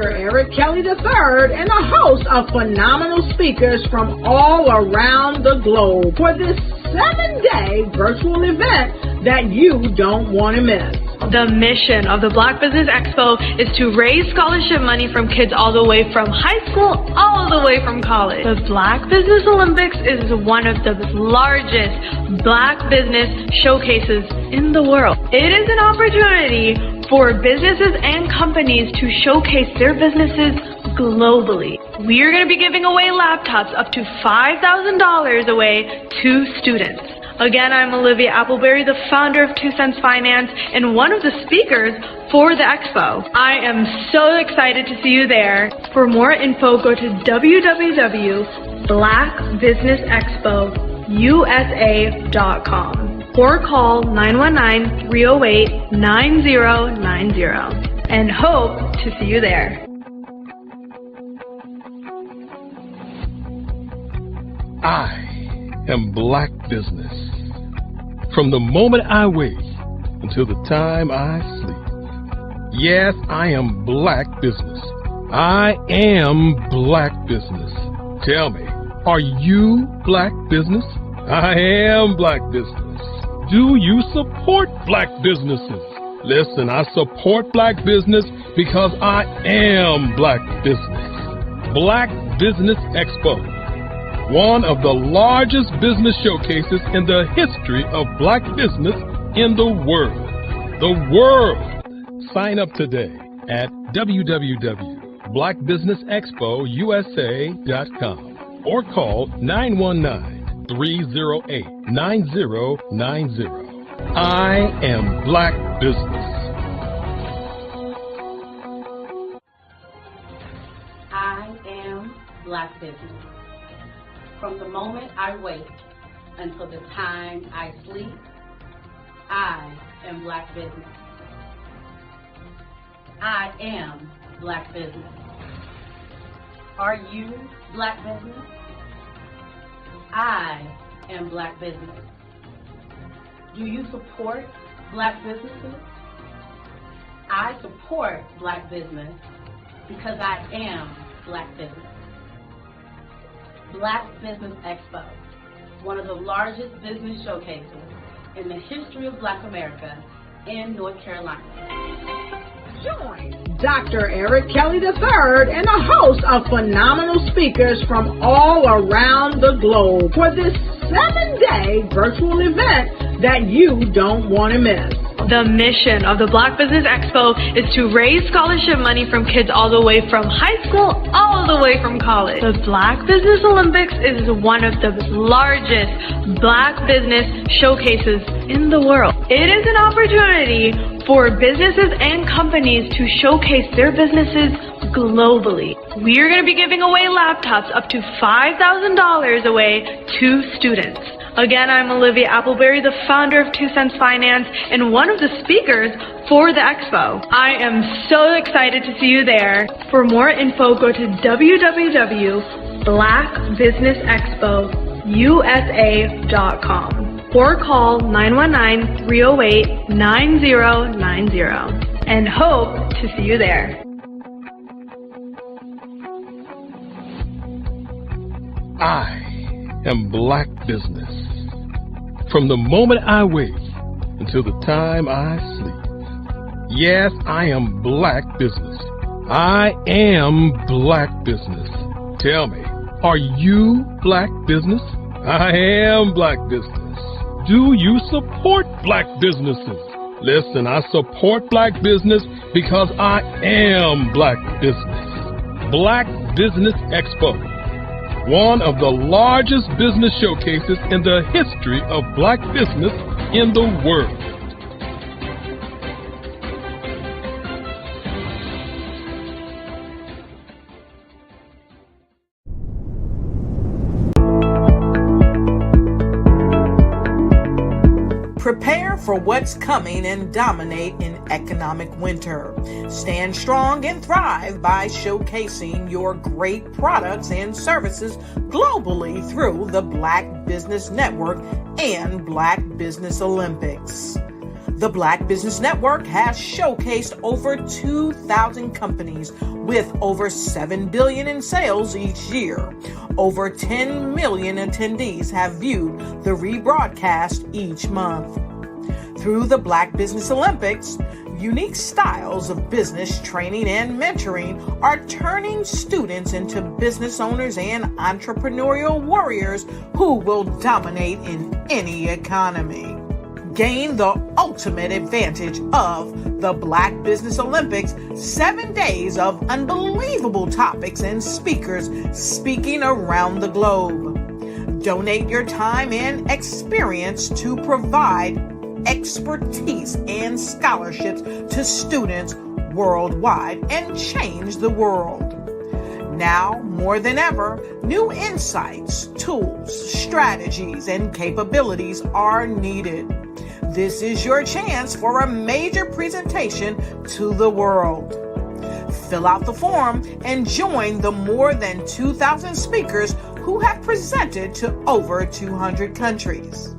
Dr. Eric Kelly III and a host of phenomenal speakers from all around the globe for this 7-day virtual event that you don't want to miss. The mission of the Black Business Expo is to raise scholarship money from kids all the way from high school all the way from college. The Black Business Olympics is one of the largest Black business showcases in the world. It is an opportunity for businesses and companies to showcase their businesses globally. We are going to be giving away laptops up to $5,000 away to students. Again, I'm Olivia Appleberry, the founder of 2 Cents Finance and one of the speakers for the expo. I am so excited to see you there. For more info, go to www.blackbusinessexpousa.com or call 919-308-9090 and hope to see you there. I am Black business. From the moment I wake until the time I sleep. Yes, I am Black business. I am Black business. Tell me, are you Black business? I am Black business. Do you support Black businesses? Listen, I support Black business because I am Black business. Black Business Expo. One of the largest business showcases in the history of Black business in the world. The world! Sign up today at www.blackbusinessexpousa.com or call 919-308-9090. I am Black business. I am Black business. From the moment I wake until the time I sleep, I am Black business. I am Black business. Are you Black business? I am Black business. Do you support Black businesses? I support Black business because I am Black business. Black Business Expo, one of the largest business showcases in the history of Black America in North Carolina. Join Dr. Eric Kelly III and a host of phenomenal speakers from all around the globe for this 7-day virtual event that you don't want to miss. The mission of the Black Business Expo is to raise scholarship money from kids all the way from high school all the way from college. The Black Business Olympics is one of the largest Black business showcases in the world. It is an opportunity for businesses and companies to showcase their businesses globally. We are going to be giving away laptops up to $5,000 away to students. Again, I'm Olivia Appleberry, the founder of 2 Cents Finance and one of the speakers for the expo. I am so excited to see you there. For more info, go to www.blackbusinessexpousa.com or call 919-308-9090 and hope to see you there. I am Black business. From the moment I wake until the time I sleep. Yes, I am Black business. I am Black business. Tell me, are you Black business? I am Black business. Do you support Black businesses? Listen, I support Black business because I am Black business. Black Business Expo. One of the largest business showcases in the history of Black business in the world. Prepare for what's coming and dominate in economic winter. Stand strong and thrive by showcasing your great products and services globally through the Black Business Network and Black Business Olympics. The Black Business Network has showcased over 2,000 companies with over $7 billion in sales each year. Over 10 million attendees have viewed the rebroadcast each month. Through the Black Business Olympics, unique styles of business training and mentoring are turning students into business owners and entrepreneurial warriors who will dominate in any economy. Gain the ultimate advantage of the Black Business Olympics, 7 days of unbelievable topics and speakers speaking around the globe. Donate your time and experience to provide expertise and scholarships to students worldwide and change the world. Now, more than ever, new insights, tools, strategies, and capabilities are needed. This is your chance for a major presentation to the world. Fill out the form and join the more than 2,000 speakers who have presented to over 200 countries.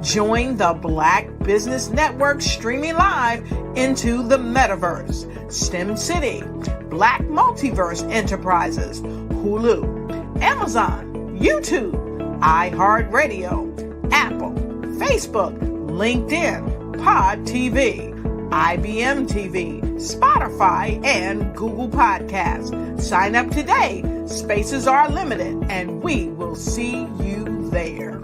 Join the Black Business Network streaming live into the Metaverse, STEM City, Black Multiverse Enterprises, Hulu, Amazon, YouTube, iHeartRadio, Apple, Facebook, LinkedIn, Pod TV, IBM TV, Spotify, and Google Podcasts. Sign up today. Spaces are limited, and we will see you there.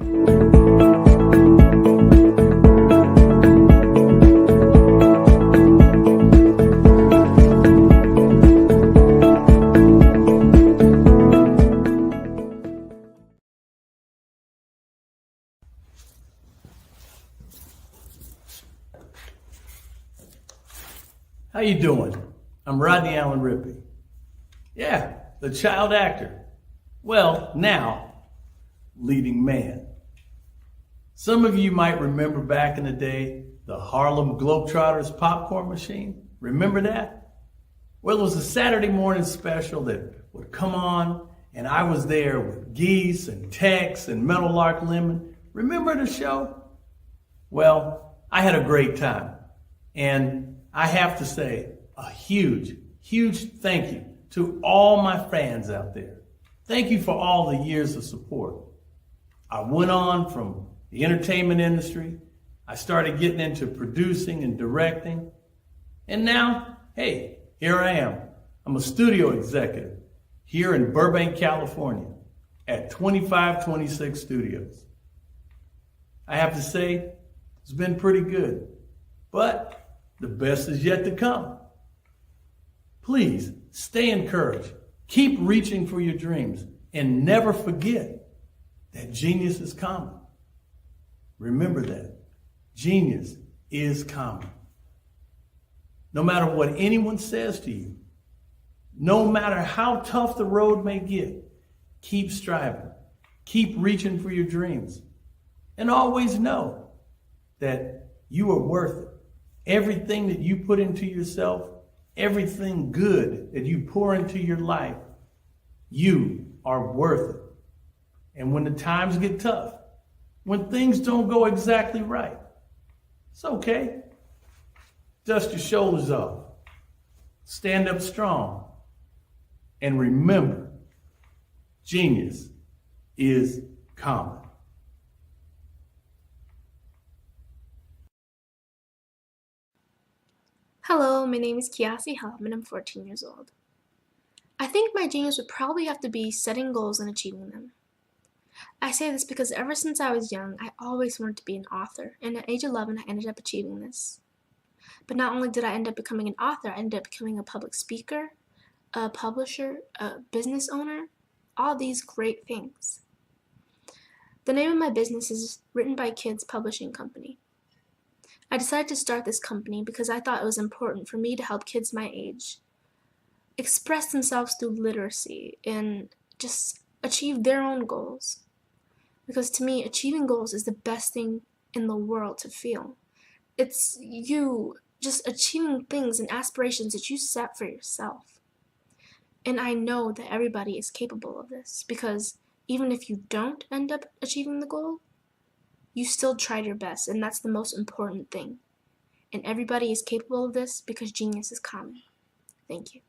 How you doing? I'm Rodney Allen Rippey. Yeah, the child actor. Well, now, leading man. Some of you might remember back in the day, the Harlem Globetrotters popcorn machine. Remember that? Well, it was a Saturday morning special that would come on, and I was there with Geese and Tex and Meadowlark Lemon. Remember the show? Well, I had a great time. And I have to say a huge, huge thank you to all my fans out there. Thank you for all the years of support. I went on from the entertainment industry. I started getting into producing and directing. And now, hey, here I am. I'm a studio executive here in Burbank, California at 2526 Studios. I have to say, it's been pretty good, but the best is yet to come. Please stay encouraged. Keep reaching for your dreams and never forget that genius is common. Remember that. Genius is common. No matter what anyone says to you, no matter how tough the road may get, keep striving. Keep reaching for your dreams. And always know that you are worth it. Everything that you put into yourself, everything good that you pour into your life, you are worth it. And when the times get tough, when things don't go exactly right, it's okay. Dust your shoulders off. Stand up strong. And remember, genius is common. Hello, my name is Kiasi Helm and I'm 14 years old. I think my genius would probably have to be setting goals and achieving them. I say this because ever since I was young, I always wanted to be an author, and at age 11 I ended up achieving this. But not only did I end up becoming an author, I ended up becoming a public speaker, a publisher, a business owner, all these great things. The name of my business is Written by Kids Publishing Company. I decided to start this company because I thought it was important for me to help kids my age express themselves through literacy and just achieve their own goals. Because to me, achieving goals is the best thing in the world to feel. It's you just achieving things and aspirations that you set for yourself. And I know that everybody is capable of this because even if you don't end up achieving the goal, you still tried your best, and that's the most important thing. and everybody is capable of this because genius is common. Thank you.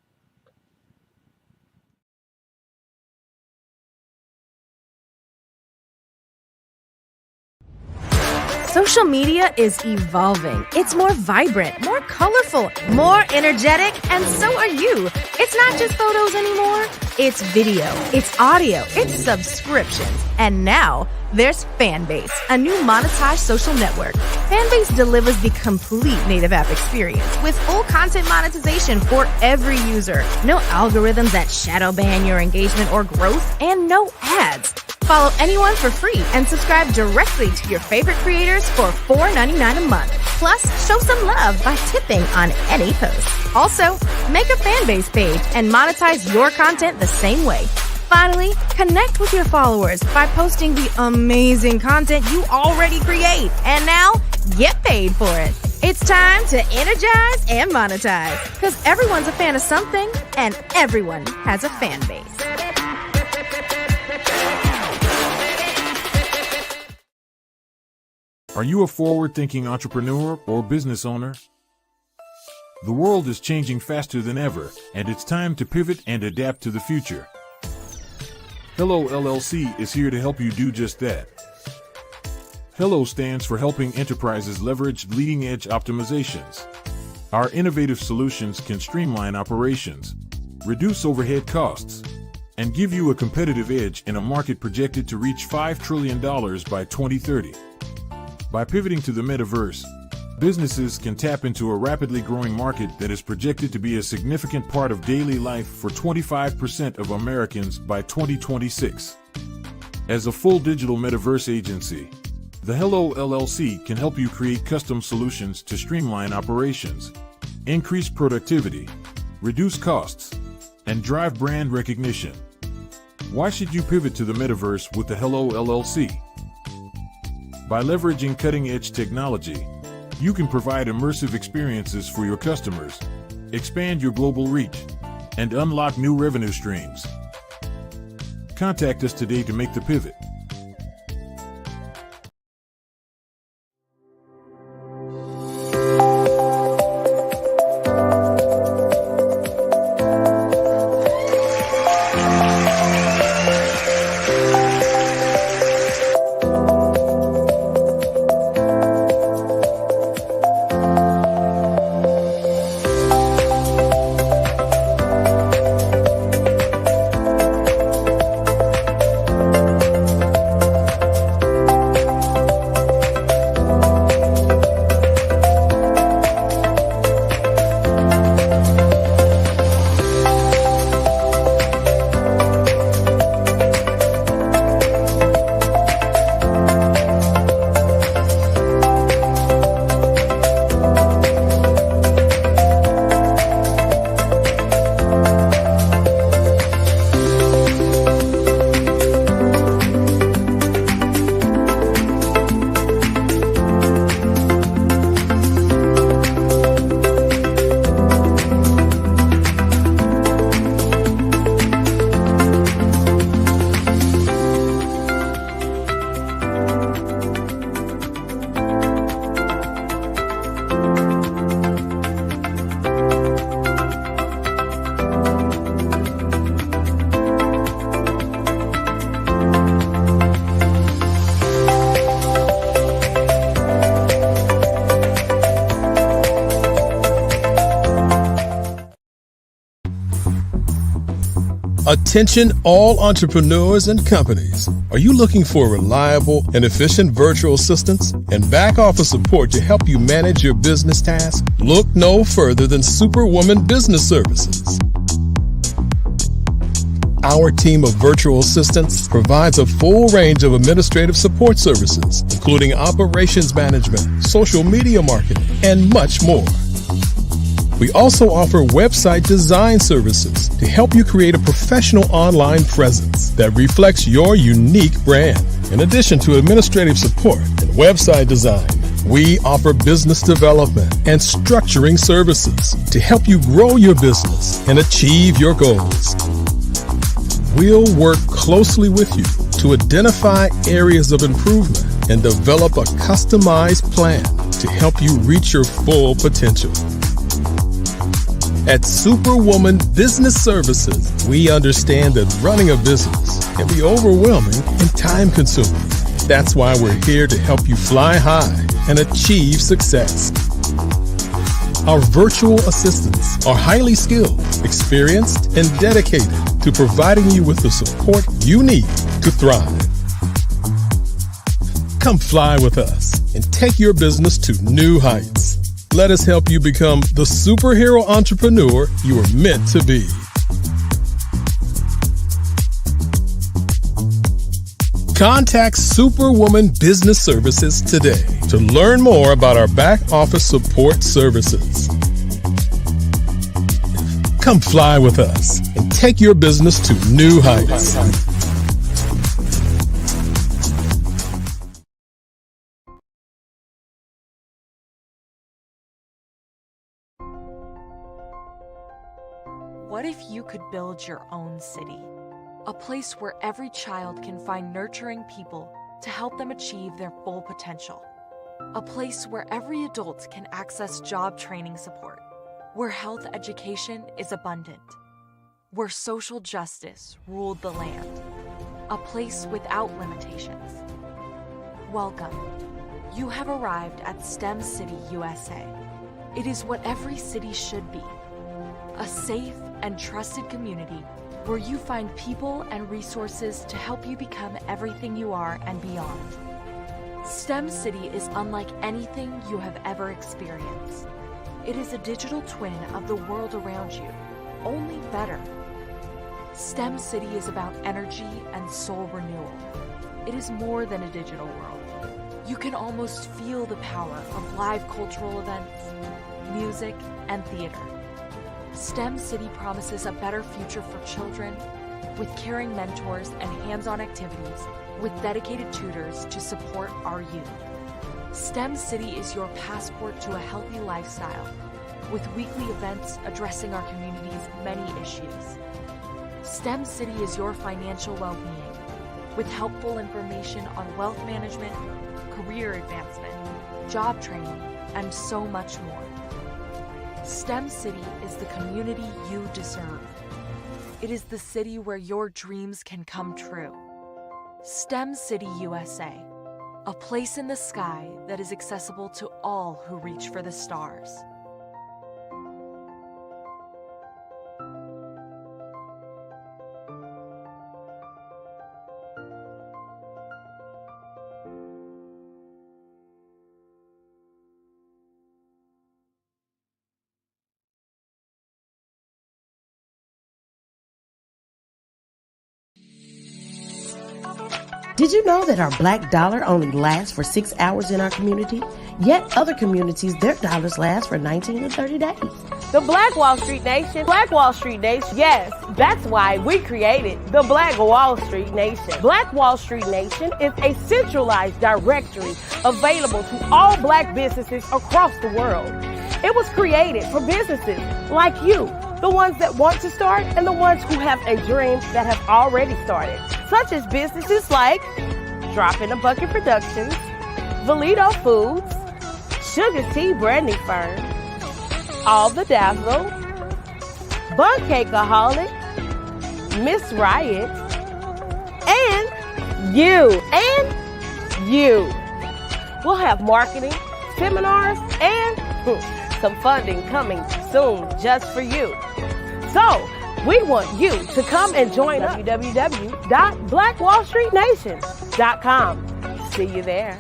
Social media is evolving. It's more vibrant, more colorful, more energetic, and so are you. It's not just photos anymore. It's video, it's audio, it's subscriptions. And now there's Fanbase, a new monetized social network. Fanbase delivers the complete native app experience with full content monetization for every user. No algorithms that shadow ban your engagement or growth, and no ads. Follow anyone for free and subscribe directly to your favorite creators for $4.99 a month. Plus, show some love by tipping on any post. Also, make a Fanbase page and monetize your content the same way. Finally, connect with your followers by posting the amazing content you already create. And now, get paid for it. It's time to energize and monetize, because everyone's a fan of something and everyone has a fan base. Are you a forward-thinking entrepreneur or business owner? The world is changing faster than ever, and it's time to pivot and adapt to the future. Hello LLC is here to help you do just that. Hello stands for helping enterprises leverage leading-edge optimizations. Our innovative solutions can streamline operations, reduce overhead costs, and give you a competitive edge in a market projected to reach $5 trillion by 2030. By pivoting to the metaverse, businesses can tap into a rapidly growing market that is projected to be a significant part of daily life for 25% of Americans by 2026. As a full digital metaverse agency, the Hello LLC can help you create custom solutions to streamline operations, increase productivity, reduce costs, and drive brand recognition. Why should you pivot to the metaverse with the Hello LLC? By leveraging cutting-edge technology, you can provide immersive experiences for your customers, expand your global reach, and unlock new revenue streams. Contact us today to make the pivot. Attention all entrepreneurs and companies. Are you looking for reliable and efficient virtual assistants and back office support to help you manage your business tasks? Look no further than Superwoman Business Services. Our team of virtual assistants provides a full range of administrative support services, including operations management, social media marketing, and much more. We also offer website design services to help you create a professional online presence that reflects your unique brand. In addition to administrative support and website design, we offer business development and structuring services to help you grow your business and achieve your goals. We'll work closely with you to identify areas of improvement and develop a customized plan to help you reach your full potential. At Superwoman Business Services, we understand that running a business can be overwhelming and time-consuming. That's why we're here to help you fly high and achieve success. Our virtual assistants are highly skilled, experienced, and dedicated to providing you with the support you need to thrive. Come fly with us and take your business to new heights. Let us help you become the superhero entrepreneur you are meant to be. Contact Superwoman Business Services today to learn more about our back office support services. Come fly with us and take your business to new heights. What if you could build your own city? A place where every child can find nurturing people to help them achieve their full potential. A place where every adult can access job training support. Where health education is abundant. Where social justice ruled the land. A place without limitations. Welcome. You have arrived at STEM City, USA. It is what every city should be. A safe and trusted community where you find people and resources to help you become everything you are and beyond. STEM City is unlike anything you have ever experienced. It is a digital twin of the world around you, only better. STEM City is about energy and soul renewal. It is more than a digital world. You can almost feel the power of live cultural events, music, and theater. STEM City promises a better future for children with caring mentors and hands-on activities with dedicated tutors to support our youth. STEM City is your passport to a healthy lifestyle with weekly events addressing our community's many issues. STEM City is your financial well-being with helpful information on wealth management, career advancement, job training, and so much more. STEM City is the community you deserve. It is the city where your dreams can come true. STEM City USA, a place in the sky that is accessible to all who reach for the stars. Did you know that our black dollar only lasts for 6 hours in our community? Yet other communities, their dollars last for 19 to 30 days. The Black Wall Street Nation. Black Wall Street Nation. Yes, that's why we created the Black Wall Street Nation. Black Wall Street Nation is a centralized directory available to all black businesses across the world. It was created for businesses like you, the ones that want to start and the ones who have a dream that have already started, such as businesses like Drop in a Bucket Productions, Valito Foods, Sugar Tea Branding Firm, All the Dazzle, Bun Cakeaholic, Miss Riot, and you. We'll have marketing, seminars, and some funding coming soon just for you. So, we want you to come and join us. www.blackwallstreetnation.com. See you there.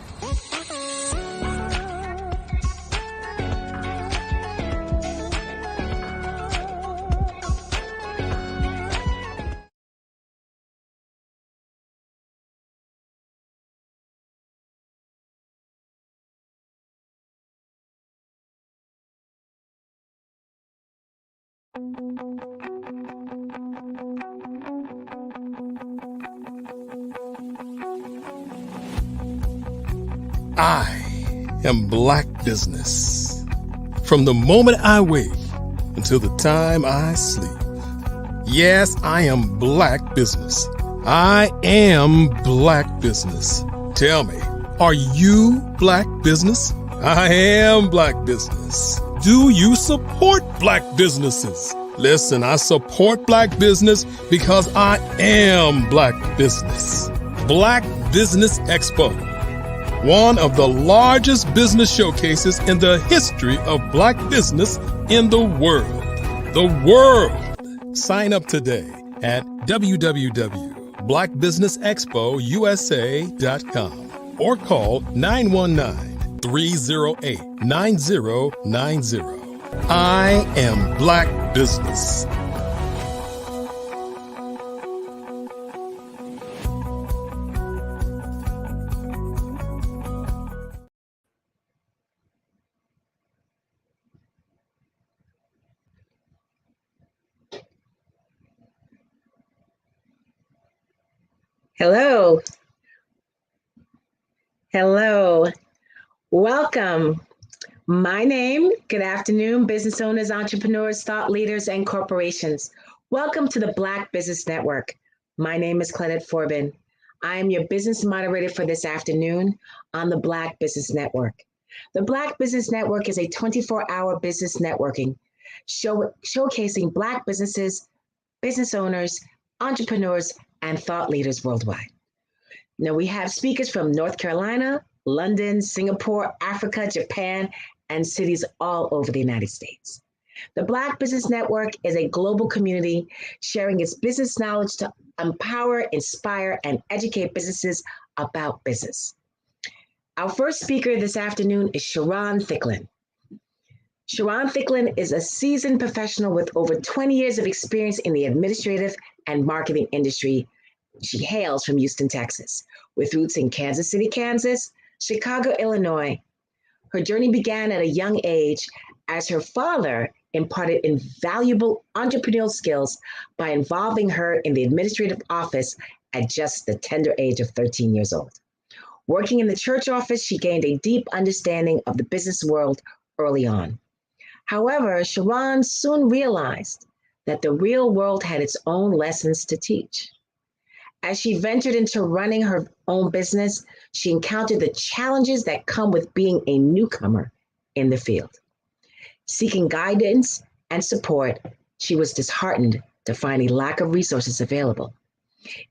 I am Black business. From the moment I wake until the time I sleep. Yes, I am Black business. I am Black business. Tell me, are you Black business? I am black business. Do you support black businesses? Listen, I support black business because I am black business. Black Business Expo, one of the largest business showcases in the history of black business in the world. The world! Sign up today at www.blackbusinessexpousa.com or call 919-308-9090. I am black business. Hello. Hello. Welcome. My name, good afternoon, business owners, entrepreneurs, thought leaders, and corporations. Welcome to the Black Business Network. My name is Claudette Forbin. I am your business moderator for this afternoon on the Black Business Network. The Black Business Network is a 24-hour business networking showcasing Black businesses, business owners, entrepreneurs, and thought leaders worldwide. Now, we have speakers from North Carolina, London, Singapore, Africa, Japan, and cities all over the United States. The Black Business Network is a global community sharing its business knowledge to empower, inspire, and educate businesses about business. Our first speaker this afternoon is Sharon Thicklin. Sharon Thicklin is a seasoned professional with over 20 years of experience in the administrative and marketing industry. She hails from Houston, Texas, with roots in Kansas City, Kansas, Chicago, Illinois. Her journey began at a young age as her father imparted invaluable entrepreneurial skills by involving her in the administrative office at just the tender age of 13 years old. Working in the church office, she gained a deep understanding of the business world early on. However, Sharon soon realized that the real world had its own lessons to teach. As she ventured into running her own business, she encountered the challenges that come with being a newcomer in the field. Seeking guidance and support, she was disheartened to find a lack of resources available.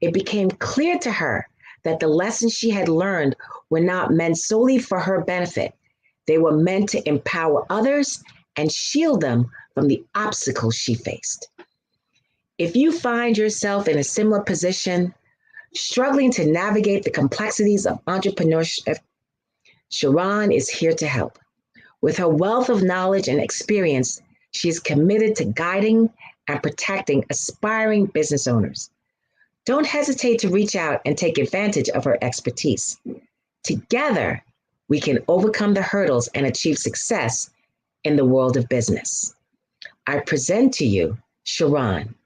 It became clear to her that the lessons she had learned were not meant solely for her benefit. They were meant to empower others and shield them from the obstacles she faced. If you find yourself in a similar position, struggling to navigate the complexities of entrepreneurship, Sharon is here to help. With her wealth of knowledge and experience, she is committed to guiding and protecting aspiring business owners. Don't hesitate to reach out and take advantage of her expertise. Together, we can overcome the hurdles and achieve success in the world of business. I present to you Sharon.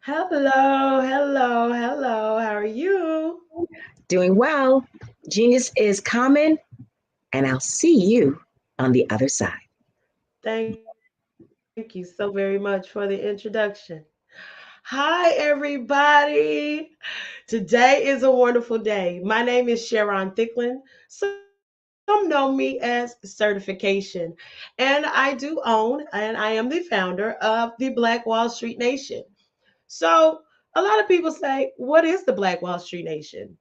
Hello, hello, hello. How are you? Doing well. Genius is common, and I'll see you on the other side. Thank you so very much for the introduction. Hi, everybody. Today is a wonderful day. My name is Sharon Thicklin. Some know me as Certification, and I do own and I am the founder of the Black Wall Street Nation. So, a lot of people say, what is the Black Wall Street Nation?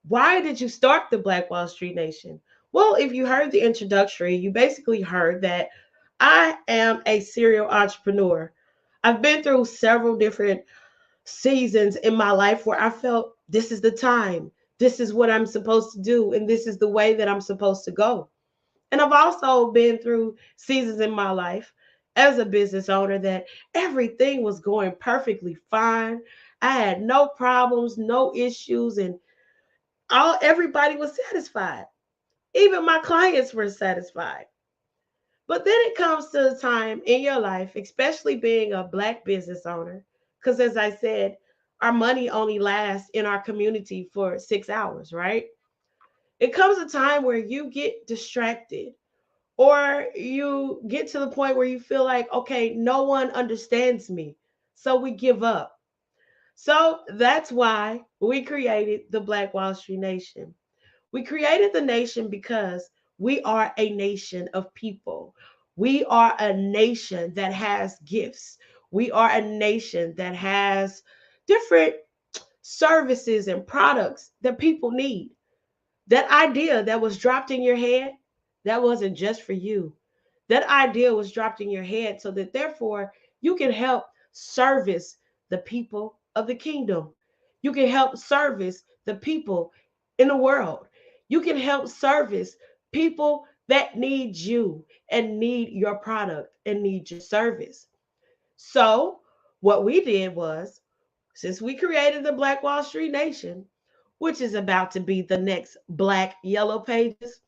Why did you start the Black Wall Street Nation? Well, if you heard the introductory, you basically heard that I am a serial entrepreneur. I've been through several different seasons in my life where I felt this is the time, this is what I'm supposed to do, and this is the way that I'm supposed to go. And I've also been through seasons in my life as a business owner that everything was going perfectly fine. I had no problems, no issues, and everybody was satisfied. Even my clients were satisfied. But then it comes to a time in your life, especially being a Black business owner, because as I said, our money only lasts in our community for 6 hours, right? It comes a time where you get distracted or you get to the point where you feel like, okay, no one understands me. So we give up. So that's why we created the Black Wall Street Nation. We created the nation because we are a nation of people. We are a nation that has gifts. We are a nation that has different services and products that people need. That idea that was dropped in your head, that wasn't just for you. That idea was dropped in your head so that therefore you can help service the people of the kingdom. You can help service the people in the world. You can help service people that need you and need your product and need your service. So, what we did was, since we created the Black Wall Street Nation, which is about to be the next Black Yellow Pages,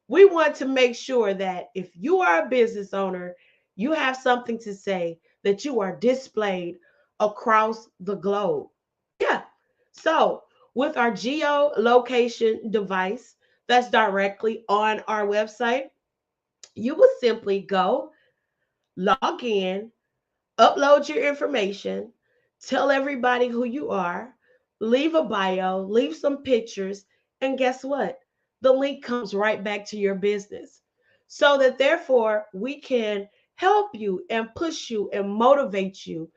we want to make sure that if you are a business owner, you have something to say, that you are displayed across the globe. Yeah. So, with our geolocation device that's directly on our website, you will simply go, log in, upload your information, tell everybody who you are, leave a bio, leave some pictures, and guess what? The link comes right back to your business. So that therefore we can help you and push you and motivate you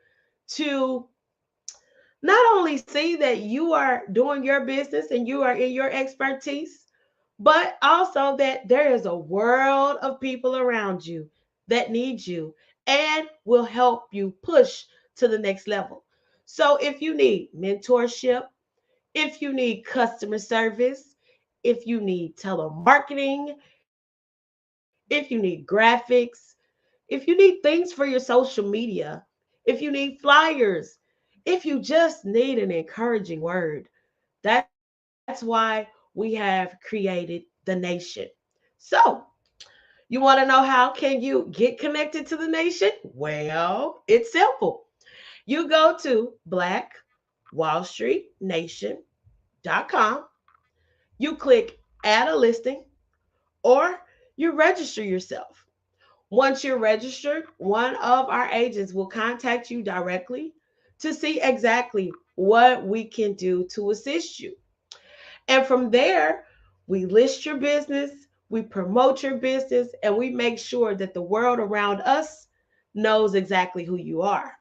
to not only see that you are doing your business and you are in your expertise, but also that there is a world of people around you that need you and will help you push to the next level. So if you need mentorship, if you need customer service, if you need telemarketing, if you need graphics, if you need things for your social media, if you need flyers, if you just need an encouraging word, that's why we have created the nation. So, you want to know how can you get connected to the nation? Well, it's simple. You go to blackwallstreetnation.com, you click add a listing, or you register yourself. Once you're registered, one of our agents will contact you directly to see exactly what we can do to assist you. And from there, we list your business, we promote your business, and we make sure that the world around us knows exactly who you are.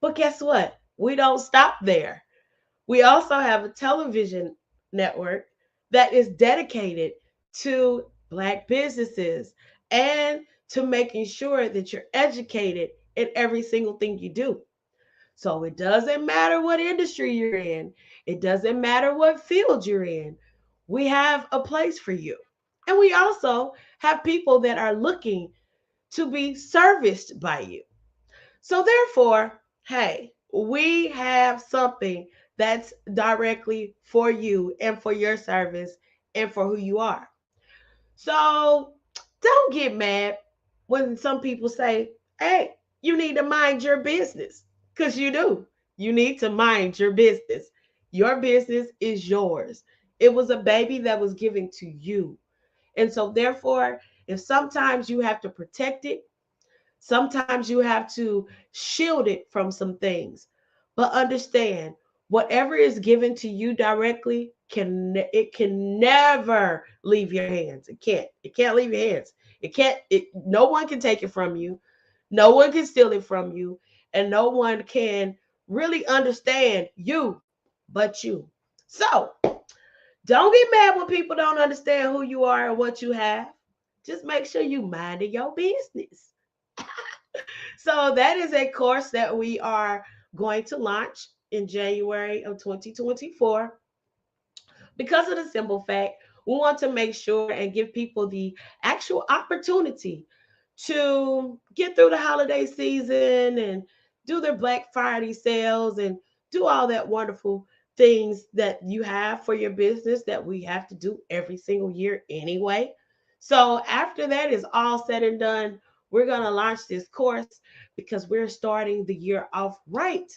But guess what? We don't stop there. We also have a television network that is dedicated to Black businesses and to making sure that you're educated in every single thing you do. So it doesn't matter what industry you're in, it doesn't matter what field you're in. We have a place for you. And we also have people that are looking to be serviced by you. So therefore, hey, we have something that's directly for you and for your service and for who you are. So don't get mad when some people say, hey, you need to mind your business. Because you do. You need to mind your business. Your business is yours. It was a baby that was given to you. And so, therefore, if sometimes you have to protect it, sometimes you have to shield it from some things. But understand, whatever is given to you directly can never leave your hands. It can't. It can't leave your hands. It can't. No one can take it from you. No one can steal it from you, and no one can really understand you but you. So don't get mad when people don't understand who you are and what you have. Just make sure you mind your business. So that is a course that we are going to launch in January of 2024. Because of the simple fact, we want to make sure and give people the actual opportunity to get through the holiday season and do their Black Friday sales and do all that wonderful things that you have for your business that we have to do every single year anyway. So after that is all said and done, we're going to launch this course because we're starting the year off right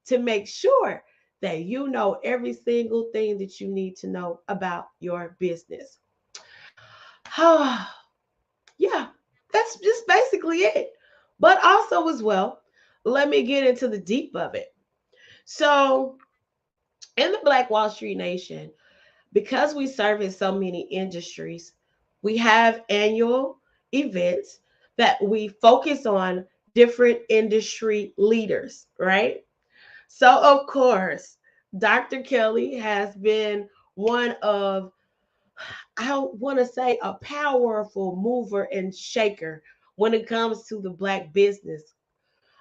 to make sure that you know every single thing that you need to know about your business. Yeah, that's just basically it. But also, as well, let me get into the deep of it. So, in the Black Wall Street Nation, Because we service so many industries, we have annual events that we focus on different industry leaders, right? So, of course, Dr. Kelly has been one of, I want to say, a powerful mover and shaker when it comes to the Black business,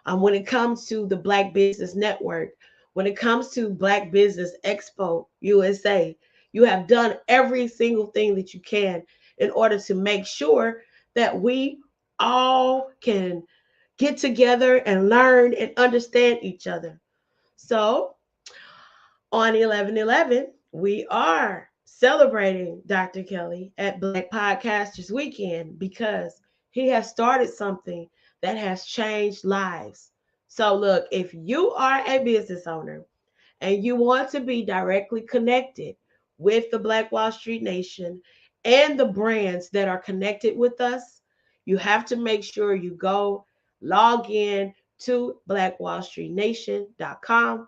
when it comes to the Black Business Network, when it comes to Black Business Expo USA. You have done every single thing that you can in order to make sure that we all can get together and learn and understand each other. So on 11/11, we are celebrating Dr. Kelly at Black Podcasters Weekend because he has started something that has changed lives. So, look, if you are a business owner and you want to be directly connected with the Black Wall Street Nation and the brands that are connected with us, you have to make sure you go log in to blackwallstreetnation.com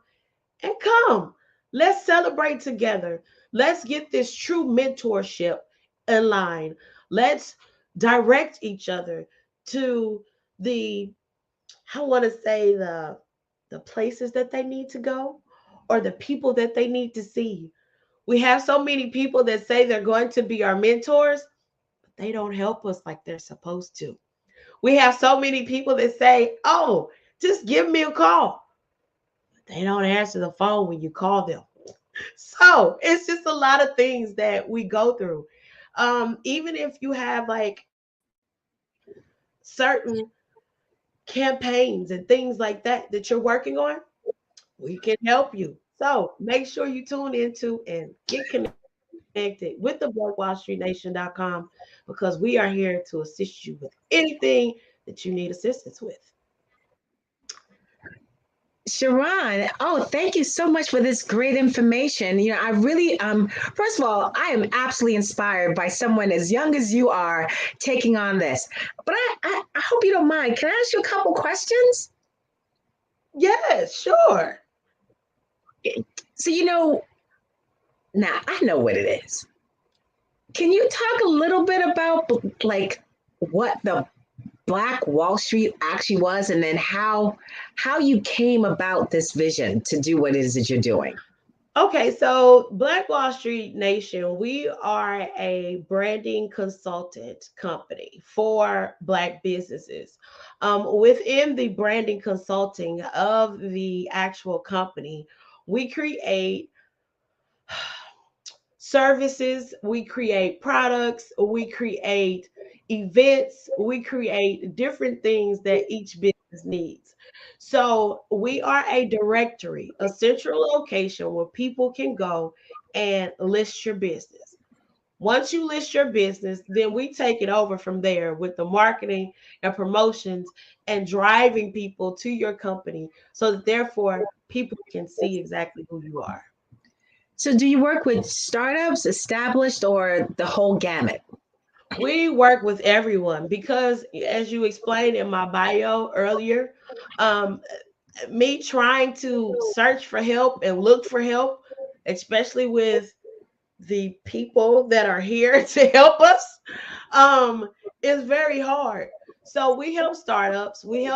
and come. Let's celebrate together. Let's get this true mentorship in line. Let's direct each other to the, I want to say, the places that they need to go or the people that they need to see. We have so many people that say they're going to be our mentors, but they don't help us like they're supposed to. We have so many people that say, "Oh, just give me a call." They don't answer the phone when you call them. So it's just a lot of things that we go through. Even if you have like certain campaigns and things like that that you're working on, we can help you. So make sure you tune into and get connected with the blackwallstreetnation.com because we are here to assist you with anything that you need assistance with. Sharon, oh, thank you so much for this great information. I really, first of all, I am absolutely inspired by someone as young as you are taking on this. But I hope you don't mind. Can I ask you a couple questions? Yes, sure. So, now I know what it is. Can you talk a little bit about like what the Black Wall Street actually was, and then how you came about this vision to do what it is that you're doing? Okay, so Black Wall Street Nation, we are a branding consultant company for Black businesses. Within the branding consulting of the actual company, we create services, we create products, we create events, we create different things that each business needs. So we are a directory, a central location where people can go and list your business. Once you list your business, then we take it over from there with the marketing and promotions and driving people to your company so that therefore people can see exactly who you are. So do you work with startups, established, or the whole gamut? We work with everyone because, as you explained in my bio earlier, um, me trying to search for help and look for help, especially with the people that are here to help us, is very hard. So we help startups. We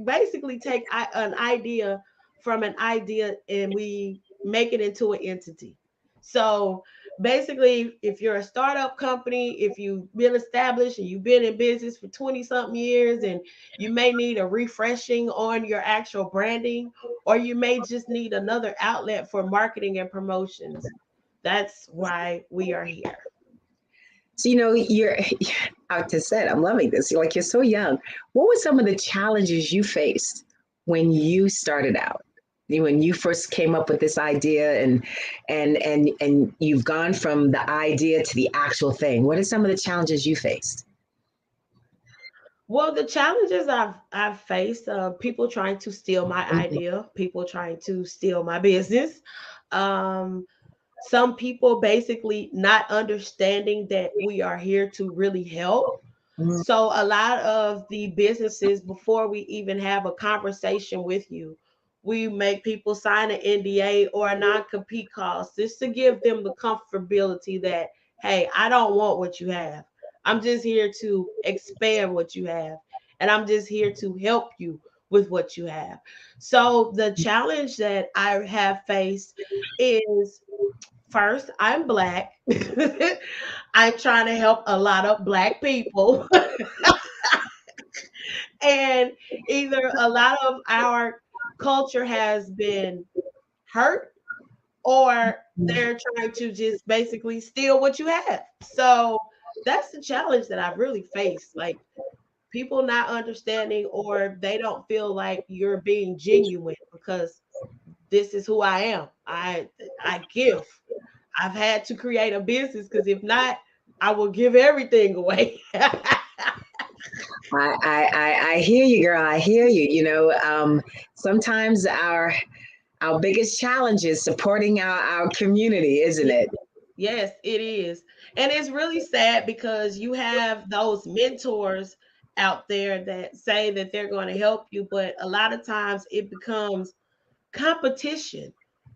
basically take an idea from an idea and we make it into an entity. So basically, if you're a startup company, if you've been established and you've been in business for 20 something years and you may need a refreshing on your actual branding, or you may just need another outlet for marketing and promotions, that's why we are here. So, you're, I just said, I'm loving this. You're so young. What were some of the challenges you faced when you started out? When you first came up with this idea and you've gone from the idea to the actual thing. What are some of the challenges you faced? Well, the challenges I've faced, people trying to steal my idea, people trying to steal my business. Some people basically not understanding that we are here to really help. So a lot of the businesses, before we even have a conversation with you, we make people sign an NDA or a non-compete clause just to give them the comfortability that, hey, I don't want what you have. I'm just here to expand what you have. And I'm just here to help you with what you have. So the challenge that I have faced is, first, I'm Black. I'm trying to help a lot of Black people. And either a lot of our culture has been hurt, or they're trying to just basically steal what you have. So that's the challenge that I've really faced. Like, people not understanding, or they don't feel like you're being genuine because this is who I am. I give. I've had to create a business because if not, I will give everything away. I hear you, girl. I hear you. Sometimes our biggest challenge is supporting our community, isn't it? Yes, it is. And it's really sad because you have those mentors out there that say that they're going to help you, but a lot of times it becomes competition.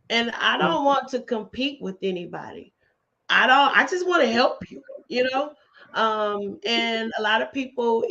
And I don't want to compete with anybody. I just want to help you, you know? And a lot of people,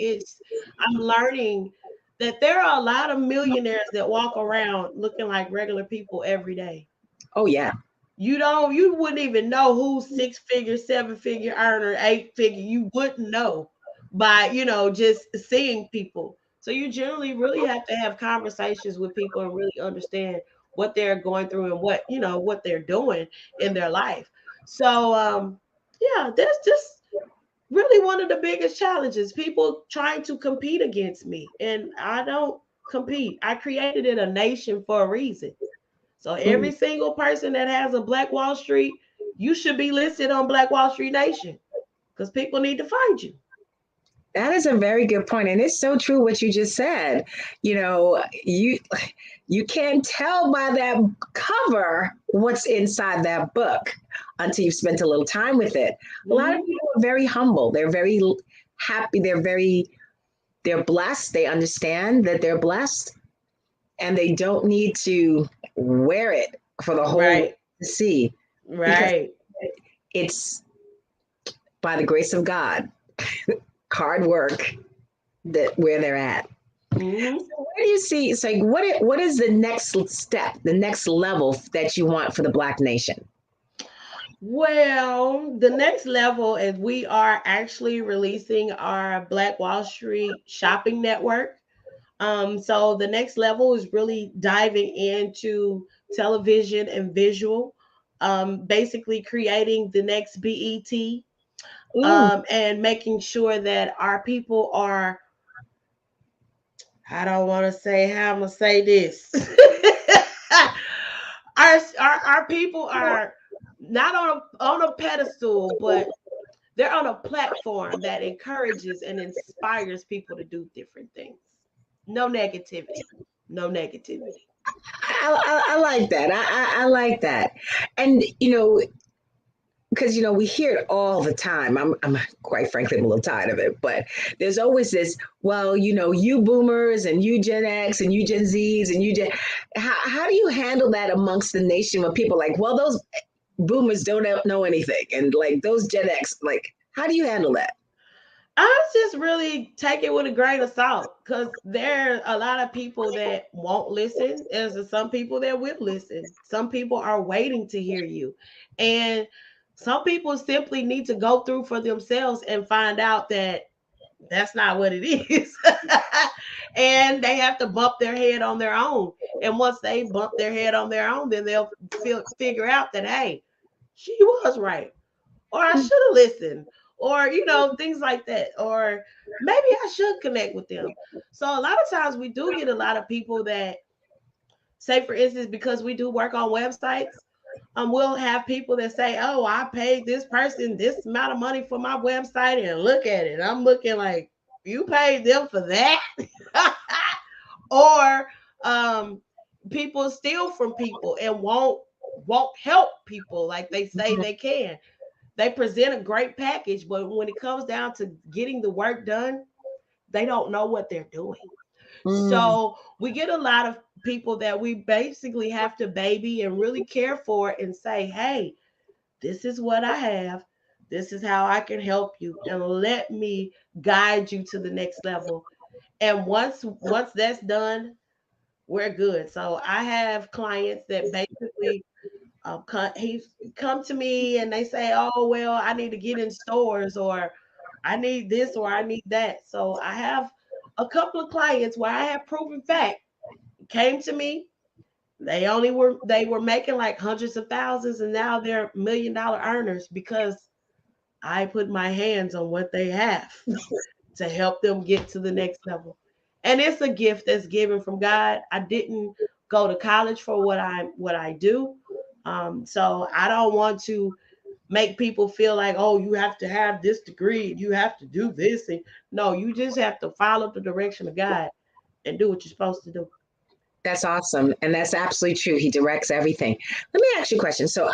I'm learning that there are a lot of millionaires that walk around looking like regular people every day. Oh yeah. You wouldn't even know who's 6-figure, 7-figure earner, 8-figure. You wouldn't know by, just seeing people. So you generally really have to have conversations with people and really understand what they're going through and what they're doing in their life. So yeah, that's just really one of the biggest challenges. People trying to compete against me, and I don't compete. I created it a nation for a reason. So every single person that has a Black Wall Street, you should be listed on Black Wall Street Nation because people need to find you. That is a very good point, and it's so true what you just said. You can't tell by that cover what's inside that book until you've spent a little time with it. A lot of people are very humble. They're very happy. They're blessed. They understand that they're blessed, and they don't need to wear it for the whole world to see. Right. It's by the grace of God, hard work, that where they're at. Mm-hmm. So where do you see? It's like what is the next step, the next level that you want for the Black nation? Well, the next level is we are actually releasing our Black Wall Street shopping network. So the next level is really diving into television and visual, basically creating the next BET, and making sure that our people are, I don't want to say how I'm going to say this. our people are not on a pedestal, but they're on a platform that encourages and inspires people to do different things. No negativity. No negativity. I like that. I like that. And, because, we hear it all the time. I'm quite frankly, I'm a little tired of it, but there's always this, well, you boomers and you Gen X and you Gen Zs and how do you handle that amongst the nation when people are like, well, those boomers don't know anything. And like those Gen X, like, how do you handle that? I just really take it with a grain of salt because there are a lot of people that won't listen. There's some people that will listen. Some people are waiting to hear you. And some people simply need to go through for themselves and find out that that's not what it is. And they have to bump their head on their own. And once they bump their head on their own, then they'll figure out that, hey, she was right. Or I should have listened. Or, things like that. Or maybe I should connect with them. So a lot of times we do get a lot of people that, say, for instance, because we do work on websites, we'll have people that say, oh, I paid this person this amount of money for my website and look at it. I'm looking like, you paid them for that? Or people steal from people and won't help people like they say they can. They present a great package, but when it comes down to getting the work done, they don't know what they're doing. So we get a lot of people that we basically have to baby and really care for and say, hey, this is what I have. This is how I can help you, and let me guide you to the next level. And once that's done, we're good. So I have clients that basically come to me and they say, "Oh, well, I need to get in stores, or I need this, or I need that." So I have a couple of clients where I have proven fact came to me. They were making like hundreds of thousands, and now they're $1 million earners because I put my hands on what they have to help them get to the next level. And it's a gift that's given from God. I didn't go to college for what I do. So I don't want to make people feel like, oh, you have to have this degree, you have to do this. And no, you just have to follow the direction of God and do what you're supposed to do. That's awesome, and that's absolutely true. He directs everything. Let me ask you a question. So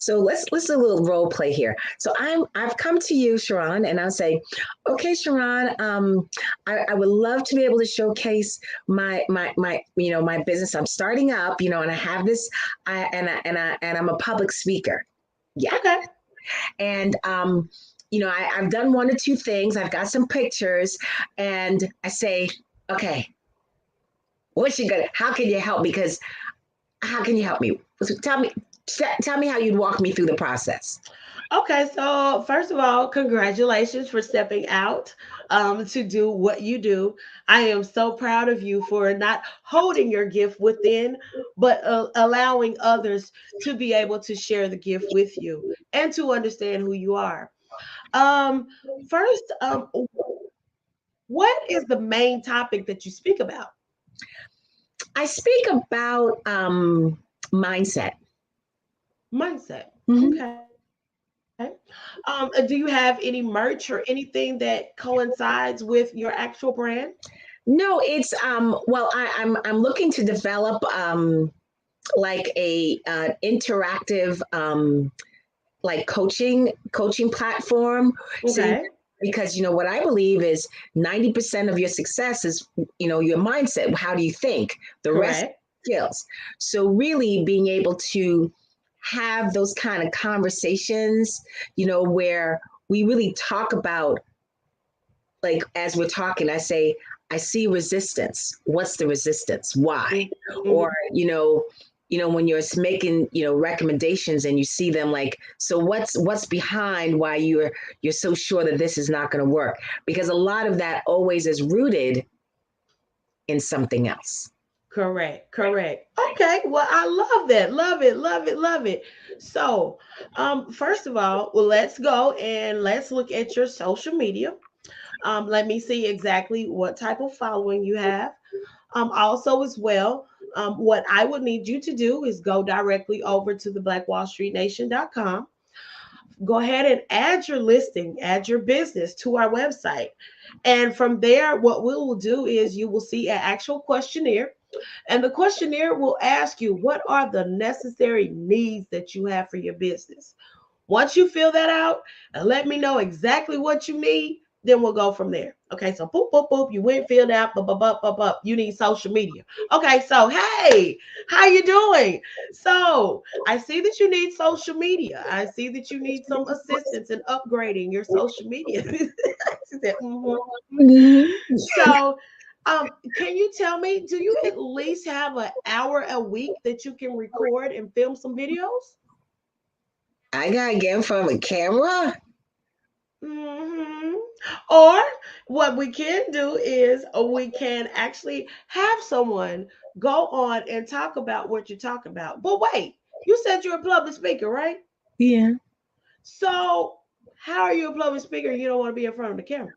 let's do a little role play here. So I've come to you, Sharon, and I'll say, okay, Sharon, I would love to be able to showcase my my business. I'm starting up, and I have this, and I'm a public speaker. Yeah. Okay. And I've done one or two things. I've got some pictures, and I say, okay, how can you help? Because how can you help me? Tell me how you'd walk me through the process. Okay, so first of all, congratulations for stepping out to do what you do. I am so proud of you for not holding your gift within, but allowing others to be able to share the gift with you and to understand who you are. First, what is the main topic that you speak about? I speak about mindset. Mindset. Mm-hmm. Okay. Do you have any merch or anything that coincides with your actual brand? No, it's well, I'm looking to develop like a interactive like coaching platform. Okay. So, because what I believe is 90% of your success is your mindset. How do you think? The rest Correct. skills. So really being able to have those kind of conversations, where we really talk about, like, as we're talking, I say, I see resistance. What's the resistance? Why? Mm-hmm. Or, when you're making, recommendations and you see them, like, so what's behind why you're so sure that this is not going to work? Because a lot of that always is rooted in something else. Correct. Okay. Well, I love that. Love it. So, first of all, well, let's go and let's look at your social media. Let me see exactly what type of following you have. Also, as well, what I would need you to do is go directly over to the blackwallstreetnation.com. Go ahead and add your listing, add your business to our website. And from there, what we will do is you will see an actual questionnaire. And the questionnaire will ask you, what are the necessary needs that you have for your business? Once you fill that out and let me know exactly what you need, then we'll go from there. Okay, so boop, boop, boop, you went filled out, you need social media. Okay, so hey, how you doing? So I see that you need social media. I see that you need some assistance in upgrading your social media. So can you tell me, do you at least have an hour a week that you can record and film some videos? I gotta get in front of a camera. Mm-hmm. Or what we can do is we can actually have someone go on and talk about what you're talking about. But wait, you said you're a public speaker, right? Yeah. So how are you a public speaker? You don't want to be in front of the camera.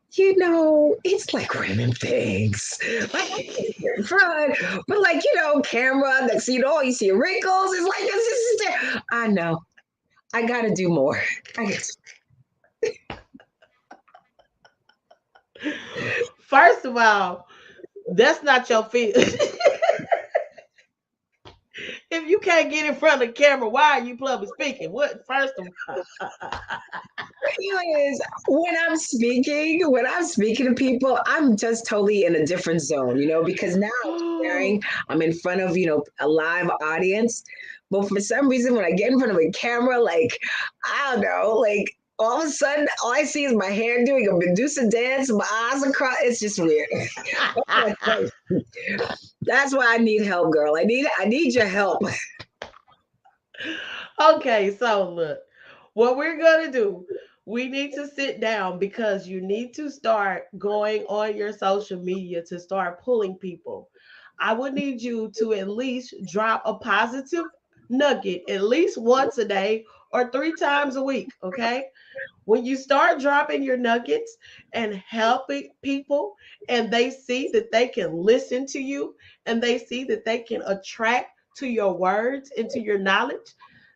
It's like random things. Like in front, but like, camera, that's, you see wrinkles. It's like, this is I know. I gotta do more. First of all, that's not your field. If you can't get in front of the camera, why are you public speaking? What first of all? Is when I'm speaking to people, I'm just totally in a different zone, because now I'm in front of, a live audience. But for some reason, when I get in front of a camera, like, I don't know, like all of a sudden, all I see is my hair doing a Medusa dance, my eyes across. It's just weird. That's why I need help, girl. I need your help. Okay, so look, what we're gonna do, we need to sit down because you need to start going on your social media to start pulling people. I would need you to at least drop a positive nugget at least once a day or 3 times a week, okay? When you start dropping your nuggets and helping people, and they see that they can listen to you and they see that they can attract to your words and to your knowledge,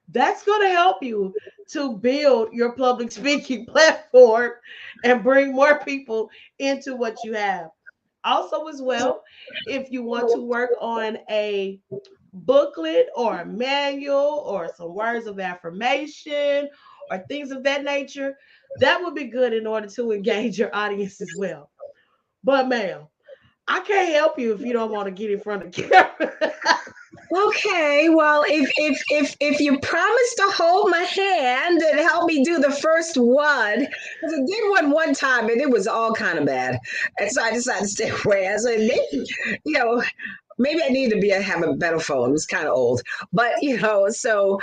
that's going to help you to build your public speaking platform and bring more people into what you have. Also, as well, if you want to work on a booklet or a manual or some words of affirmation or things of that nature, that would be good in order to engage your audience as well. But, ma'am, I can't help you if you don't want to get in front of the camera. Okay, well, if you promise to hold my hand and help me do the first one, because I did one time and it was all kind of bad, and so I decided to stay away. I said maybe, maybe I need to have a better phone. It's kind of old, but so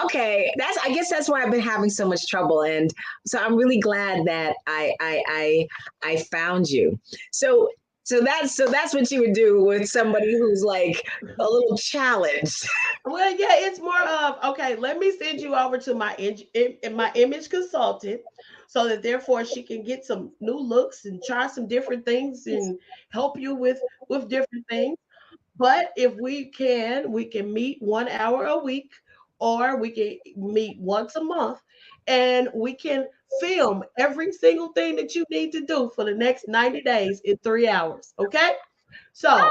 okay, I guess that's why I've been having so much trouble, and so I'm really glad that I found you. So that's what you would do with somebody who's like a little challenged. Well, yeah, it's more of okay. Let me send you over to my image consultant, so that therefore she can get some new looks and try some different things and help you with different things. But if we can meet 1 hour a week, or we can meet once a month, and we can film every single thing that you need to do for the next 90 days in 3 hours. Okay. So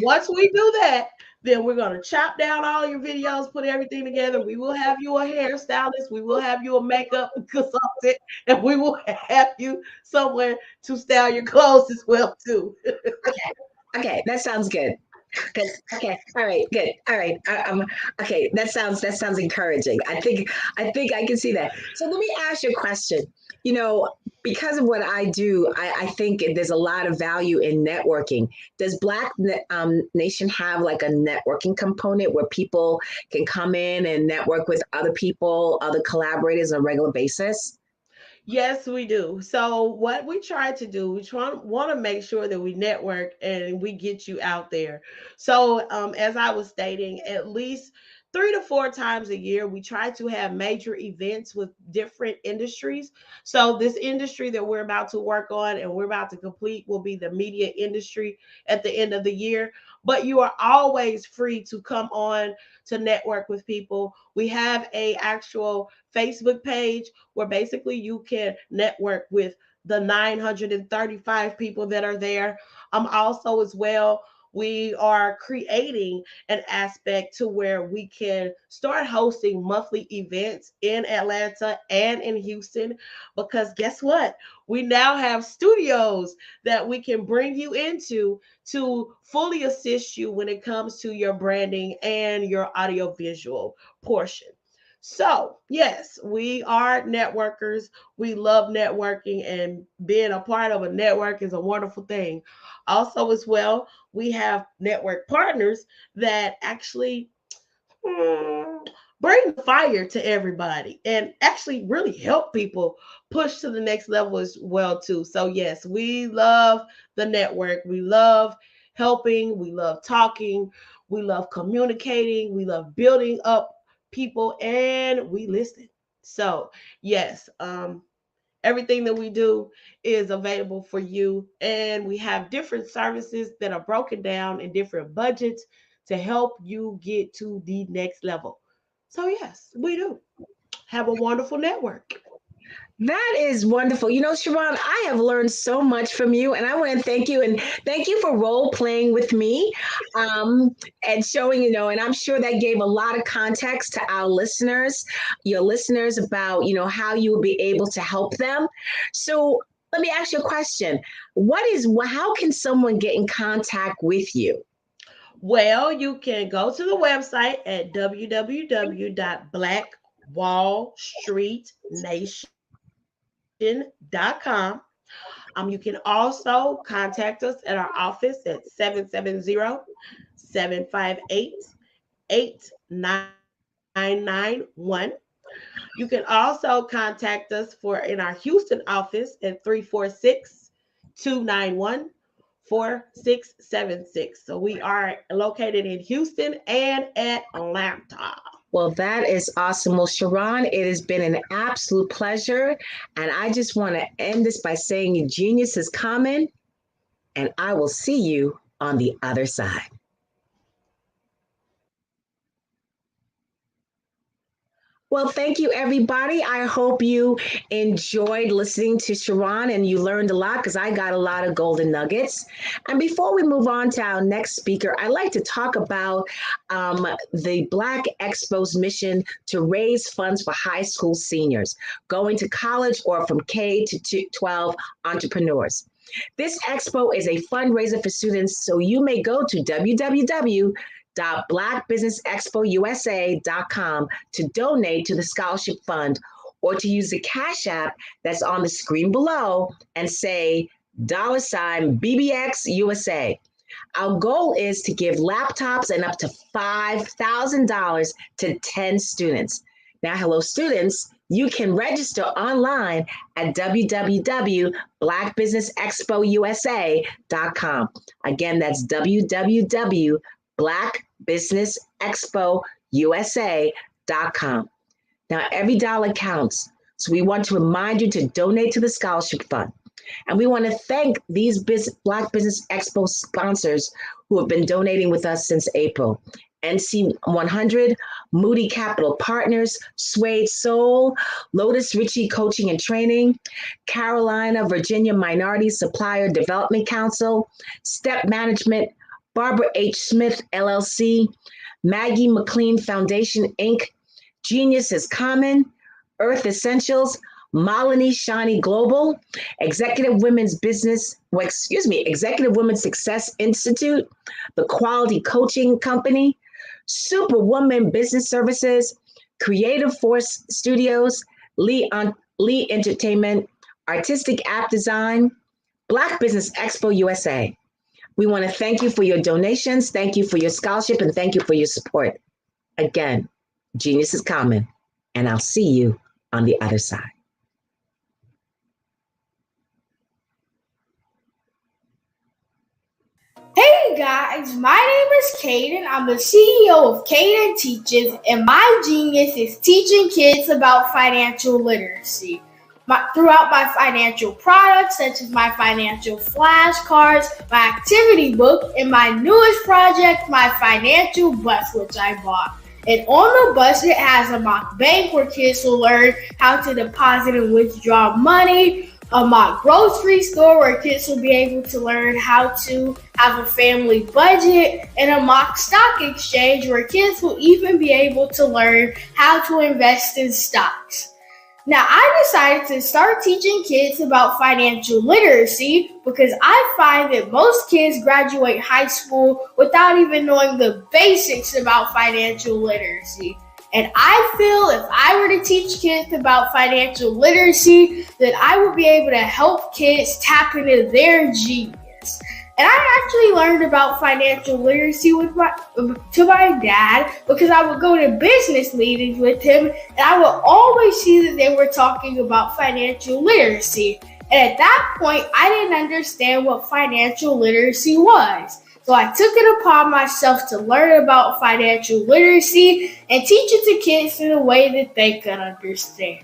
once we do that, then we're going to chop down all your videos, put everything together. We will have you a hairstylist. We will have you a makeup consultant, and we will have you somewhere to style your clothes as well too. Okay, that sounds good. Good. Okay. All right. Good. All right. Okay. That sounds encouraging. I think I can see that. So let me ask you a question. Because of what I do, I think there's a lot of value in networking. Does Black Nation have like a networking component where people can come in and network with other people, other collaborators on a regular basis? Yes, we do. So what we try to do, want to make sure that we network and we get you out there. So as I was stating, at least 3 to 4 times a year, we try to have major events with different industries. So this industry that we're about to work on and we're about to complete will be the media industry at the end of the year. But you are always free to come on to network with people. We have a actual Facebook page where basically you can network with the 935 people that are there. Also, as well, we are creating an aspect to where we can start hosting monthly events in Atlanta and in Houston, because guess what? We now have studios that we can bring you into to fully assist you when it comes to your branding and your audiovisual portion. So, yes, we are networkers. We love networking, and being a part of a network is a wonderful thing. Also, as well, we have network partners that actually bring the fire to everybody and actually really help people push to the next level as well too. So yes, we love the network. We love helping, we love talking, we love communicating, we love building up people, and we listen. So yes, everything that we do is available for you, and we have different services that are broken down in different budgets to help you get to the next level. So yes, we do have a wonderful network. That is wonderful. You know, Sharon, I have learned so much from you, and I want to thank you and thank you for role playing with me and showing, and I'm sure that gave a lot of context to our listeners, your listeners about, how you will be able to help them. So let me ask you a question. How can someone get in contact with you? Well, you can go to the website at www.blackwallstreetnation.com. You can also contact us at our office at 770-758-8991. You can also contact us in our Houston office at 346-291-4676. So we are located in Houston and Atlanta. Well, that is awesome. Well, Sharon, it has been an absolute pleasure. And I just want to end this by saying your genius is common, and I will see you on the other side. Well, thank you, everybody. I hope you enjoyed listening to Sharon and you learned a lot, because I got a lot of golden nuggets. And before we move on to our next speaker, I'd like to talk about the Black Expo's mission to raise funds for high school seniors going to college or from K to 12 entrepreneurs. This expo is a fundraiser for students, so you may go to www.blackbusinessexpousa.com to donate to the scholarship fund, or to use the Cash App that's on the screen below and say $BBXUSA. Our goal is to give laptops and up to $5,000 to 10 students. Now, hello, students. You can register online at www.blackbusinessexpousa.com. Again, that's www.blackbusinessexpousa.com. Now, every dollar counts. So we want to remind you to donate to the scholarship fund. And we want to thank these Black Business Expo sponsors who have been donating with us since April. NC 100, Moody Capital Partners, Suede Soul, Lotus Ritchie Coaching and Training, Carolina, Virginia Minority Supplier Development Council, Step Management, Barbara H. Smith, LLC, Maggie McLean Foundation, Inc., Genius is Common, Earth Essentials, Malini Shani Global, Executive Women's Success Institute, the Quality Coaching Company, Superwoman Business Services, Creative Force Studios, Lee Entertainment, Artistic App Design, Black Business Expo USA. We want to thank you for your donations, thank you for your scholarship, and thank you for your support. Again, genius is common, and I'll see you on the other side. Hey guys, my name is Caden. I'm the CEO of Caden Teaches, and my genius is teaching kids about financial literacy. Throughout my financial products, such as my financial flashcards, my activity book, and my newest project, my financial bus, which I bought. And on the bus, it has a mock bank where kids will learn how to deposit and withdraw money, a mock grocery store where kids will be able to learn how to have a family budget, and a mock stock exchange where kids will even be able to learn how to invest in stocks. Now, I decided to start teaching kids about financial literacy because I find that most kids graduate high school without even knowing the basics about financial literacy. And I feel if I were to teach kids about financial literacy, that I would be able to help kids tap into their genius. And I actually learned about financial literacy to my dad because I would go to business meetings with him, and I would always see that they were talking about financial literacy. And at that point, I didn't understand what financial literacy was. So I took it upon myself to learn about financial literacy and teach it to kids in a way that they could understand.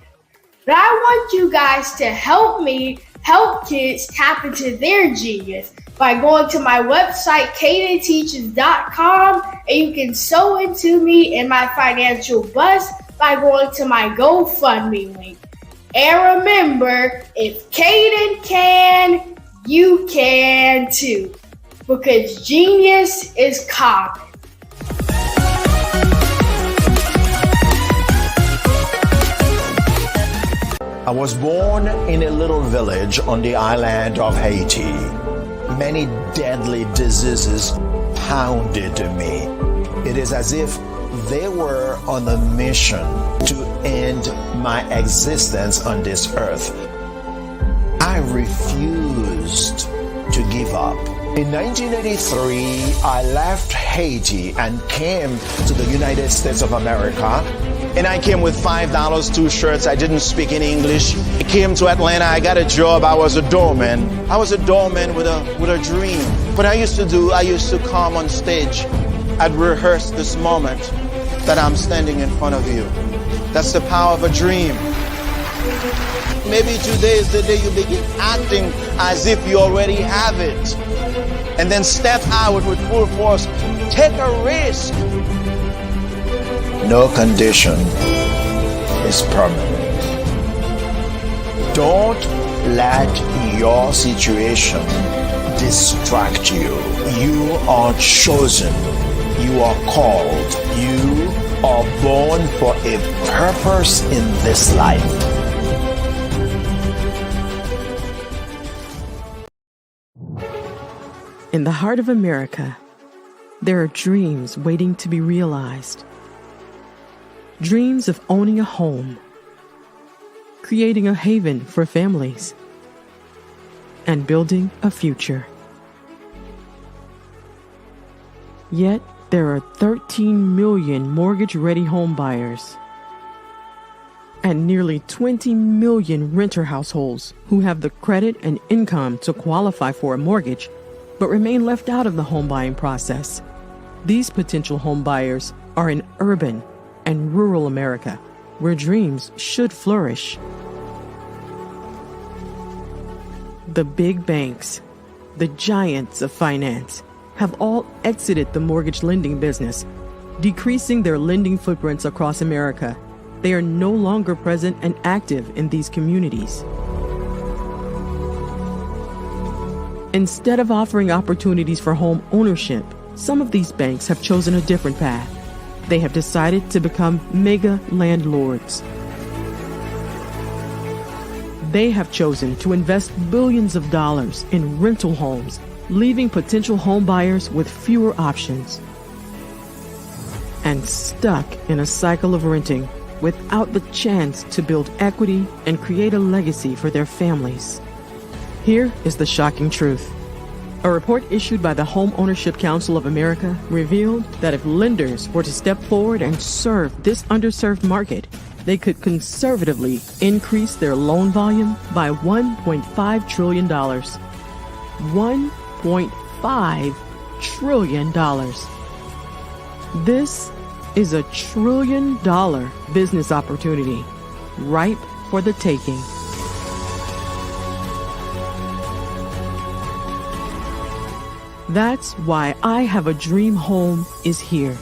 But I want you guys to help me help kids tap into their genius by going to my website, cadenteaches.com, and you can sew into me in my financial bus by going to my GoFundMe link. And remember, if Caden can, you can too. Because genius is common. I was born in a little village on the island of Haiti. Many deadly diseases pounded me. It is as if they were on a mission to end my existence on this earth. I refused to give up. In 1983, I left Haiti and came to the United States of America. And I came with $5, 2 shirts. I didn't speak any English. I came to Atlanta. I got a job. I was a doorman. I was a doorman with a dream. What I used to come on stage. I'd rehearse this moment that I'm standing in front of you. That's the power of a dream. Maybe today is the day you begin acting as if you already have it. And then step out with full force. Take a risk. No condition is permanent. Don't let your situation distract you. You are chosen. You are called. You are born for a purpose in this life. In the heart of America, there are dreams waiting to be realized. Dreams of owning a home, creating a haven for families, and building a future. Yet, there are 13 million mortgage-ready home buyers and nearly 20 million renter households who have the credit and income to qualify for a mortgage but remain left out of the home buying process. These potential home buyers are in urban and rural America, where dreams should flourish. The big banks, the giants of finance, have all exited the mortgage lending business, decreasing their lending footprints across America. They are no longer present and active in these communities. Instead of offering opportunities for home ownership, some of these banks have chosen a different path. They have decided to become mega landlords. They have chosen to invest billions of dollars in rental homes, leaving potential home buyers with fewer options and stuck in a cycle of renting without the chance to build equity and create a legacy for their families. Here is the shocking truth. A report issued by the Home Ownership Council of America revealed that if lenders were to step forward and serve this underserved market, they could conservatively increase their loan volume by $1.5 trillion. $1.5 trillion. This is a $1 trillion business opportunity, ripe for the taking. That's why I Have a Dream Home is here.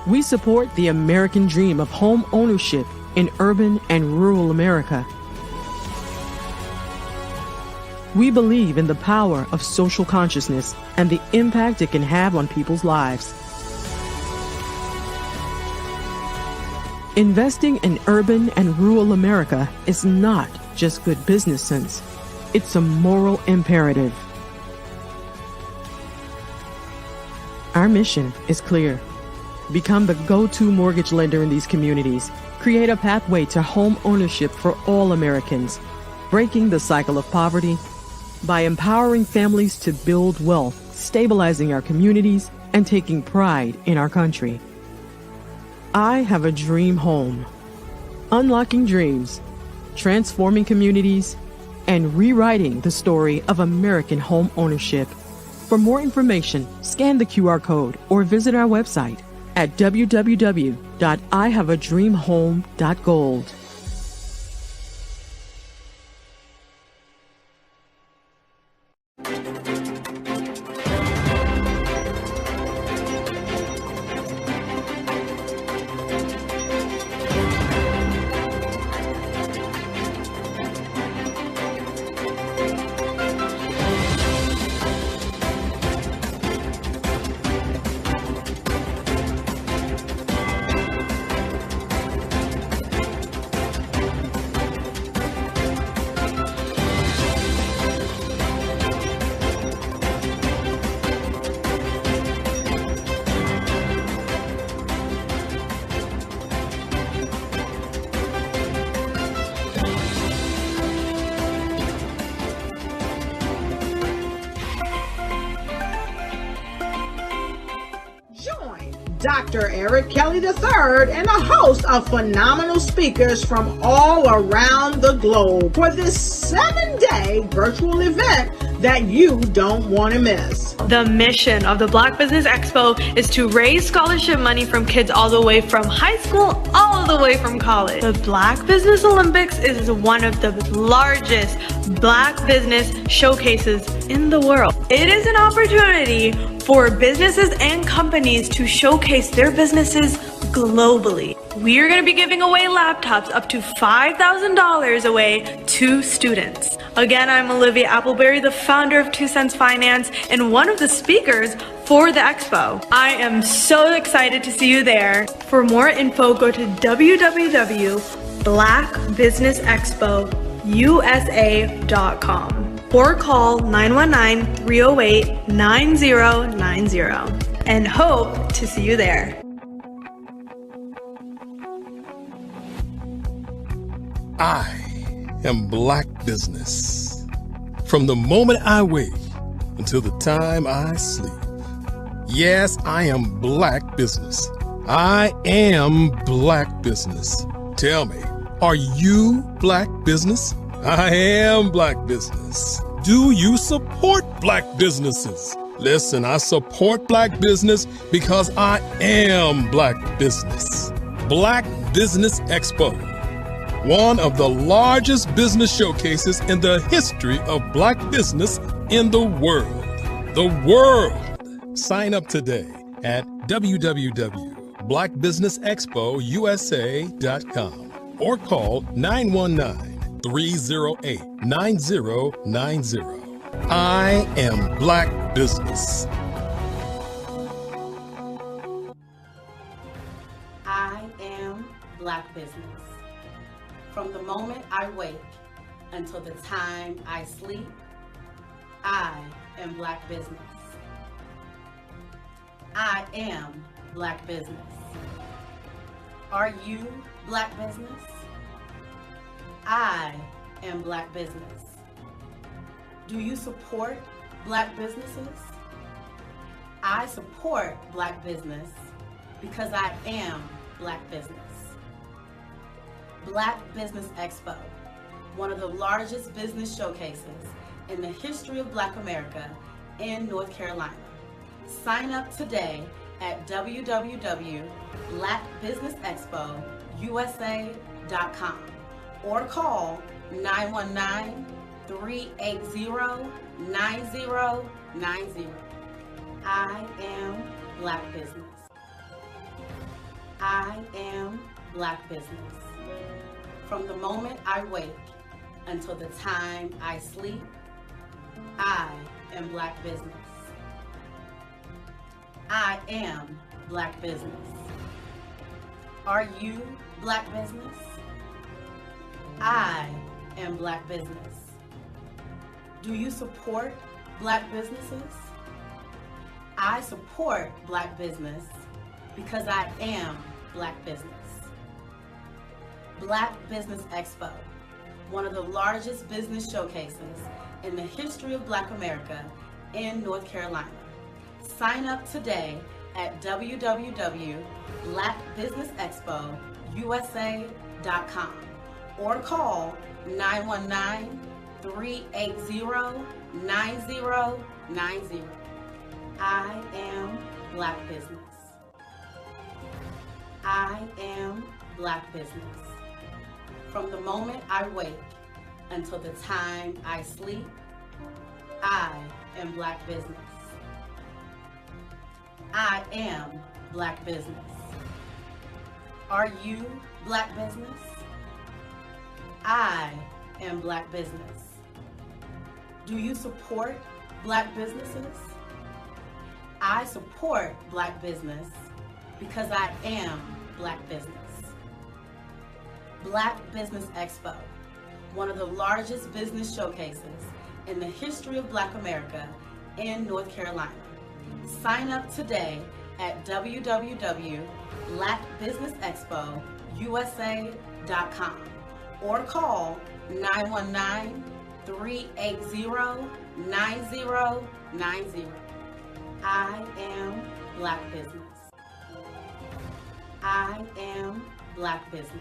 We support the American dream of home ownership in urban and rural America. We believe in the power of social consciousness and the impact it can have on people's lives. Investing in urban and rural America is not just good business sense. It's a moral imperative. Our mission is clear. Become the go-to mortgage lender in these communities. Create a pathway to home ownership for all Americans, breaking the cycle of poverty by empowering families to build wealth, stabilizing our communities, and taking pride in our country. I Have a Dream Home. Unlocking dreams, transforming communities, and rewriting the story of American home ownership. For more information, scan the QR code or visit our website at www.ihaveadreamhome.gold. Dr. Eric Kelly III and a host of phenomenal speakers from all around the globe for this 7-day virtual event that you don't want to miss. The mission of the Black Business Expo is to raise scholarship money from kids all the way from high school all the way from college. The Black Business Olympics is one of the largest Black business showcases in the world. It is an opportunity for businesses and companies to showcase their businesses globally. We are going to be giving away laptops up to $5,000 away to students. Again, I'm Olivia Appleberry, the founder of 2 Cents Finance and one of the speakers for the expo. I am so excited to see you there. For more info, go to www.blackbusinessexpousa.com or call 919-308-9090 and hope to see you there. I am Black business. From the moment I wake until the time I sleep. Yes, I am Black business. I am Black business. Tell me, are you Black business? I am Black business. Do you support Black businesses? Listen, I support Black business because I am Black business. Black Business Expo. One of the largest business showcases in the history of Black business in the world. The world! Sign up today at www.blackbusinessexpousa.com or call 919-308-9090. I am Black business. I am Black business. From the moment I wake until the time I sleep, I am Black business. I am Black business. Are you Black business? I am Black business. Do you support Black businesses? I support Black business because I am Black business. Black Business Expo, one of the largest business showcases in the history of Black America in North Carolina. Sign up today at www.blackbusinessexpousa.com or call 919-380-9090. I am Black business. I am Black business. From the moment I wake until the time I sleep, I am Black business. I am Black business. Are you Black business? I am Black business. Do you support Black businesses? I support Black business because I am Black business. Black Business Expo, one of the largest business showcases in the history of Black America in North Carolina. Sign up today at www.blackbusinessexpousa.com or call 919-380-9090. I am Black business. I am Black business. From the moment I wake until the time I sleep, I am Black business. I am Black business. Are you Black business? I am Black business. Do you support Black businesses? I support Black business because I am Black business. Black Business Expo, one of the largest business showcases in the history of Black America in North Carolina. Sign up today at www.blackbusinessexpousa.com or call 919-380-9090. I am Black business. I am Black business.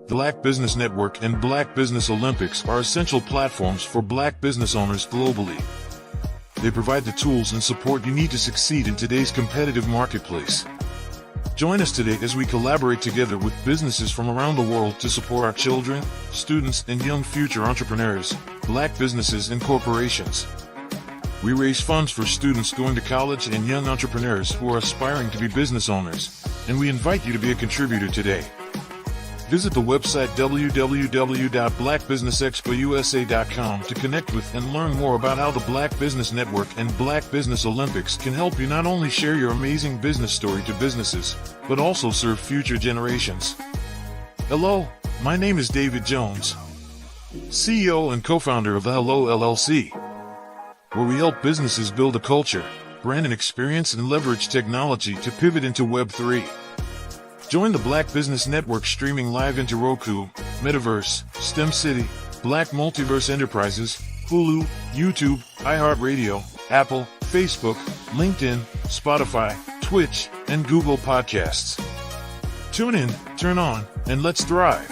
The Black Business Network and Black Business Olympics are essential platforms for Black business owners globally. They provide the tools and support you need to succeed in today's competitive marketplace. Join us today as we collaborate together with businesses from around the world to support our children, students, and young future entrepreneurs, Black businesses and corporations. We raise funds for students going to college and young entrepreneurs who are aspiring to be business owners, and we invite you to be a contributor today. Visit the website www.blackbusinessexpousa.com to connect with and learn more about how the Black Business Network and Black Business Olympics can help you not only share your amazing business story to businesses, but also serve future generations. Hello, my name is David Jones, CEO and co-founder of the Hello LLC, where we help businesses build a culture, brand an experience, and leverage technology to pivot into Web3. Join the Black Business Network streaming live into Roku, Metaverse, STEM City, Black Multiverse Enterprises, Hulu, YouTube, iHeartRadio, Apple, Facebook, LinkedIn, Spotify, Twitch, and Google Podcasts. Tune in, turn on, and let's thrive.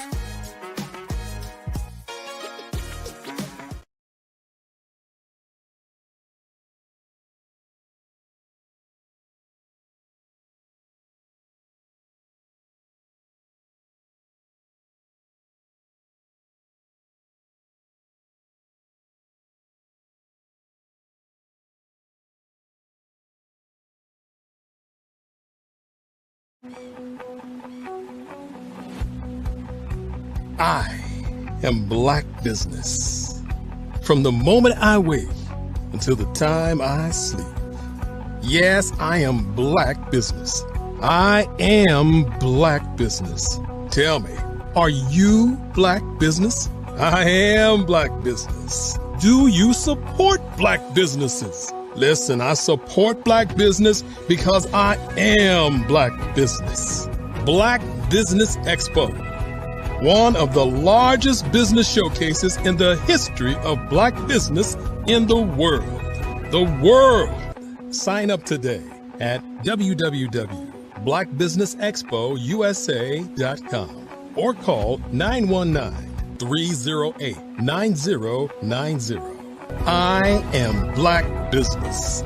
I am Black business. From the moment I wake until the time I sleep. Yes, I am Black business. I am Black business. Tell me, are you Black business? I am Black business. Do you support Black businesses? Listen, I support Black business because I am Black business. Black Business Expo, one of the largest business showcases in the history of Black business in the world. The world! Sign up today at www.blackbusinessexpousa.com or call 919-308-9090. I am Black business.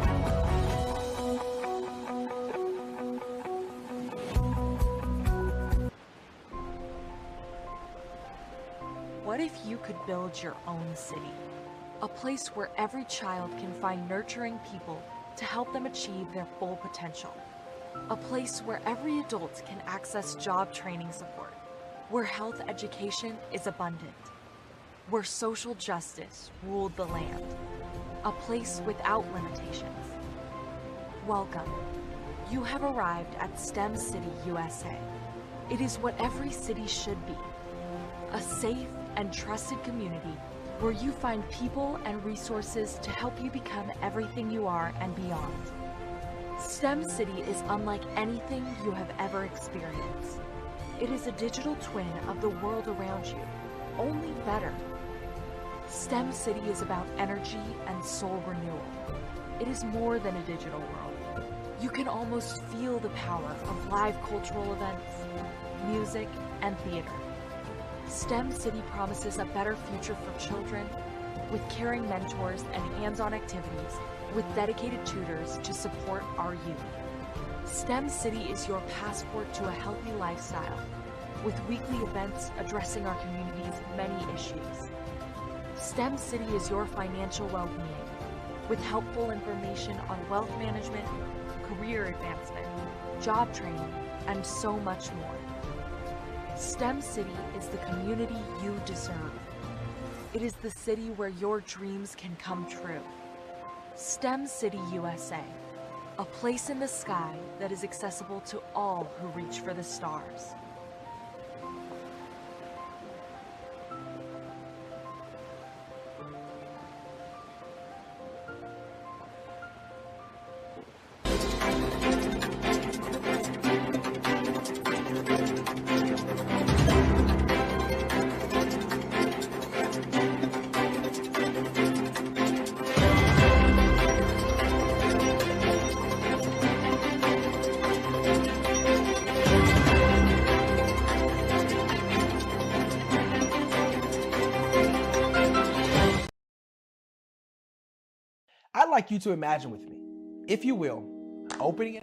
What if you could build your own city? A place where every child can find nurturing people to help them achieve their full potential. A place where every adult can access job training support, where health education is abundant, where social justice ruled the land. A place without limitations. Welcome. You have arrived at STEM City, USA. It is what every city should be. A safe and trusted community where you find people and resources to help you become everything you are and beyond. STEM City is unlike anything you have ever experienced. It is a digital twin of the world around you, only better. STEM City is about energy and soul renewal. It is more than a digital world. You can almost feel the power of live cultural events, music, and theater. STEM City promises a better future for children, with caring mentors and hands-on activities, with dedicated tutors to support our youth. STEM City is your passport to a healthy lifestyle, with weekly events addressing our community's many issues. STEM City is your financial well-being, with helpful information on wealth management, career advancement, job training, and so much more. STEM City is the community you deserve. It is the city where your dreams can come true. STEM City USA, a place in the sky that is accessible to all who reach for the stars. I'd like you to imagine with me, if you will, opening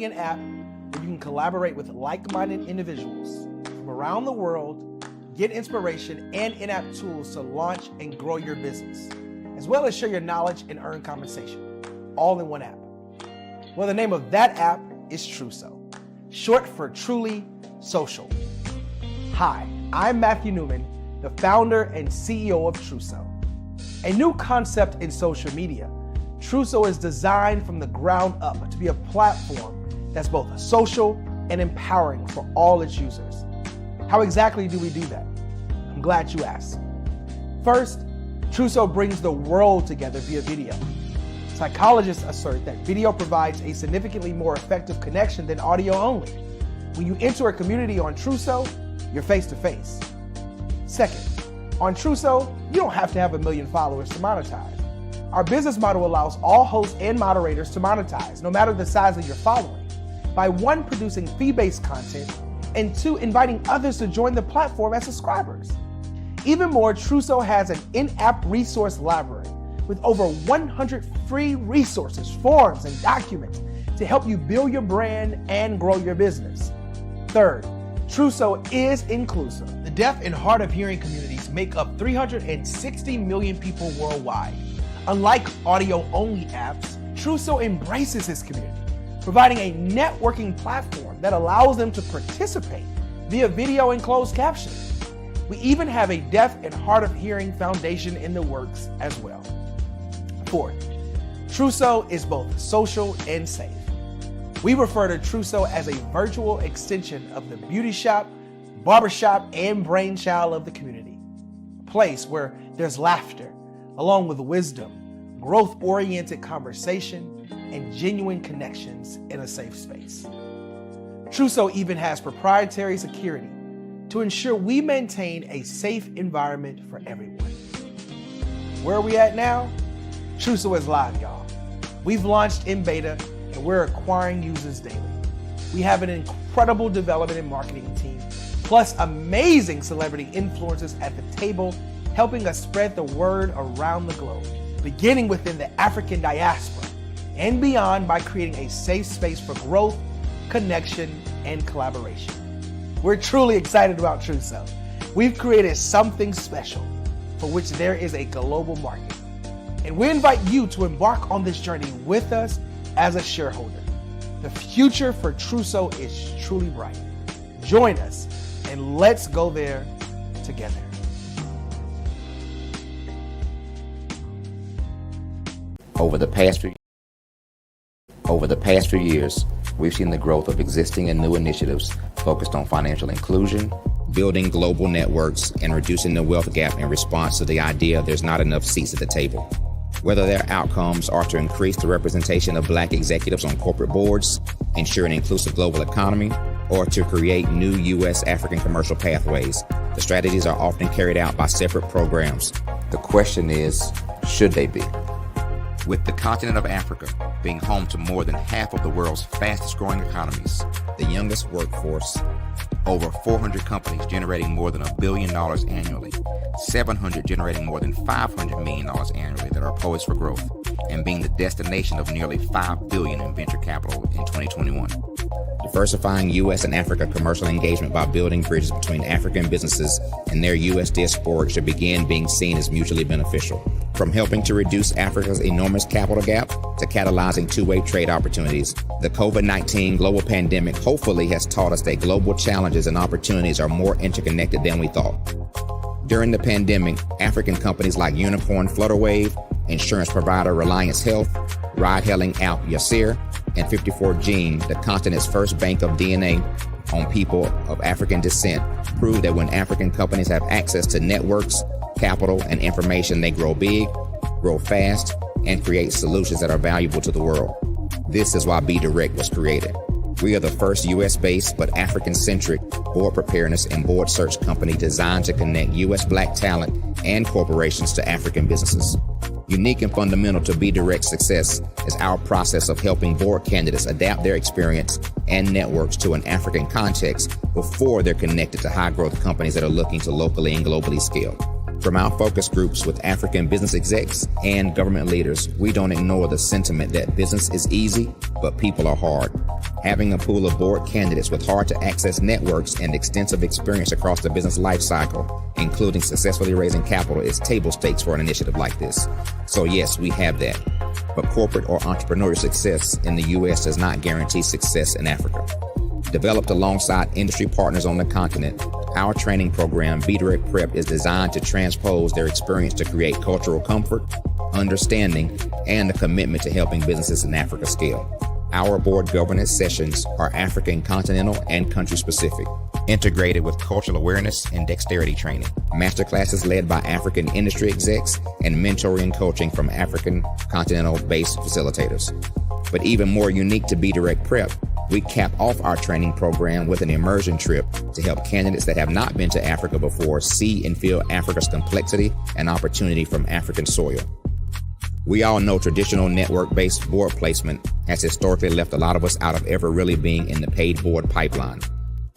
an app where you can collaborate with like-minded individuals from around the world, get inspiration and in-app tools to launch and grow your business, as well as share your knowledge and earn compensation, all in one app. Well, the name of that app is Truso, short for Truly Social. Hi, I'm Matthew Newman, the founder and CEO of Truso. A new concept in social media, Truso is designed from the ground up to be a platform that's both social and empowering for all its users. How exactly do we do that? I'm glad you asked. First, Truso brings the world together via video. Psychologists assert that video provides a significantly more effective connection than audio only. When you enter a community on Truso, you're face to face. Second, on Truso, you don't have to have 1 million followers to monetize. Our business model allows all hosts and moderators to monetize, no matter the size of your following, by 1, producing fee-based content, and 2, inviting others to join the platform as subscribers. Even more, Truso has an in-app resource library with over 100 free resources, forms, and documents to help you build your brand and grow your business. Third, Truso is inclusive. The deaf and hard of hearing communities make up 360 million people worldwide. Unlike audio-only apps, Truso embraces this community, providing a networking platform that allows them to participate via video and closed captioning. We even have a deaf and hard of hearing foundation in the works as well. Fourth, Truso is both social and safe. We refer to Truso as a virtual extension of the beauty shop, barbershop, and brainchild of the community. A place where there's laughter, along with wisdom, growth-oriented conversation, and genuine connections in a safe space. Truso even has proprietary security to ensure we maintain a safe environment for everyone. Where are we at now? Truso is live, y'all. We've launched in beta and we're acquiring users daily. We have an incredible development and marketing team, plus amazing celebrity influencers at the table, helping us spread the word around the globe, beginning within the African diaspora and beyond by creating a safe space for growth, connection, and collaboration. We're truly excited about Truso. We've created something special for which there is a global market. And we invite you to embark on this journey with us as a shareholder. The future for Truso is truly bright. Join us and let's go there together. Over the past few years, we've seen the growth of existing and new initiatives focused on financial inclusion, building global networks, and reducing the wealth gap in response to the idea there's not enough seats at the table. Whether their outcomes are to increase the representation of Black executives on corporate boards, ensure an inclusive global economy, or to create new U.S. African commercial pathways, the strategies are often carried out by separate programs. The question is, should they be? With the continent of Africa being home to more than half of the world's fastest growing economies, the youngest workforce, over 400 companies generating more than $1 billion annually, 700 generating more than $500 million annually that are poised for growth, and being the destination of nearly $5 billion in venture capital in 2021. Diversifying U.S. and Africa commercial engagement by building bridges between African businesses and their U.S. diaspora should begin being seen as mutually beneficial. From helping to reduce Africa's enormous capital gap to catalyzing two-way trade opportunities, the COVID-19 global pandemic hopefully has taught us that global challenges and opportunities are more interconnected than we thought. During the pandemic, African companies like Unicorn Flutterwave, insurance provider Reliance Health, ride-hailing app Yasir, and 54Gene, the continent's first bank of DNA on people of African descent, proved that when African companies have access to networks, capital, and information, they grow big, grow fast, and create solutions that are valuable to the world. This is why Be Direct was created. We are the first U.S.-based but African-centric board preparedness and board search company designed to connect U.S. Black talent and corporations to African businesses. Unique and fundamental to Be Direct's success is our process of helping board candidates adapt their experience and networks to an African context before they're connected to high-growth companies that are looking to locally and globally scale. From our focus groups with African business execs and government leaders, we don't ignore the sentiment that business is easy, but people are hard. Having a pool of board candidates with hard-to-access networks and extensive experience across the business life cycle, including successfully raising capital, is table stakes for an initiative like this. So yes, we have that. But corporate or entrepreneurial success in the U.S. does not guarantee success in Africa. Developed alongside industry partners on the continent, our training program, Be Direct Prep, is designed to transpose their experience to create cultural comfort, understanding, and a commitment to helping businesses in Africa scale. Our board governance sessions are African continental and country specific, integrated with cultural awareness and dexterity training, masterclasses led by African industry execs, and mentoring and coaching from African continental-based facilitators. But even more unique to Be Direct Prep, we cap off our training program with an immersion trip to help candidates that have not been to Africa before see and feel Africa's complexity and opportunity from African soil. We all know traditional network-based board placement has historically left a lot of us out of ever really being in the paid board pipeline.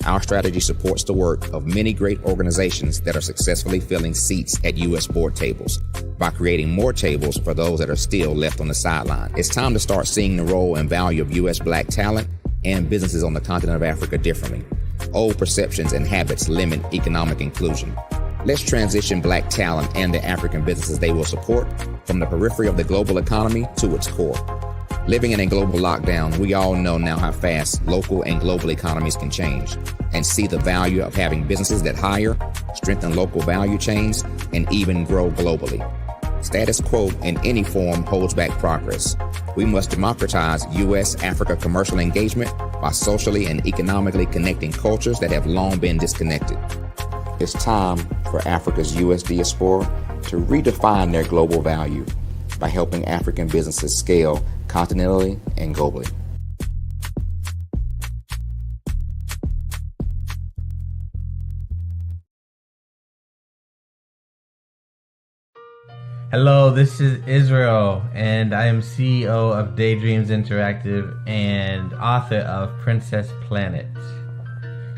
Our strategy supports the work of many great organizations that are successfully filling seats at U.S. board tables by creating more tables for those that are still left on the sideline. It's time to start seeing the role and value of U.S. Black talent and businesses on the continent of Africa differently. Old perceptions and habits limit economic inclusion. Let's transition Black talent and the African businesses they will support from the periphery of the global economy to its core. Living in a global lockdown, we all know now how fast local and global economies can change, and see the value of having businesses that hire, strengthen local value chains, and even grow globally. Status quo in any form holds back progress. We must democratize U.S.-Africa commercial engagement by socially and economically connecting cultures that have long been disconnected. It's time for Africa's U.S. diaspora to redefine their global value by helping African businesses scale continentally and globally. Hello, this is Israel, and I am CEO of Daydreams Interactive and author of Princess Planet.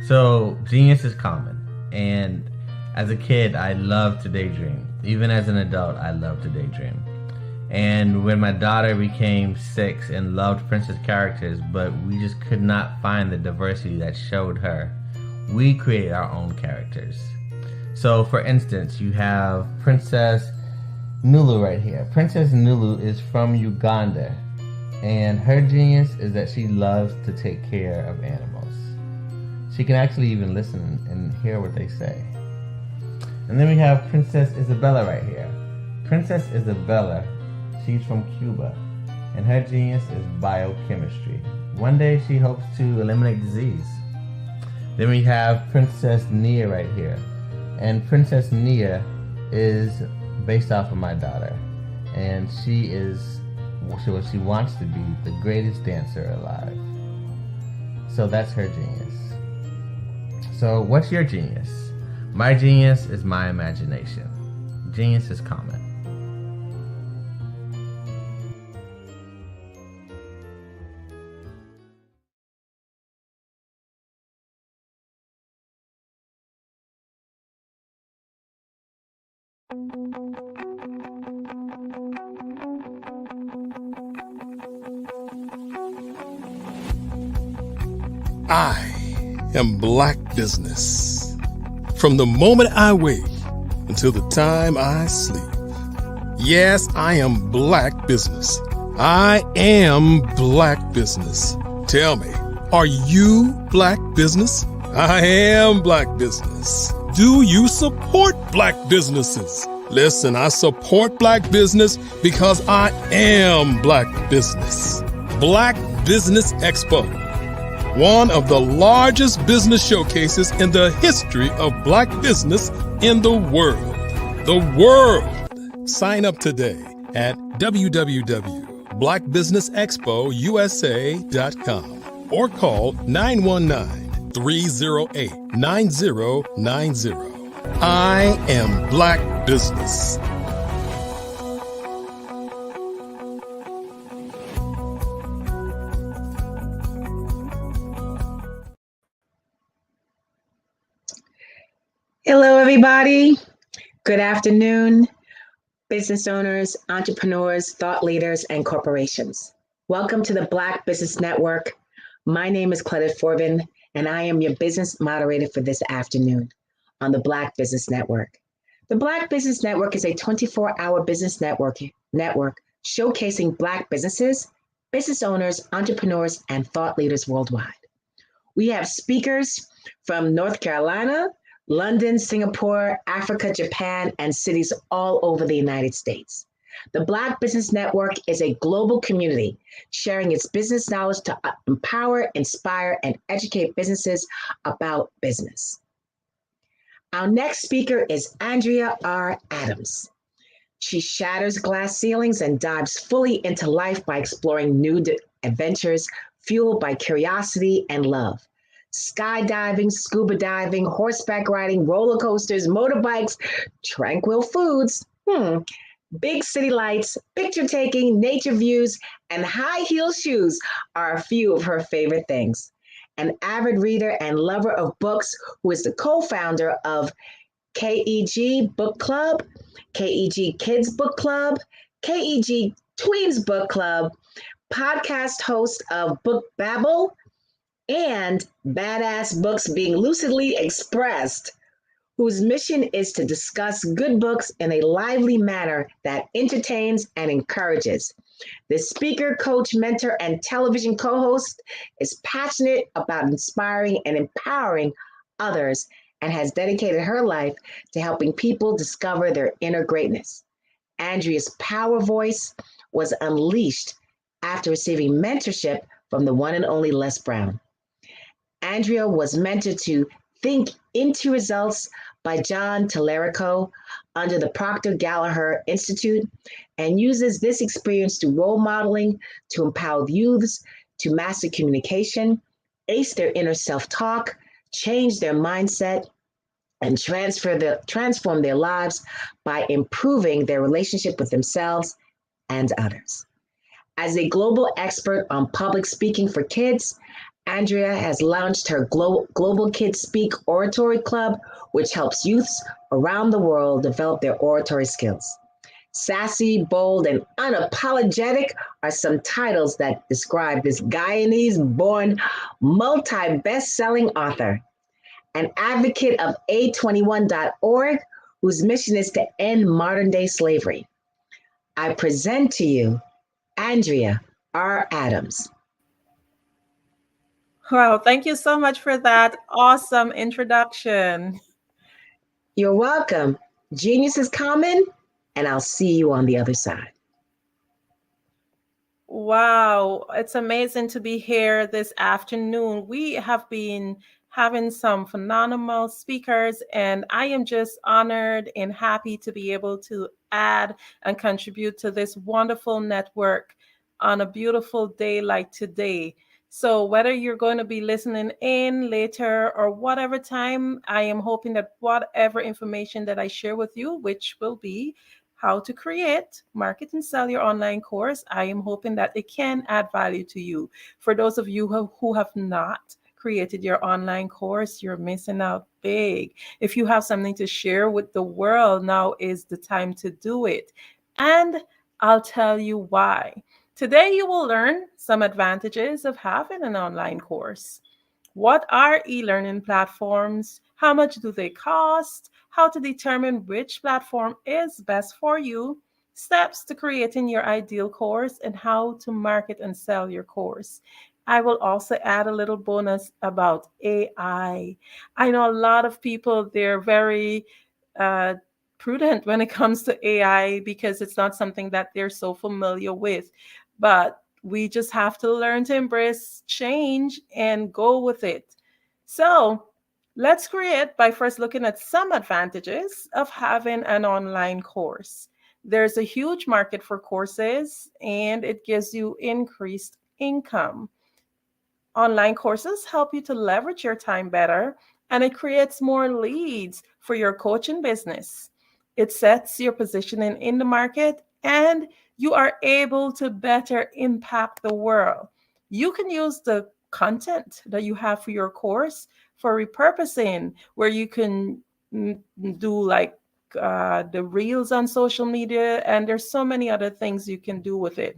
So, genius is common, and as a kid, I loved to daydream. Even as an adult, I love to daydream. And when my daughter became 6 and loved princess characters, but we just could not find the diversity that showed her, we created our own characters. So, for instance, you have Princess Nulu right here. Princess Nulu is from Uganda, and her genius is that she loves to take care of animals. She can actually even listen and hear what they say. And then we have Princess Isabella right here. Princess Isabella, she's from Cuba, and her genius is biochemistry. One day she hopes to eliminate disease. Then we have Princess Nia right here, and Princess Nia is based off of my daughter, and she is what she wants to be, the greatest dancer alive. So that's her genius. So what's your genius? My genius is my imagination. Genius is common. I am Black business. From the moment I wake until the time I sleep. Yes, I am Black business. I am Black business. Tell me, are you Black business? I am Black business. Do you support Black businesses? Listen, I support Black business because I am Black business. Black Business Expo, one of the largest business showcases in the history of Black business in the world. The world! Sign up today at www.blackbusinessexpousa.com or call 919-308-9090. I am Black business. Hello, everybody. Good afternoon, business owners, entrepreneurs, thought leaders, and corporations. Welcome to the Black Business Network. My name is Cledith Forbin, and I am your business moderator for this afternoon on the Black Business Network. The Black Business Network is a 24-hour business network showcasing Black businesses, business owners, entrepreneurs, and thought leaders worldwide. We have speakers from North Carolina, London, Singapore, Africa, Japan, and cities all over the United States. The Black Business Network is a global community sharing its business knowledge to empower, inspire, and educate businesses about business. Our next speaker is Andrea R. Adams. She shatters glass ceilings and dives fully into life by exploring new adventures fueled by curiosity and love. Skydiving, scuba diving, horseback riding, roller coasters, motorbikes, tranquil foods, big city lights, picture taking, nature views, and high heel shoes are a few of her favorite things. An avid reader and lover of books, who is the co-founder of KEG Book Club, KEG Kids Book Club, KEG Tweens Book Club, podcast host of Book Babble, and Badass Books Being Lucidly Expressed, whose mission is to discuss good books in a lively manner that entertains and encourages. The speaker, coach, mentor, and television co-host is passionate about inspiring and empowering others and has dedicated her life to helping people discover their inner greatness. Andrea's power voice was unleashed after receiving mentorship from the one and only Les Brown. Andrea was mentored to Think into Results by John Tallarico under the Proctor Gallagher Institute and uses this experience to role modeling to empower youths to master communication, ace their inner self-talk, change their mindset, and transform their lives by improving their relationship with themselves and others. As a global expert on public speaking for kids, Andrea has launched her Global Kids Speak Oratory Club, which helps youths around the world develop their oratory skills. Sassy, bold, and unapologetic are some titles that describe this Guyanese-born multi-best-selling author. An advocate of A21.org, whose mission is to end modern-day slavery. I present to you Andrea R. Adams. Wow, thank you so much for that awesome introduction. You're welcome. Genius is common, and I'll see you on the other side. Wow, it's amazing to be here this afternoon. We have been having some phenomenal speakers, and I am just honored and happy to be able to add and contribute to this wonderful network on a beautiful day like today. So whether you're going to be listening in later or whatever time, I am hoping that whatever information that I share with you, which will be how to create, market, and sell your online course, I am hoping that it can add value to you. For those of you who have not created your online course, you're missing out big. If you have something to share with the world, now is the time to do it. And I'll tell you why. Today, you will learn some advantages of having an online course. What are e-learning platforms? How much do they cost? How to determine which platform is best for you? Steps to creating your ideal course and how to market and sell your course. I will also add a little bonus about AI. I know a lot of people, they're very prudent when it comes to AI because it's not something that they're so familiar with. But we just have to learn to embrace change and go with it. So let's create by first looking at some advantages of having an online course. There's a huge market for courses, and it gives you increased income. Online courses help you to leverage your time better, and it creates more leads for your coaching business. It sets your positioning in the market, and you are able to better impact the world. You can use the content that you have for your course for repurposing, where you can do like the reels on social media, and there's so many other things you can do with it.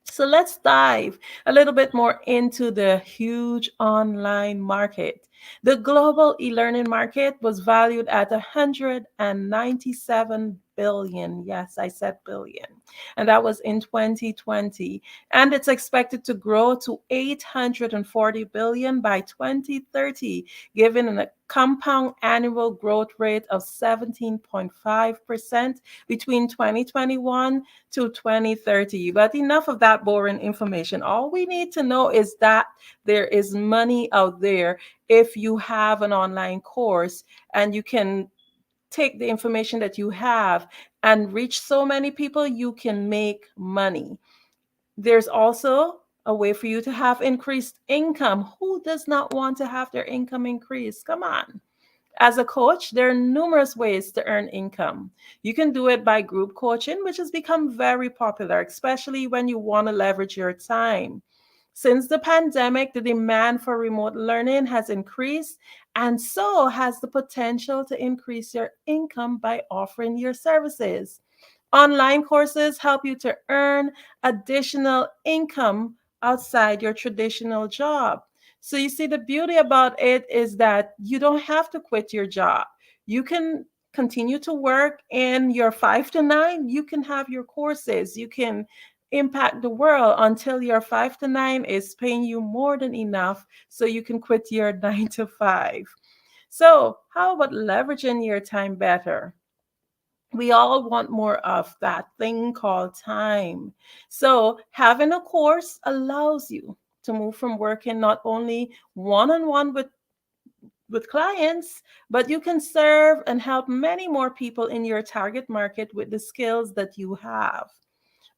So let's dive a little bit more into the huge online market. The global e-learning market was valued at 197 billion. Yes, I said billion. And that was in 2020. And it's expected to grow to 840 billion by 2030, given a compound annual growth rate of 17.5% between 2021 to 2030. But enough of that boring information. All we need to know is that there is money out there if you have an online course and you can take the information that you have and reach so many people, you can make money. There's also a way for you to have increased income. Who does not want to have their income increased? Come on. As a coach, there are numerous ways to earn income. You can do it by group coaching, which has become very popular, especially when you want to leverage your time. Since the pandemic, the demand for remote learning has increased, and so has the potential to increase your income by offering your services. Online courses help you to earn additional income outside your traditional job. So you see, the beauty about it is that you don't have to quit your job. You can continue to work in your 5 to 9. You can have your courses. You can impact the world until your 5 to 9 is paying you more than enough so you can quit your 9 to 5. So how about leveraging your time better? We all want more of that thing called time. So having a course allows you to move from working not only one-on-one with clients, but you can serve and help many more people in your target market with the skills that you have.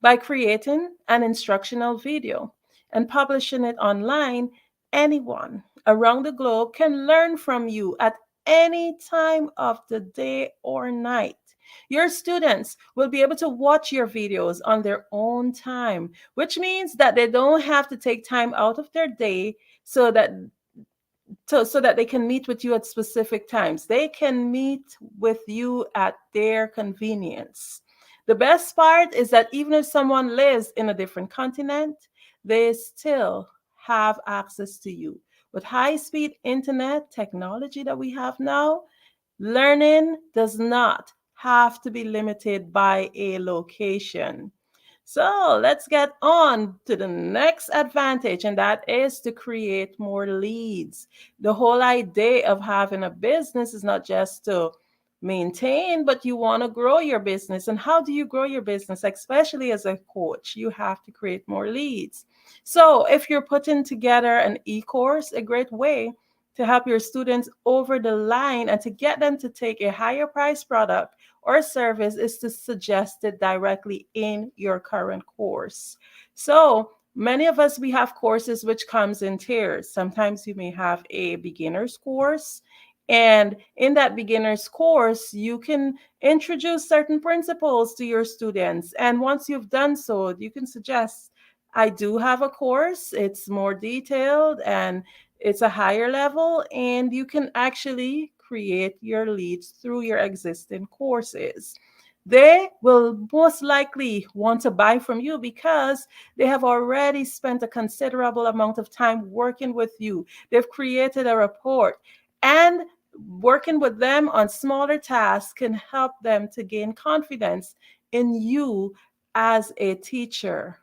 By creating an instructional video and publishing it online, anyone around the globe can learn from you at any time of the day or night. Your students will be able to watch your videos on their own time, which means that they don't have to take time out of their day so that they can meet with you at specific times. They can meet with you at their convenience. The best part is that even if someone lives in a different continent, they still have access to you. With high-speed internet technology that we have now, learning does not have to be limited by a location. So let's get on to the next advantage, and that is to create more leads. The whole idea of having a business is not just to maintain, but you want to grow your business. And how do you grow your business? Especially as a coach, you have to create more leads. So if you're putting together an e-course, a great way to help your students over the line and to get them to take a higher price product or service is to suggest it directly in your current course. So many of us, we have courses which comes in tiers. Sometimes you may have a beginner's course, and in that beginner's course, you can introduce certain principles to your students. And once you've done so, you can suggest, I do have a course. It's more detailed and it's a higher level, and you can actually create your leads through your existing courses. They will most likely want to buy from you because they have already spent a considerable amount of time working with you. They've created a rapport, and working with them on smaller tasks can help them to gain confidence in you as a teacher.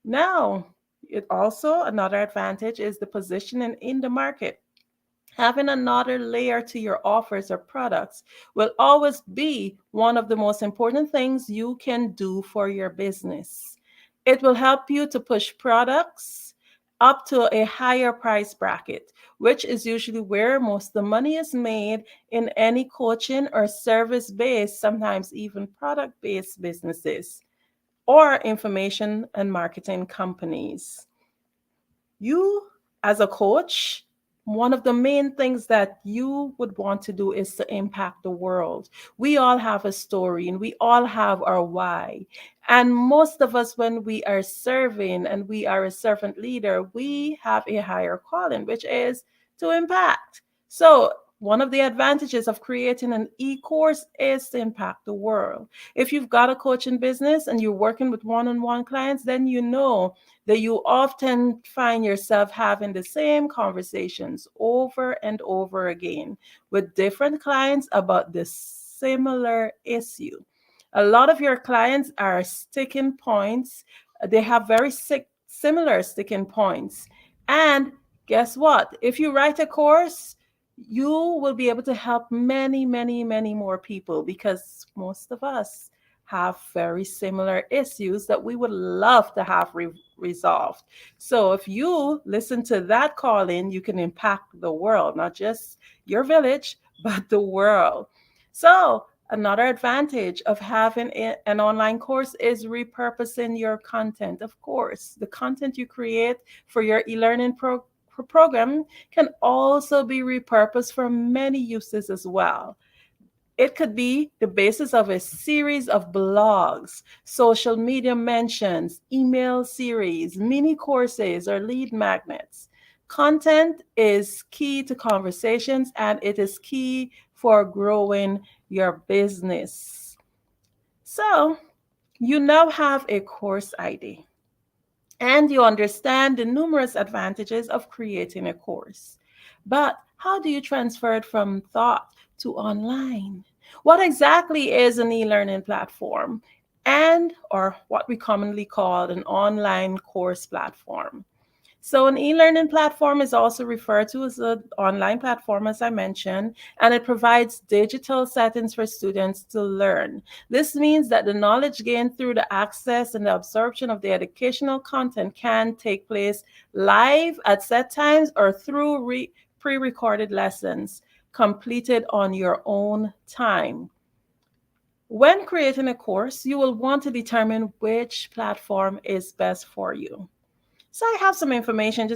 Now, it also, another advantage is the positioning in the market. Having another layer to your offers or products will always be one of the most important things you can do for your business. It will help you to push products up to a higher price bracket, which is usually where most of the money is made in any coaching or service-based, sometimes even product-based businesses or information and marketing companies. You, as a coach, one of the main things that you would want to do is to impact the world. We all have a story and we all have our why. And most of us, when we are serving and we are a servant leader, we have a higher calling, which is to impact. So one of the advantages of creating an e-course is to impact the world. If you've got a coaching business and you're working with one-on-one clients, then you know that you often find yourself having the same conversations over and over again with different clients about the similar issue. A lot of your clients are sticking points. They have very similar sticking points. And guess what? If you write a course, you will be able to help many, many, many more people, because most of us have very similar issues that we would love to have resolved. So if you listen to that calling, you can impact the world, not just your village, but the world. So another advantage of having an online course is repurposing your content. Of course, the content you create for your e-learning program can also be repurposed for many uses as well. It could be the basis of a series of blogs, social media mentions, email series, mini courses, or lead magnets. Content is key to conversations, and it is key for growing your business. So you now have a course ID, and you understand the numerous advantages of creating a course. But how do you transfer it from thought to online? What exactly is an e-learning platform, and or what we commonly call an online course platform? So an e-learning platform is also referred to as an online platform, as I mentioned, and it provides digital settings for students to learn. This means that the knowledge gained through the access and the absorption of the educational content can take place live at set times or through pre-recorded lessons completed on your own time. When creating a course, you will want to determine which platform is best for you. So I have some information,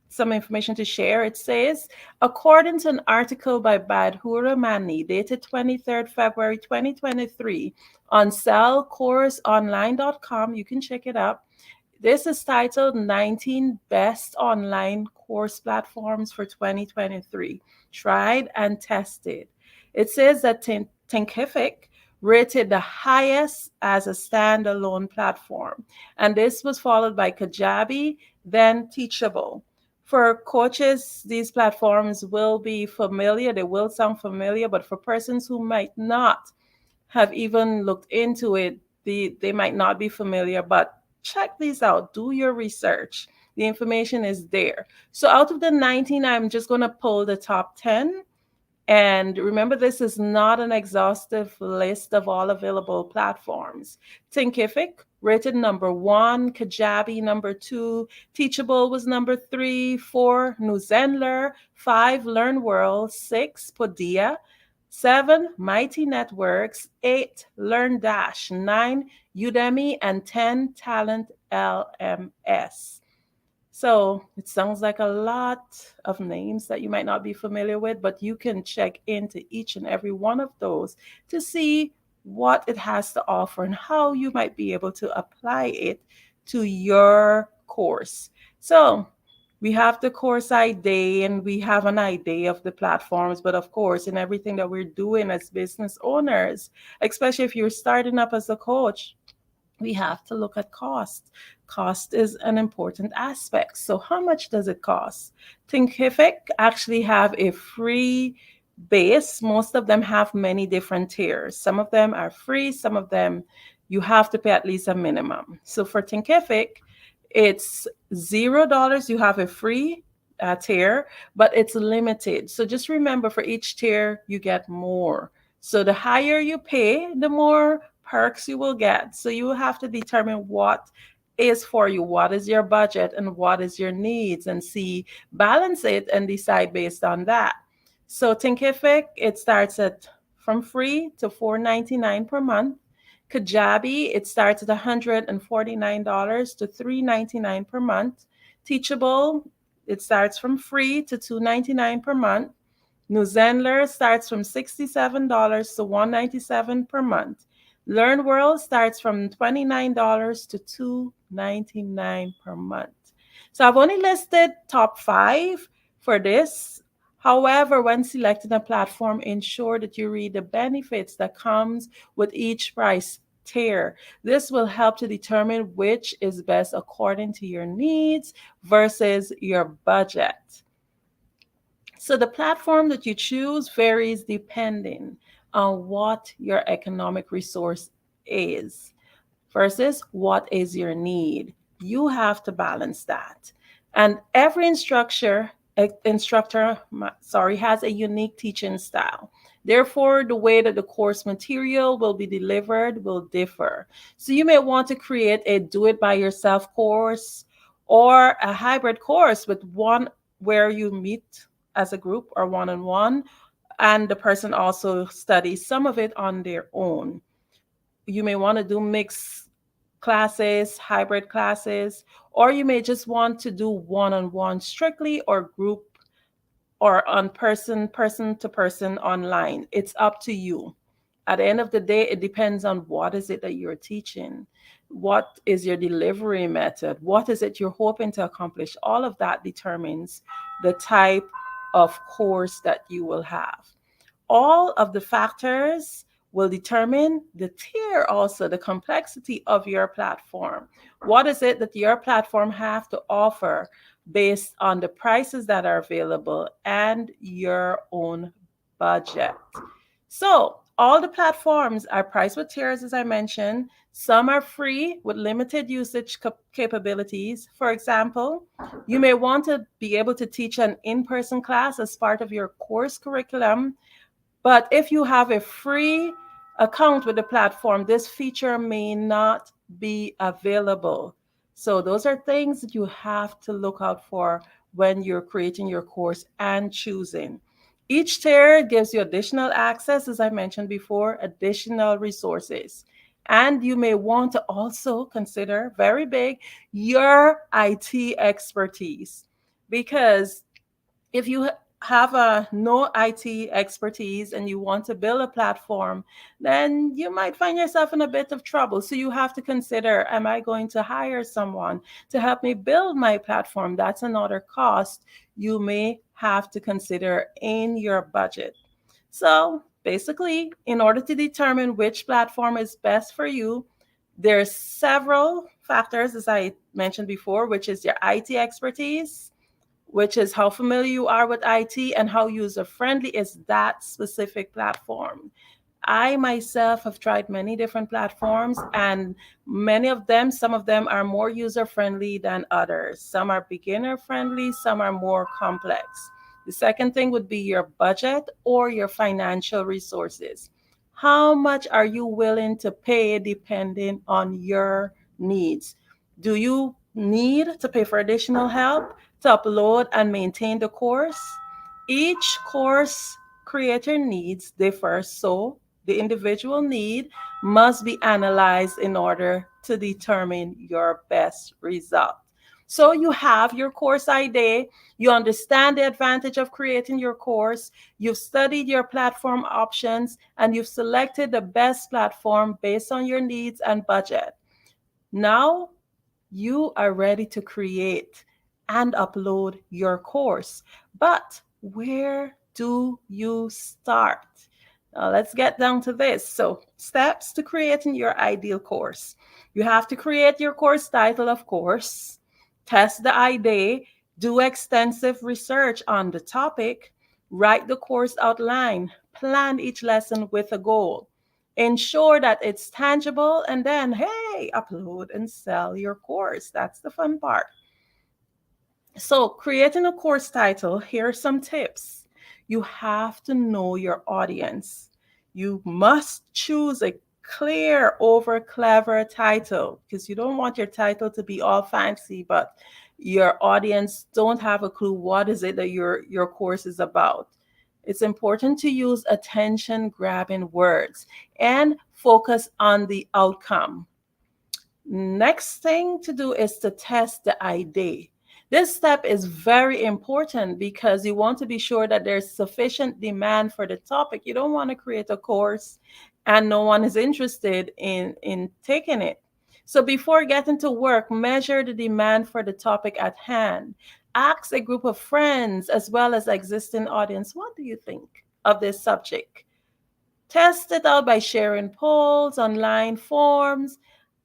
some information to share. It says, according to an article by Badhura Mani, dated 23rd February 2023 on sellcourseonline.com, you can check it out. This is titled 19 Best Online Course Platforms for 2023, Tried and Tested. It says that Thinkific rated the highest as a standalone platform. And this was followed by Kajabi, then Teachable. For coaches, these platforms will be familiar. They will sound familiar, but for persons who might not have even looked into it, they might not be familiar. But check these out. Do your research. The information is there. So out of the 19, I'm just going to pull the top 10. And remember, this is not an exhaustive list of all available platforms. Thinkific rated number 1, Kajabi number 2, Teachable was number 3, 4, Newzenler, 5, LearnWorld, 6, Podia, 7, Mighty Networks, 8, LearnDash, 9, Udemy, and 10, Talent LMS. So it sounds like a lot of names that you might not be familiar with, but you can check into each and every one of those to see what it has to offer and how you might be able to apply it to your course. So we have the course ID and we have an idea of the platforms, but of course, in everything that we're doing as business owners, especially if you're starting up as a coach, we have to look at cost. Cost is an important aspect. So how much does it cost? Thinkific actually have a free base. Most of them have many different tiers. Some of them are free. Some of them you have to pay at least a minimum. So for Thinkific, it's $0. You have a free tier, but it's limited. So just remember, for each tier, you get more. So the higher you pay, the more perks you will get. So you will have to determine what is for you, what is your budget, and what is your needs, and balance it and decide based on that. So Thinkific, it starts at from free to $4.99 per month. Kajabi, it starts at $149 to $3.99 per month. Teachable, it starts from free to $2.99 per month. Newzenler starts from $67 to $197 per month. LearnWorld starts from $29 to $2.99 per month. So I've only listed top 5 for this. However, when selecting a platform, ensure that you read the benefits that comes with each price tier. This will help to determine which is best according to your needs versus your budget. So the platform that you choose varies depending on what your economic resource is versus what is your need. You have to balance that. And every instructor has a unique teaching style. Therefore, the way that the course material will be delivered will differ. So you may want to create a do-it-by-yourself course or a hybrid course with one where you meet as a group or one-on-one, and the person also studies some of it on their own. You may want to do mixed classes, hybrid classes, or you may just want to do one-on-one strictly or group or on person to person online. It's up to you. At the end of the day, it depends on what is it that you're teaching. What is your delivery method? What is it you're hoping to accomplish? All of that determines the type of course that you will have. All of the factors will determine the tier, also the complexity of your platform. What is it that your platform have to offer based on the prices that are available and your own budget? So all the platforms are priced with tiers, as I mentioned. Some are free with limited usage capabilities. For example, you may want to be able to teach an in-person class as part of your course curriculum. But if you have a free account with the platform, this feature may not be available. So those are things that you have to look out for when you're creating your course and choosing. Each tier gives you additional access, as I mentioned before, additional resources. And you may want to also consider, very big, your IT expertise. Because if you have no IT expertise and you want to build a platform, then you might find yourself in a bit of trouble. So you have to consider, am I going to hire someone to help me build my platform? That's another cost you may have to consider in your budget. So basically, in order to determine which platform is best for you, there's several factors, as I mentioned before, which is your IT expertise, which is how familiar you are with IT and how user-friendly is that specific platform. I myself have tried many different platforms, and some of them are more user-friendly than others. Some are beginner-friendly, some are more complex. The second thing would be your budget or your financial resources. How much are you willing to pay depending on your needs? Do you need to pay for additional help to upload and maintain the course? Each course creator needs differ, so the individual need must be analyzed in order to determine your best result. So you have your course idea, you understand the advantage of creating your course, you've studied your platform options, and you've selected the best platform based on your needs and budget. Now you are ready to create and upload your course. But where do you start? Now let's get down to this. So, steps to creating your ideal course. You have to create your course title, of course, test the idea, do extensive research on the topic, write the course outline, plan each lesson with a goal. Ensure that it's tangible, and then, hey, upload and sell your course. That's the fun part. So, creating a course title, here are some tips. You have to know your audience. You must choose a clear over clever title, because you don't want your title to be all fancy, but your audience don't have a clue what is it that your course is about. It's important to use attention-grabbing words and focus on the outcome. Next thing to do is to test the idea. This step is very important because you want to be sure that there's sufficient demand for the topic. You don't want to create a course and no one is interested in taking it. So before getting to work, measure the demand for the topic at hand. Ask a group of friends as well as existing audience, what do you think of this subject? Test it out by sharing polls, online forms,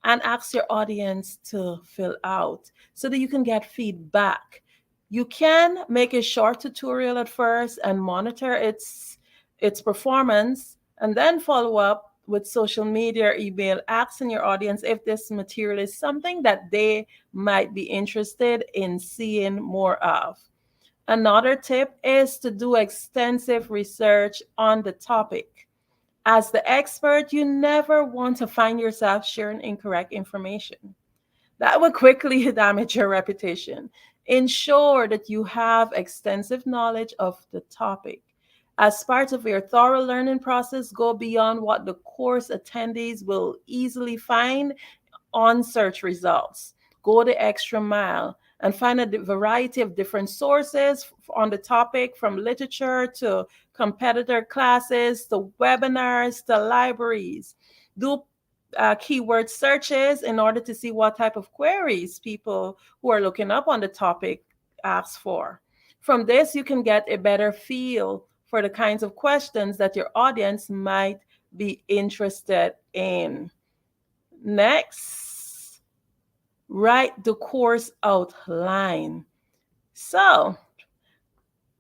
and ask your audience to fill out so that you can get feedback. You can make a short tutorial at first and monitor its performance, and then follow up with social media or email, asking your audience if this material is something that they might be interested in seeing more of. Another tip is to do extensive research on the topic. As the expert, you never want to find yourself sharing incorrect information. That will quickly damage your reputation. Ensure that you have extensive knowledge of the topic. As part of your thorough learning process, go beyond what the course attendees will easily find on search results. Go the extra mile and find a variety of different sources on the topic, from literature to competitor classes to webinars to libraries. Do keyword searches in order to see what type of queries people who are looking up on the topic ask for. From this, you can get a better feel for the kinds of questions that your audience might be interested in. Next, write the course outline. So,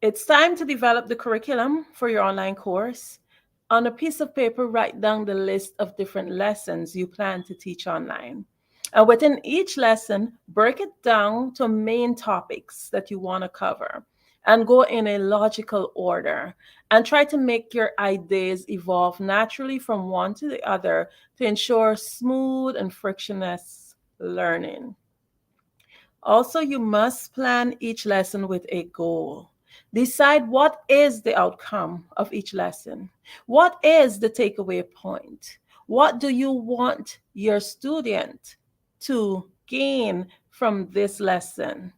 it's time to develop the curriculum for your online course. On a piece of paper, write down the list of different lessons you plan to teach online. And within each lesson, break it down to main topics that you want to cover and go in a logical order, and try to make your ideas evolve naturally from one to the other to ensure smooth and frictionless learning. Also, you must plan each lesson with a goal. Decide what is the outcome of each lesson. What is the takeaway point? What do you want your student to gain from this lesson?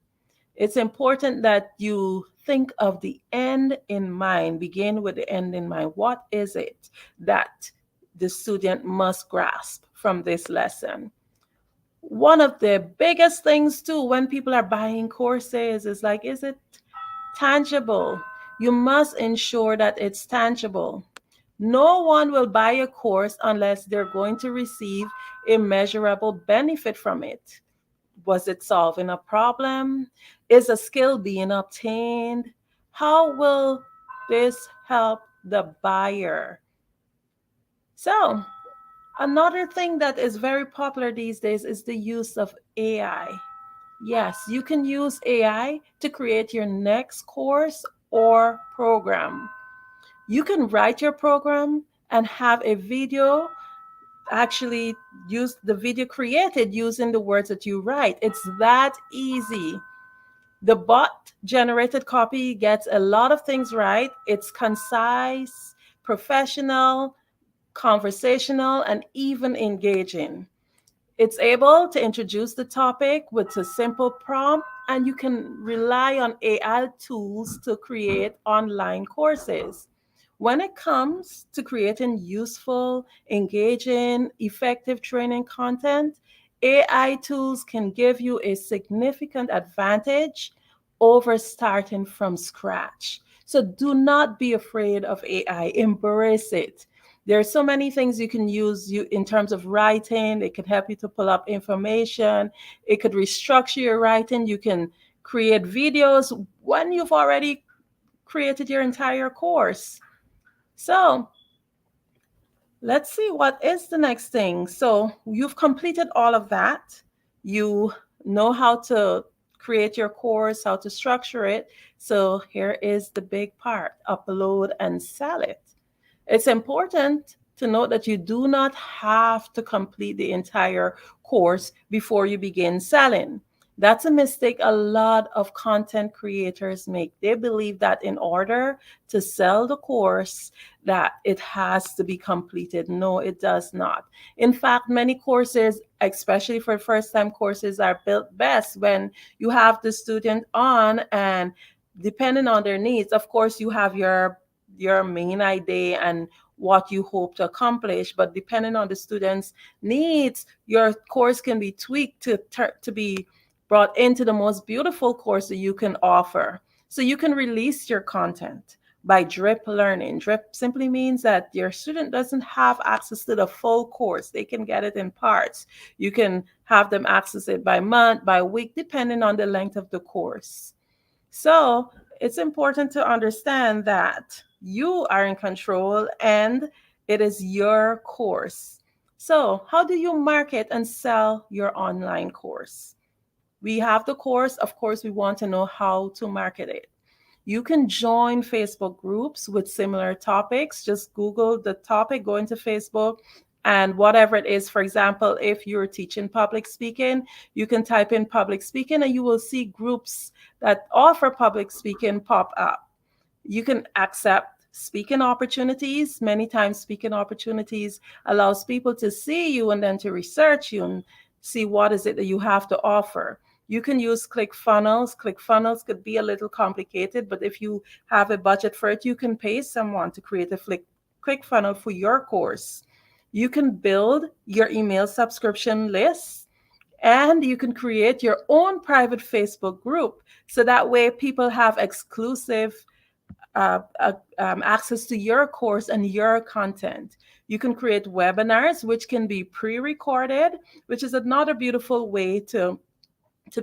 It's important that you think of the end in mind. Begin with the end in mind. What is it that the student must grasp from this lesson? One of the biggest things too when people are buying courses is like, is it tangible? You must ensure that it's tangible. No one will buy a course unless they're going to receive a measurable benefit from it. Was it solving a problem? Is a skill being obtained? How will this help the buyer? So, another thing that is very popular these days is the use of AI. Yes, you can use AI to create your next course or program. You can write your program and have a video, actually use the video created using the words that you write. It's that easy. The bot generated copy gets a lot of things right. It's concise, professional, conversational, and even engaging. It's able to introduce the topic with a simple prompt, and you can rely on AI tools to create online courses. When it comes to creating useful, engaging, effective training content, AI tools can give you a significant advantage over starting from scratch. So do not be afraid of AI. Embrace it. There are so many things you can use in terms of writing. It can help you to pull up information. It could restructure your writing. You can create videos when you've already created your entire course. So let's see, what is the next thing? So you've completed all of that. You know how to create your course, how to structure it. So here is the big part: upload and sell it. It's important to note that you do not have to complete the entire course before you begin selling. That's a mistake a lot of content creators make. They believe that in order to sell the course, that it has to be completed. No, it does not. In fact, many courses, especially for first-time courses, are built best when you have the student on, and depending on their needs, of course, you have your main idea and what you hope to accomplish, but depending on the student's needs, your course can be tweaked to be brought into the most beautiful course that you can offer. So you can release your content by drip learning. Drip simply means that your student doesn't have access to the full course. They can get it in parts. You can have them access it by month, by week, depending on the length of the course. So it's important to understand that you are in control and it is your course. So how do you market and sell your online course? We have the course. Of course, we want to know how to market it. You can join Facebook groups with similar topics. Just Google the topic, go into Facebook, and whatever it is. For example, if you're teaching public speaking, you can type in public speaking and you will see groups that offer public speaking pop up. You can accept speaking opportunities. Many times speaking opportunities allows people to see you and then to research you and see what is it that you have to offer. You can use ClickFunnels. ClickFunnels could be a little complicated, but if you have a budget for it, you can pay someone to create a ClickFunnel for your course. You can build your email subscription list, and you can create your own private Facebook group. So that way people have exclusive access to your course and your content. You can create webinars, which can be pre-recorded, which is another beautiful way to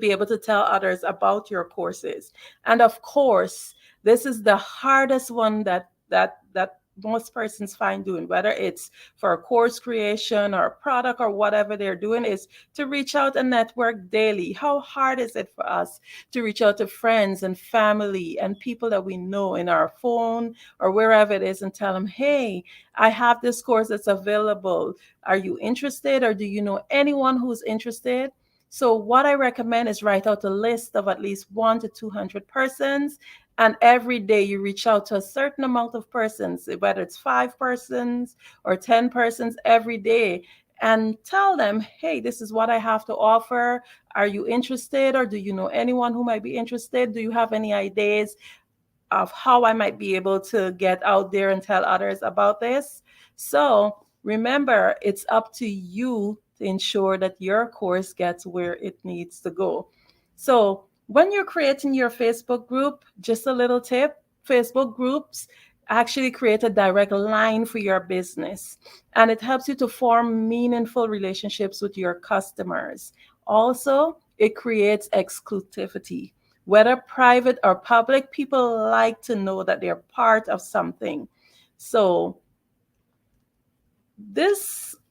be able to tell others about your courses. And of course, this is the hardest one that most persons find doing, whether it's for a course creation or a product or whatever they're doing, is to reach out and network daily. How hard is it for us to reach out to friends and family and people that we know in our phone or wherever it is and tell them, hey, I have this course that's available. Are you interested, or do you know anyone who's interested? So what I recommend is write out a list of at least 100 to 200 persons, and every day you reach out to a certain amount of persons, whether it's 5 persons or 10 persons every day, and tell them, hey, this is what I have to offer. Are you interested, or do you know anyone who might be interested? Do you have any ideas of how I might be able to get out there and tell others about this? So remember, it's up to you to ensure that your course gets where it needs to go. So when you're creating your Facebook group, just a little tip, Facebook groups actually create a direct line for your business, and it helps you to form meaningful relationships with your customers. Also, it creates exclusivity. Whether private or public, people like to know that they're part of something. So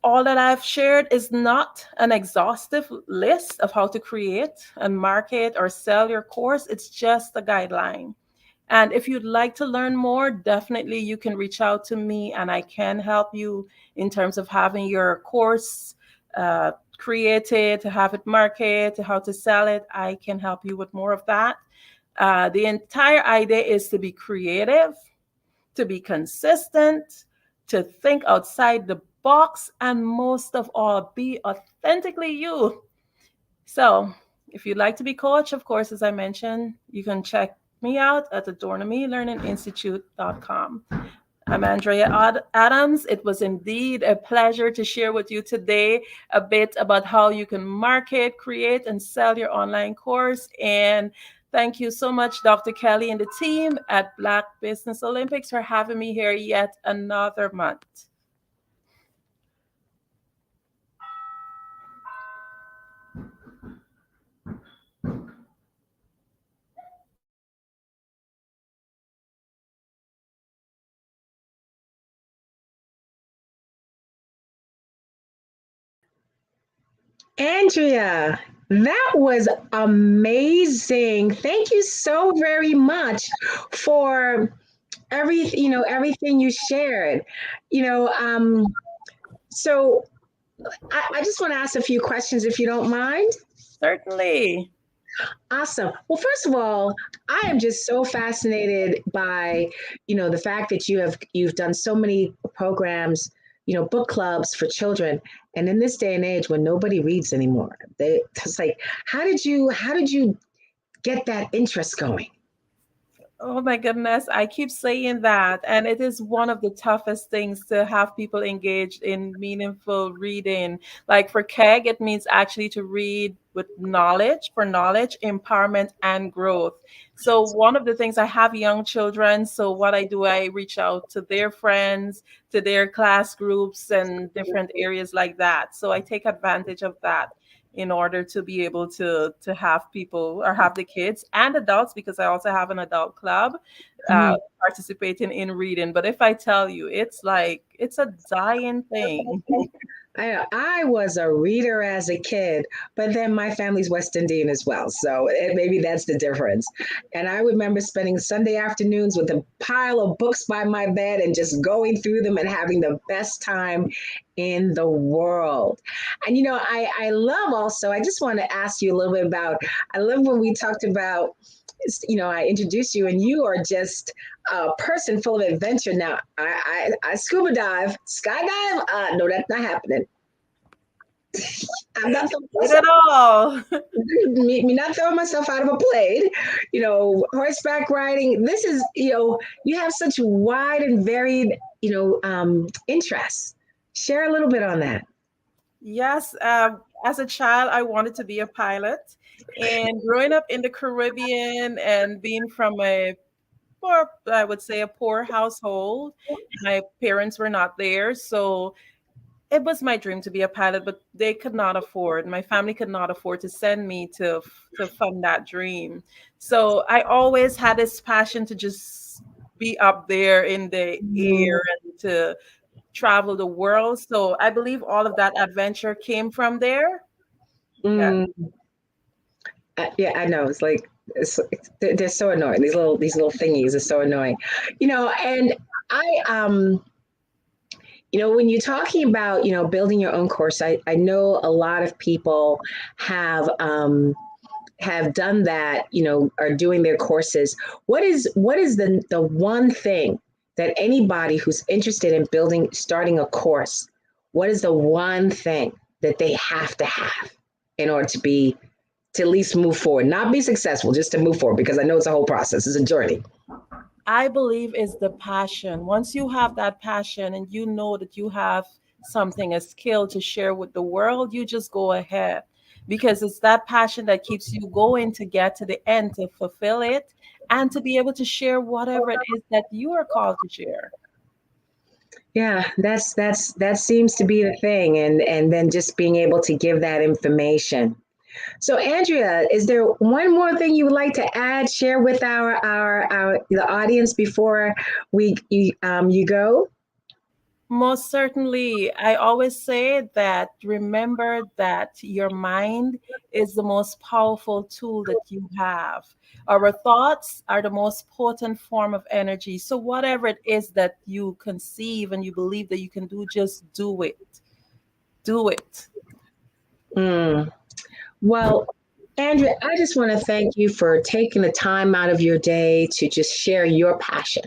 all that I've shared is not an exhaustive list of how to create and market or sell your course. It's just a guideline. And if you'd like to learn more, definitely you can reach out to me and I can help you in terms of having your course created, to have it marketed, to how to sell it. I can help you with more of that. The entire idea is to be creative, to be consistent, to think outside the box, and most of all, be authentically you. So if you'd like to be coached, of course, as I mentioned, you can check me out at adornamelearninginstitute.com. I'm Andrea Adams. It was indeed a pleasure to share with you today a bit about how you can market, create, and sell your online course. And thank you so much, Dr. Kelly and the team at Black Business Olympics, for having me here yet another month. Andrea, that was amazing. Thank you so very much for everything you shared. So I just want to ask a few questions if you don't mind. Certainly. Awesome. Well, first of all, I am just so fascinated by, the fact that you've done so many programs, book clubs for children. And in this day and age when nobody reads anymore, it's like, how did you get that interest going? Oh my goodness, I keep saying that. And it is one of the toughest things to have people engaged in meaningful reading. Like for KEG, it means actually to read with knowledge, for knowledge, empowerment, and growth. So, one of the things, I have young children. So, what I do, I reach out to their friends, to their class groups, and different areas like that. So, I take advantage of that in order to be able to have people or have the kids and adults, because I also have an adult club uh, participating in reading. But if I tell you, it's like it's a dying thing. I was a reader as a kid, but then my family's West Indian as well. So maybe that's the difference. And I remember spending Sunday afternoons with a pile of books by my bed and just going through them and having the best time in the world. And, I love also, I just want to ask you a little bit about, I love when we talked about, I introduced you and you are just a person full of adventure. Now, I scuba dive, skydive. No, that's not happening. I'm not at all. me not throwing myself out of a plane. Horseback riding. This is, you have such wide and varied, interests. Share a little bit on that. Yes, as a child, I wanted to be a pilot. And growing up in the Caribbean and being from I would say a poor household, my parents were not there. So it was my dream to be a pilot, but they could not afford, my family could not afford to send me to fund that dream. So I always had this passion to just be up there in the air and to travel the world. So I believe all of that adventure came from there. Yeah. Yeah, I know. It's like they're so annoying. These little thingies are so annoying. And I when you're talking about, building your own course, I know a lot of people have done that, are doing their courses. What is the one thing that anybody who's interested in starting a course, what is the one thing that they have to have in order to at least move forward, not be successful, just to move forward? Because I know it's a whole process, it's a journey. I believe is the passion. Once you have that passion and you know that you have something, a skill to share with the world, you just go ahead, because it's that passion that keeps you going to get to the end, to fulfill it, and to be able to share whatever it is that you are called to share. Yeah, that seems to be the thing, and then just being able to give that information. So, Andrea, is there one more thing you would like to add, share with the audience before you go? Most certainly. I always say that remember that your mind is the most powerful tool that you have. Our thoughts are the most potent form of energy. So whatever it is that you conceive and you believe that you can do, just do it. Do it. Well, Andrea, I just want to thank you for taking the time out of your day to just share your passion,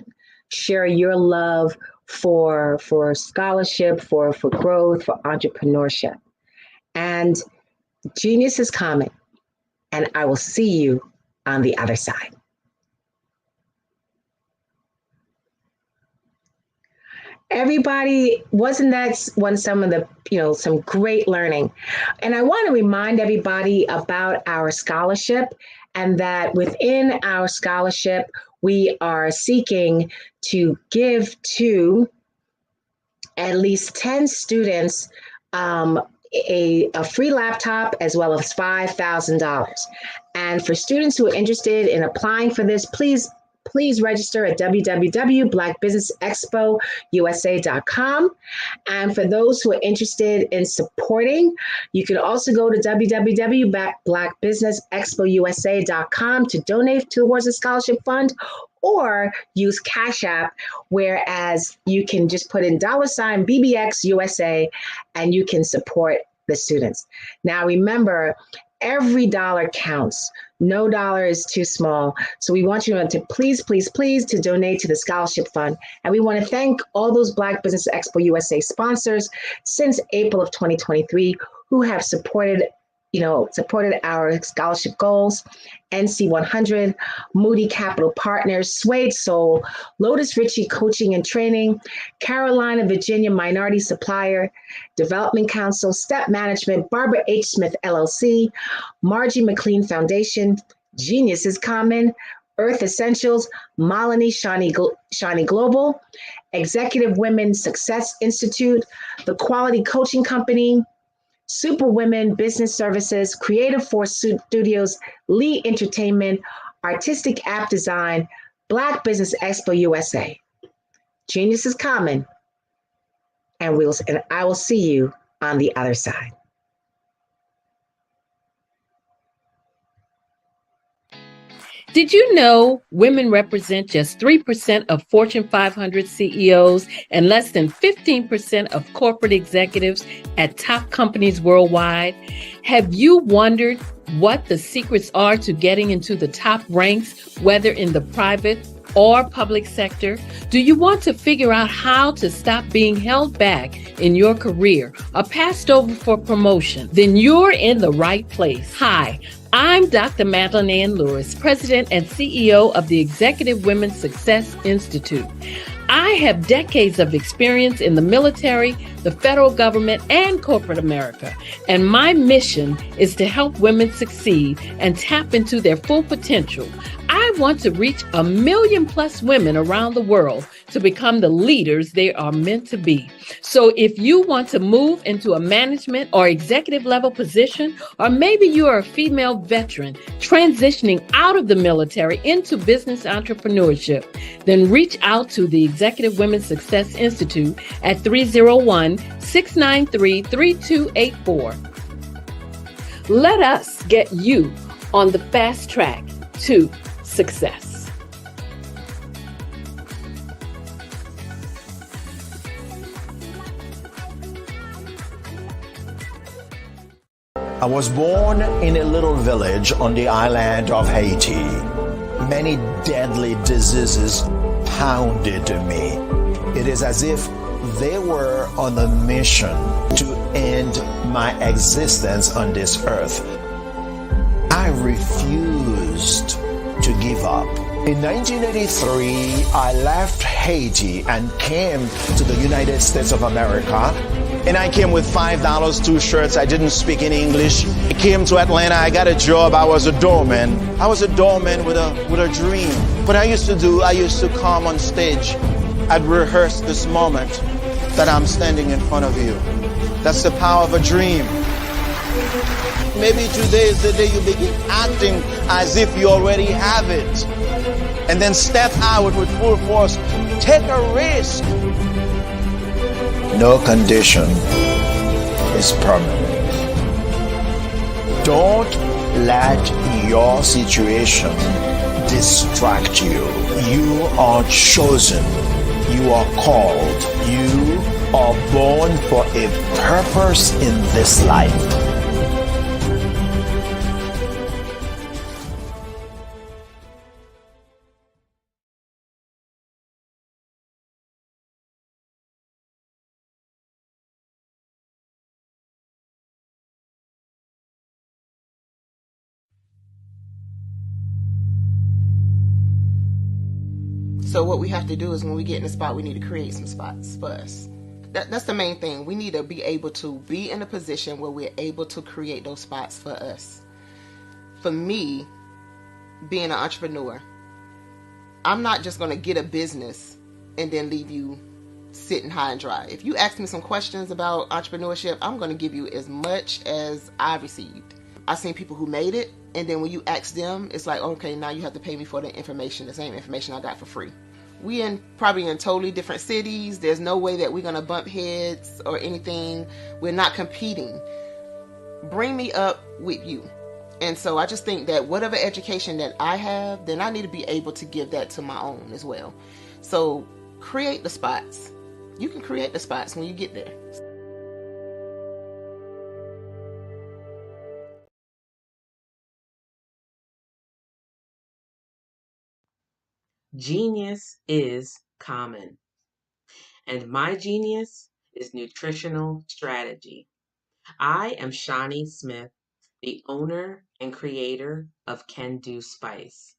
share your love for scholarship, for growth, for entrepreneurship. And genius is coming, and I will see you on the other side. Everybody, wasn't that some of the, some great learning? And I want to remind everybody about our scholarship, and that within our scholarship, we are seeking to give to at least 10 students a free laptop, as well as $5,000. And for students who are interested in applying for this, please register at www.blackbusinessexpousa.com. And for those who are interested in supporting, you can also go to www.blackbusinessexpousa.com to donate towards the scholarship fund, or use Cash App, whereas you can just put in $BBX USA and you can support the students. Now, remember, every dollar counts. No dollar is too small. So we want you to please to donate to the scholarship fund. And we want to thank all those Black Business Expo USA sponsors since April of 2023 who have supported supported our scholarship goals. NC 100, Moody Capital Partners, Suede Soul, Lotus Ritchie Coaching and Training, Carolina, Virginia Minority Supplier, Development Council, Step Management, Barbara H. Smith LLC, Margie McLean Foundation, Genius is Common, Earth Essentials, Malini Shani Global, Executive Women Success Institute, The Quality Coaching Company, Super Women Business Services, Creative Force Studios, Lee Entertainment, Artistic App Design, Black Business Expo USA. Genius is common, and I will see you on the other side. Did you know women represent just 3% of Fortune 500 CEOs and less than 15% of corporate executives at top companies worldwide? Have you wondered what the secrets are to getting into the top ranks, whether in the private or public sector? Do you want to figure out how to stop being held back in your career or passed over for promotion? Then you're in the right place. Hi, I'm Dr. Madeline Ann Lewis, President and CEO of the Executive Women's Success Institute. I have decades of experience in the military, the federal government, and corporate America, and my mission is to help women succeed and tap into their full potential. I want to reach 1 million plus women around the world to become the leaders they are meant to be. So if you want to move into a management or executive level position, or maybe you are a female veteran transitioning out of the military into business entrepreneurship, then reach out to the Executive Women's Success Institute at 301-693-3284. Let us get you on the fast track to success. I was born in a little village on the island of Haiti. Many deadly diseases pounded me. It is as if they were on a mission to end my existence on this earth. I refused to give up. In 1983, I left Haiti and came to the United States of America. And I came with $5, 2 shirts. I didn't speak any English. I came to Atlanta. I got a job. I was a doorman. I was a doorman with a dream. What I used to do, I used to come on stage. I'd rehearse this moment that I'm standing in front of you. That's the power of a dream. Maybe today is the day you begin acting as if you already have it. And then step out with full force. Take a risk. No condition is permanent. Don't let your situation distract you. You are chosen. You are called. You are born for a purpose in this life. So what we have to do is when we get in a spot, we need to create some spots for us. That's the main thing. We need to be able to be in a position where we're able to create those spots for us. For me, being an entrepreneur, I'm not just going to get a business and then leave you sitting high and dry. If you ask me some questions about entrepreneurship, I'm going to give you as much as I've received. I've seen people who made it, and then when you ask them, it's like, okay, now you have to pay me for the information, the same information I got for free. We probably in totally different cities. There's no way that we're going to bump heads or anything. We're not competing. Bring me up with you. And so I just think that whatever education that I have, then I need to be able to give that to my own as well. So create the spots. You can create the spots when you get there. Genius is common, and my genius is nutritional strategy. I am Shani Smith, the owner and creator of Can Do Spice.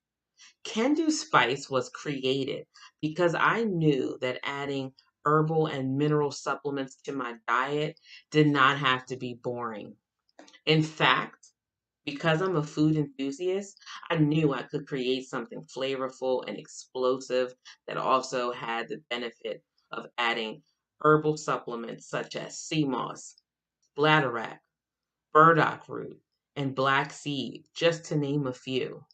Can Do Spice was created because I knew that adding herbal and mineral supplements to my diet did not have to be boring. In fact, because I'm a food enthusiast, I knew I could create something flavorful and explosive that also had the benefit of adding herbal supplements such as sea moss, bladderwrack, burdock root, and black seed, just to name a few.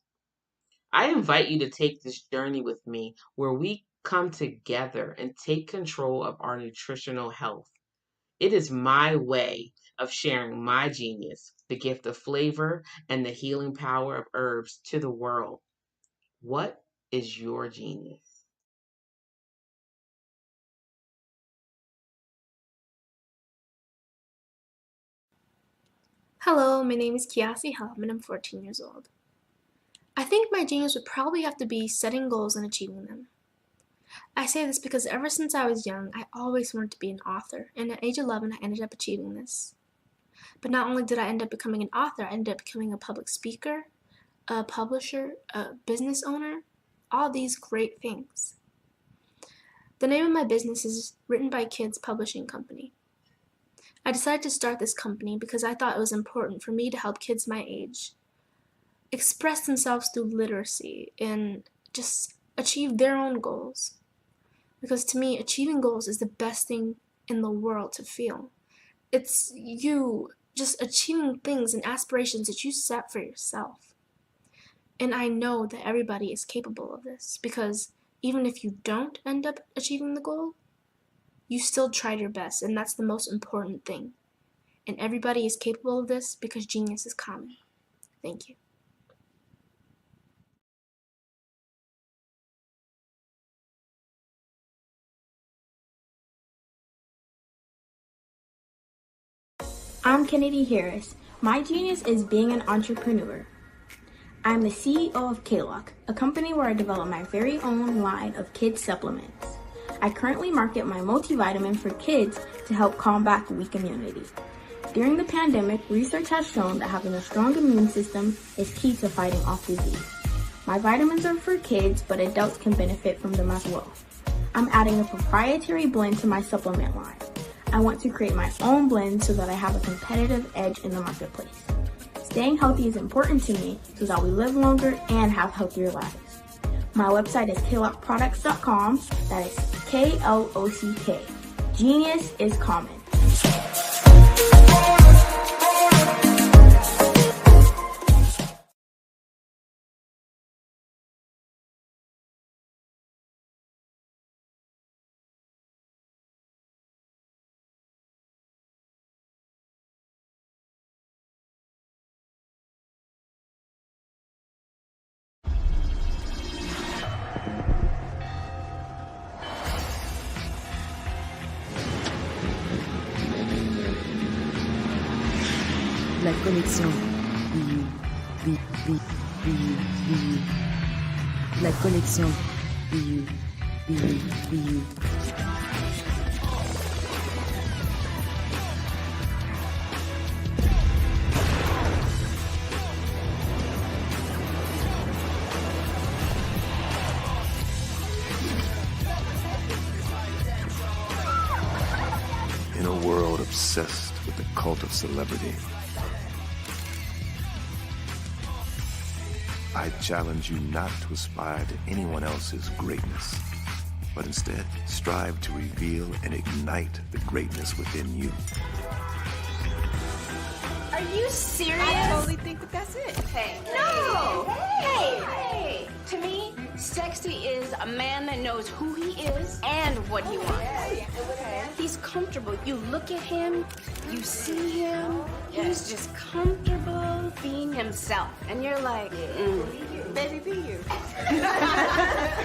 I invite you to take this journey with me where we come together and take control of our nutritional health. It is my way of sharing my genius, the gift of flavor and the healing power of herbs to the world. What is your genius? Hello, my name is Kiasi Helm and I'm 14 years old. I think my genius would probably have to be setting goals and achieving them. I say this because ever since I was young, I always wanted to be an author, and at age 11 I ended up achieving this. But not only did I end up becoming an author, I ended up becoming a public speaker, a publisher, a business owner, all these great things. The name of my business is Written by Kids Publishing Company. I decided to start this company because I thought it was important for me to help kids my age express themselves through literacy and just achieve their own goals. Because to me, achieving goals is the best thing in the world to feel. It's you just achieving things and aspirations that you set for yourself. And I know that everybody is capable of this because even if you don't end up achieving the goal, you still tried your best, and that's the most important thing. And everybody is capable of this because genius is common. Thank you. I'm Kennedy Harris. My genius is being an entrepreneur. I'm the CEO of K-Lock, a company where I develop my very own line of kids supplements. I currently market my multivitamin for kids to help combat weak immunity. During the pandemic, research has shown that having a strong immune system is key to fighting off disease. My vitamins are for kids, but adults can benefit from them as well. I'm adding a proprietary blend to my supplement line. I want to create my own blend so that I have a competitive edge in the marketplace. Staying healthy is important to me so that we live longer and have healthier lives. My website is klockproducts.com. That is K-L-O-C-K. Genius is common. La connexion. La connexion. In a world obsessed with the cult of celebrity, I challenge you not to aspire to anyone else's greatness, but instead strive to reveal and ignite the greatness within you. Are you serious? I totally think that that's it. Hey. No! Hey! To me, sexy is a man that knows who he is and what he wants. He's comfortable. You look at him, you see him, he's just comfortable being himself. And you're like, Baby, be you.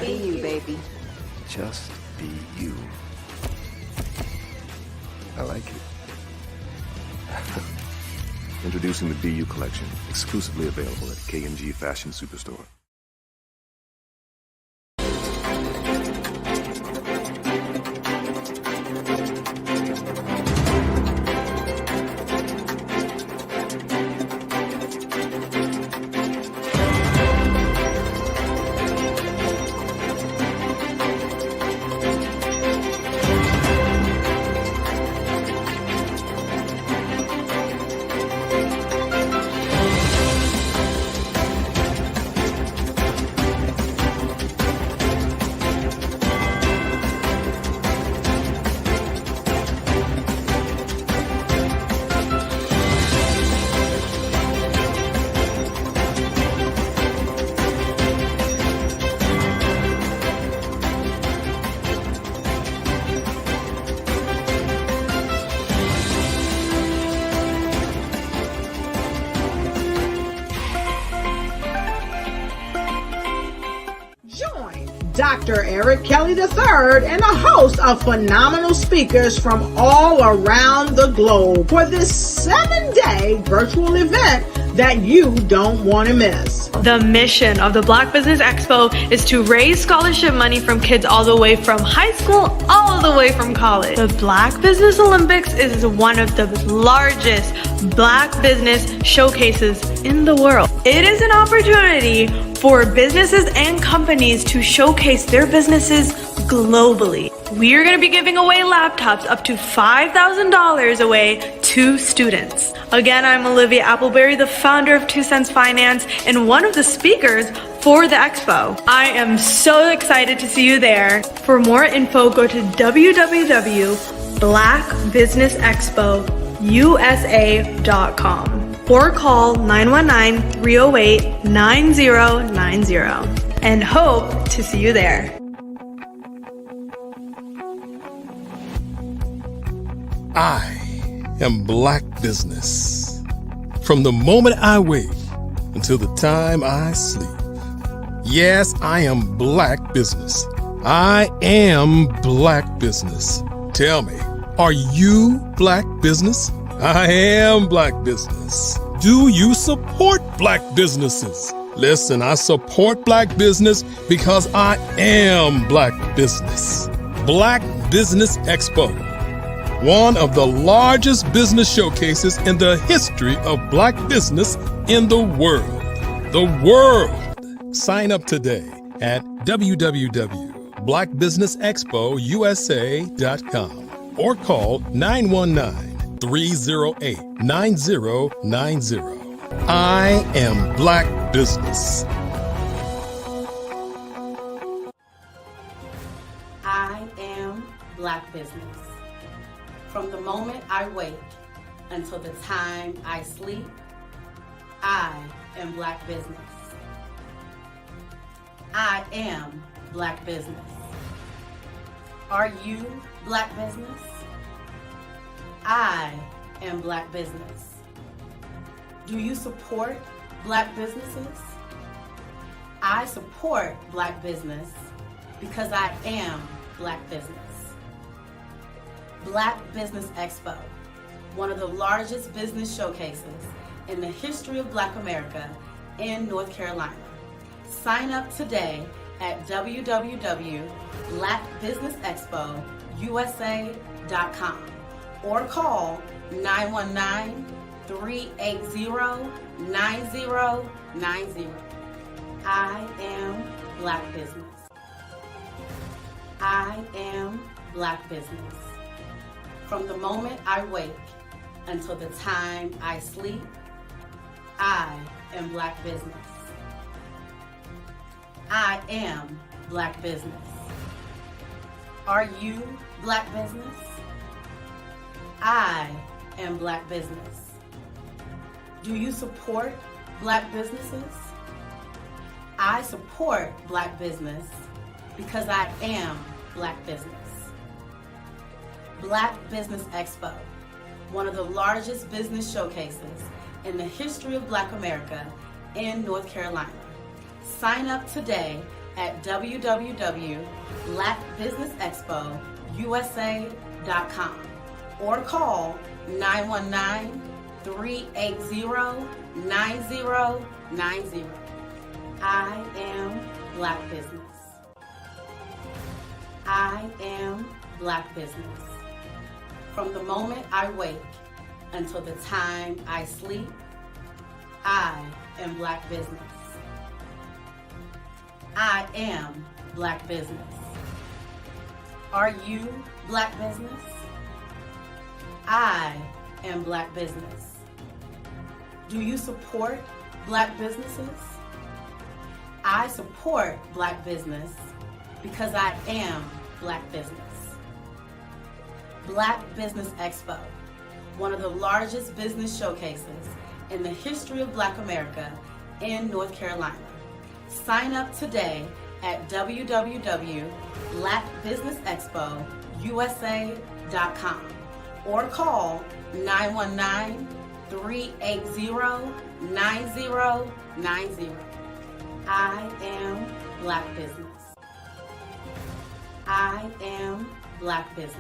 Be you, baby. Just be you. I like it. Introducing the Be You collection, exclusively available at K&G Fashion Superstore. Dr. Eric Kelly III, and a host of phenomenal speakers from all around the globe for this 7-day virtual event that you don't want to miss. The mission of the Black Business Expo is to raise scholarship money from kids all the way from high school, all the way from college. The Black Business Olympics is one of the largest Black business showcases in the world. It is an opportunity for businesses and companies to showcase their businesses globally. We are going to be giving away laptops up to $5,000 away to students. Again, I'm Olivia Appleberry, the founder of 2 Cents Finance and one of the speakers for the expo. I am so excited to see you there. For more info, go to www.blackbusinessexpousa.com or call 919-308-9090 and hope to see you there. I am Black business. From the moment I wake until the time I sleep. Yes, I am Black business. I am Black business. Tell me, are you Black business? I am Black business. Do you support Black businesses? Listen, I support Black business because I am Black business. Black Business Expo, one of the largest business showcases in the history of Black business in the world. The world! Sign up today at www.blackbusinessexpousa.com or call 919-308-9090. I am Black business. I am Black business. From the moment I wake until the time I sleep, I am Black business. I am Black business. Are you Black business? I am Black business. Do you support Black businesses? I support Black business because I am Black business. Black Business Expo, one of the largest business showcases in the history of Black America in North Carolina. Sign up today at www.blackbusinessexpousa.com or call 919-380-9090. I am Black business. I am Black business. From the moment I wake until the time I sleep, I am Black business. I am Black business. Are you Black business? I am Black business. Do you support Black businesses? I support Black business because I am Black business. Black Business Expo, one of the largest business showcases in the history of Black America in North Carolina. Sign up today at www.blackbusinessexpousa.com or call 919-380-9090. I am Black business. I am Black business. From the moment I wake until the time I sleep, I am Black business. I am Black business. Are you Black business? I am Black business. Do you support Black businesses? I support Black business because I am Black business. Black Business Expo, one of the largest business showcases in the history of Black America in North Carolina. Sign up today at www.blackbusinessexpousa.com or call 919-380-9090. I am Black business. I am Black business.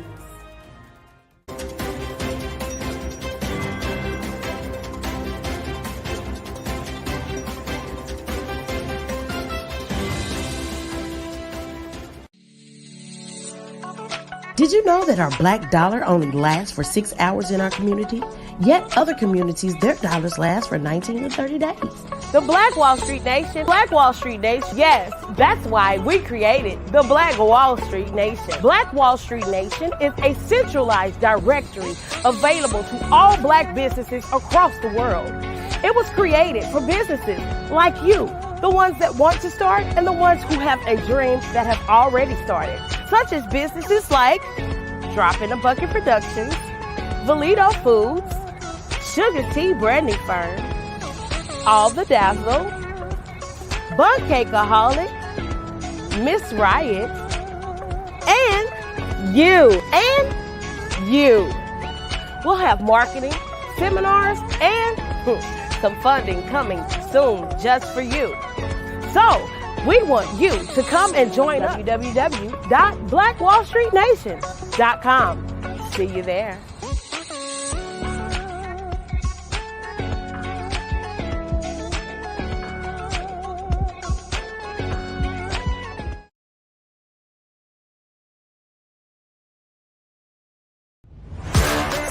Did you know that our black dollar only lasts for 6 hours in our community? Yet other communities, their dollars last for 19 to 30 days. The Black Wall Street Nation. Black Wall Street Nation. Yes, that's why we created the Black Wall Street Nation. Black Wall Street Nation is a centralized directory available to all black businesses across the world. It was created for businesses like you, the ones that want to start and the ones who have a dream that have already started, such as businesses like Drop in a Bucket Productions, Valito Foods, Sugar Tea Branding Firm, All the Dazzle, Bun Cakeaholic, Miss Riot, and you. We'll have marketing, seminars, and some funding coming soon just for you. So, we want you to come and join us. www.blackwallstreetnation.com. See you there.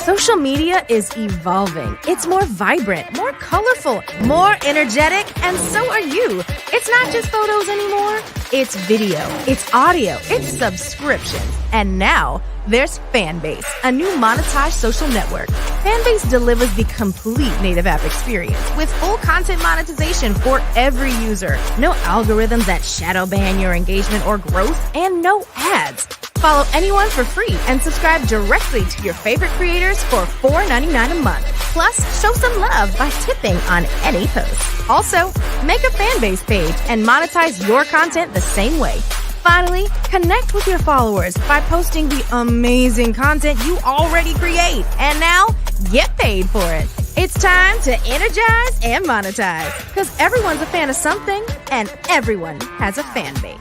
Social media is evolving. It's more vibrant, more colorful, more energetic, and so are you. It's not just photos anymore. It's video, it's audio, it's subscriptions. And now there's Fanbase, a new monetized social network. Fanbase delivers the complete native app experience with full content monetization for every user. No algorithms that shadow ban your engagement or growth, and no ads. Follow anyone for free and subscribe directly to your favorite creators for $4.99 a month. Plus, show some love by tipping on any post. Also, make a Fanbase page and monetize your content the same way. Finally, connect with your followers by posting the amazing content you already create. And now, get paid for it. It's time to energize and monetize. Because everyone's a fan of something, and everyone has a fan base.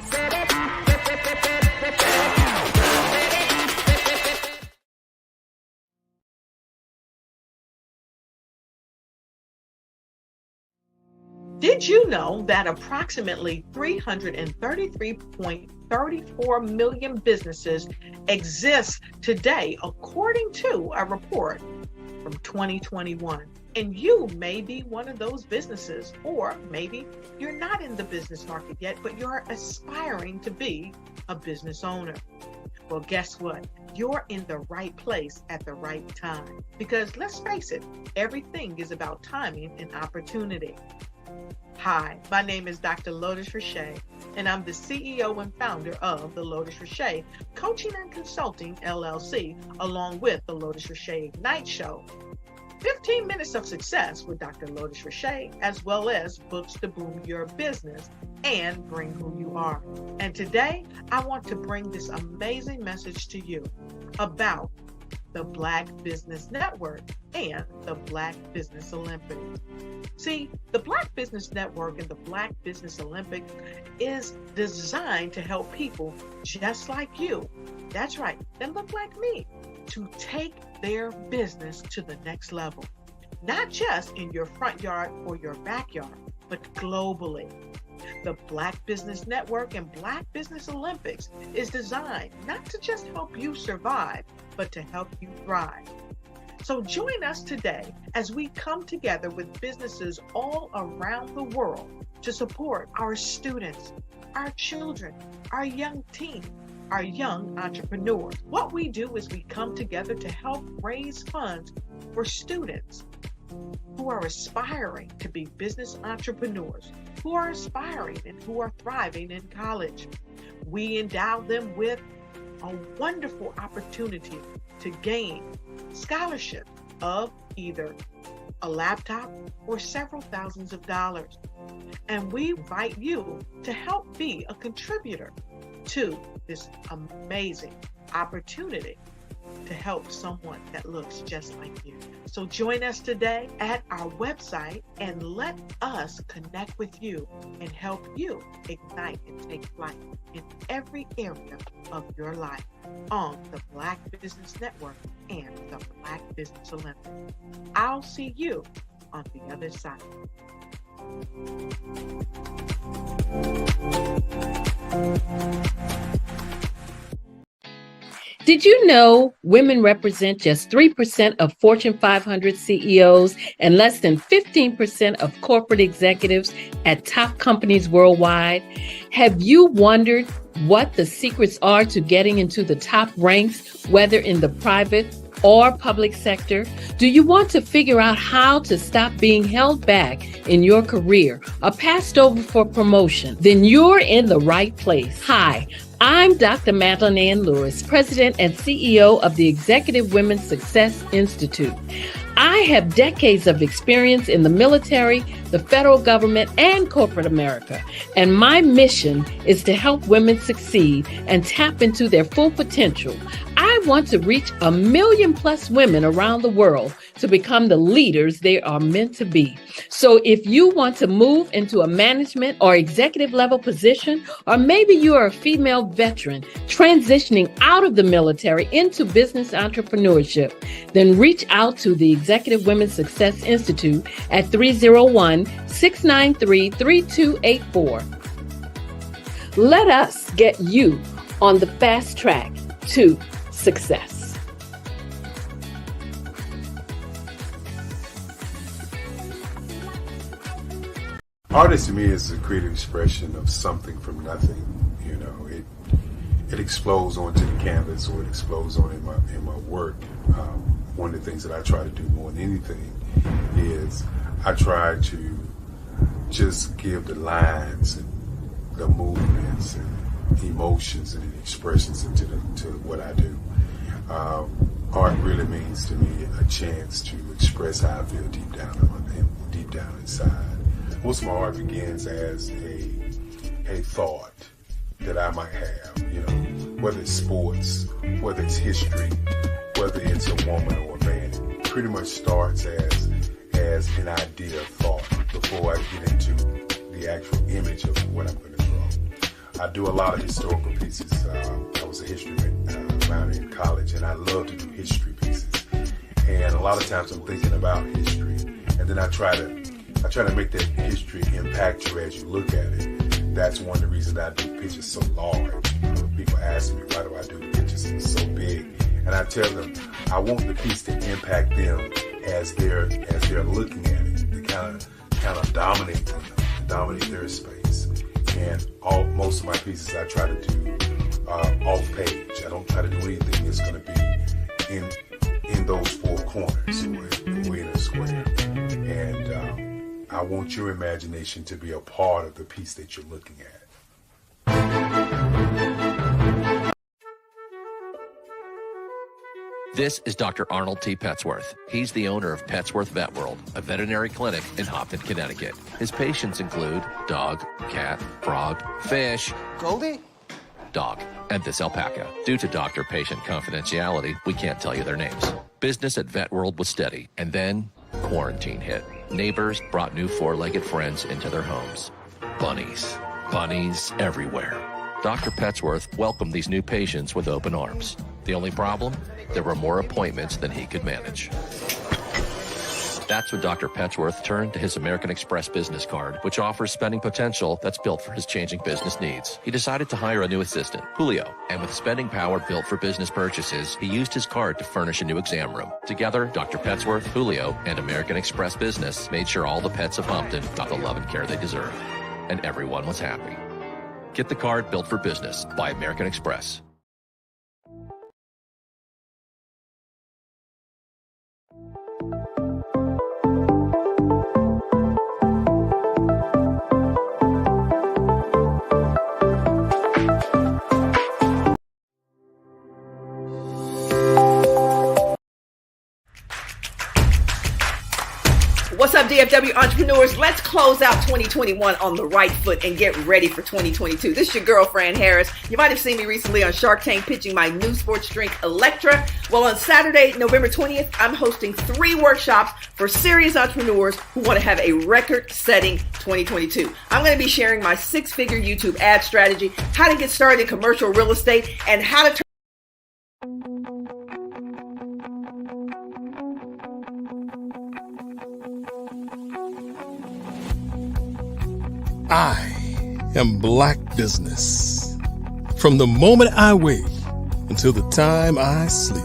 Did you know that approximately 333.34 million businesses exist today, according to a report from 2021? And you may be one of those businesses, or maybe you're not in the business market yet, but you're aspiring to be a business owner. Well, guess what? You're in the right place at the right time. Because let's face it, everything is about timing and opportunity. Hi, my name is Dr. Lotus Richey, and I'm the CEO and founder of the Lotus Richey Coaching and Consulting LLC, along with the Lotus Richey Ignite Show. 15 minutes of success with Dr. Lotus Richey, as well as books to boom your business and bring who you are. And today, I want to bring this amazing message to you about the Black Business Network and the Black Business Olympics. See, the Black Business Network and the Black Business Olympics is designed to help people just like you, that's right, that look like me, to take their business to the next level. Not just in your front yard or your backyard, but globally. The Black Business Network and Black Business Olympics is designed not to just help you survive, but to help you thrive. So join us today as we come together with businesses all around the world to support our students, our children, our young teens, our young entrepreneurs. What we do is we come together to help raise funds for students who are aspiring to be business entrepreneurs, who are aspiring and who are thriving in college. We endow them with a wonderful opportunity to gain scholarships of either a laptop or several thousands of dollars. And we invite you to help be a contributor to this amazing opportunity. to help someone that looks just like you. So join us today at our website and let us connect with you and help you ignite and take flight in every area of your life on the Black Business Network and the Black Business Olympics. I'll see you on the other side. Did you know women represent just 3% of Fortune 500 CEOs and less than 15% of corporate executives at top companies worldwide? Have you wondered what the secrets are to getting into the top ranks, whether in the private or public sector? Do you want to figure out how to stop being held back in your career or passed over for promotion? Then you're in the right place. Hi, I'm Dr. Madeline Ann Lewis, President and CEO of the Executive Women's Success Institute. I have decades of experience in the military, the federal government, and corporate America. And my mission is to help women succeed and tap into their full potential. I want to reach 1 million plus women around the world to become the leaders they are meant to be. So if you want to move into a management or executive level position, or maybe you are a female veteran transitioning out of the military into business entrepreneurship, then reach out to the Executive Women's Success Institute at 301-693-3284. Let us get you on the fast track to success. Artist to me is a creative expression of something from nothing. You know, it explodes onto the canvas, or it explodes on in my work. One of the things that I try to do more than anything is I try to just give the lines and the movements and emotions and expressions into what I do. Art really means to me a chance to express how I feel deep down inside. Most of my art begins as a thought that I might have, you know, whether it's sports, whether it's history, whether it's a woman or a man. It pretty much starts as an idea of thought before I get into the actual image of what I'm going to draw. I do a lot of historical pieces. I was a history minor in college, and I love to do history pieces. And a lot of times I'm thinking about history, and then I try to make that history impact you as you look at it. That's one of the reasons I do pictures so large. People ask me, why do I do the pictures so big? And I tell them, I want the piece to impact them as they're looking at it, to kind of dominate them, dominate their space. And most of my pieces I try to do off page. I don't try to do anything that's going to be in those four corners or in a square. And I want your imagination to be a part of the piece that you're looking at. This is Dr. Arnold T. Petsworth. He's the owner of Petsworth Vet World, a veterinary clinic in Hopton, Connecticut. His patients include dog, cat, frog, fish, Goldie, dog, and this alpaca. Due to doctor-patient confidentiality, we can't tell you their names. Business at Vet World was steady, and then quarantine hit. Neighbors brought new four-legged friends into their homes. Bunnies. Bunnies everywhere. Dr. Petsworth welcomed these new patients with open arms. The only problem? There were more appointments than he could manage. That's when Dr. Petsworth turned to his American Express business card, which offers spending potential that's built for his changing business needs. He decided to hire a new assistant, Julio, and with spending power built for business purchases, he used his card to furnish a new exam room. Together, Dr. Petsworth, Julio, and American Express Business made sure all the pets of Hopton got the love and care they deserved. And everyone was happy. Get the card built for business by American Express. What's up, DFW entrepreneurs, let's close out 2021 on the right foot and get ready for 2022. This is your girl, Fran Harris. You might have seen me recently on Shark Tank pitching my new sports drink, Electra. Well, on Saturday, November 20th, I'm hosting 3 workshops for serious entrepreneurs who want to have a record-setting 2022. I'm going to be sharing my 6-figure YouTube ad strategy, how to get started in commercial real estate, and how to I am Black business. From the moment I wake until the time I sleep.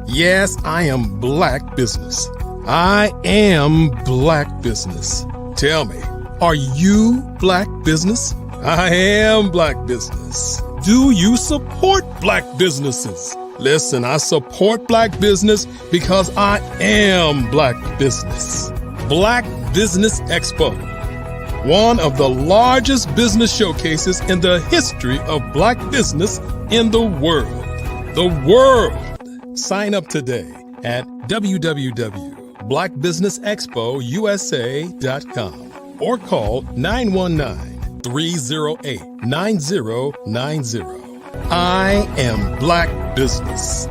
Yes, I am Black business. I am Black business. Tell me, are you Black business? I am Black business. Do you support Black businesses? Listen, I support Black business because I am Black business. Black Business Expo. One of the largest business showcases in the history of Black business in the world. The world! Sign up today at www.blackbusinessexpousa.com or call 919-308-9090. I am Black business.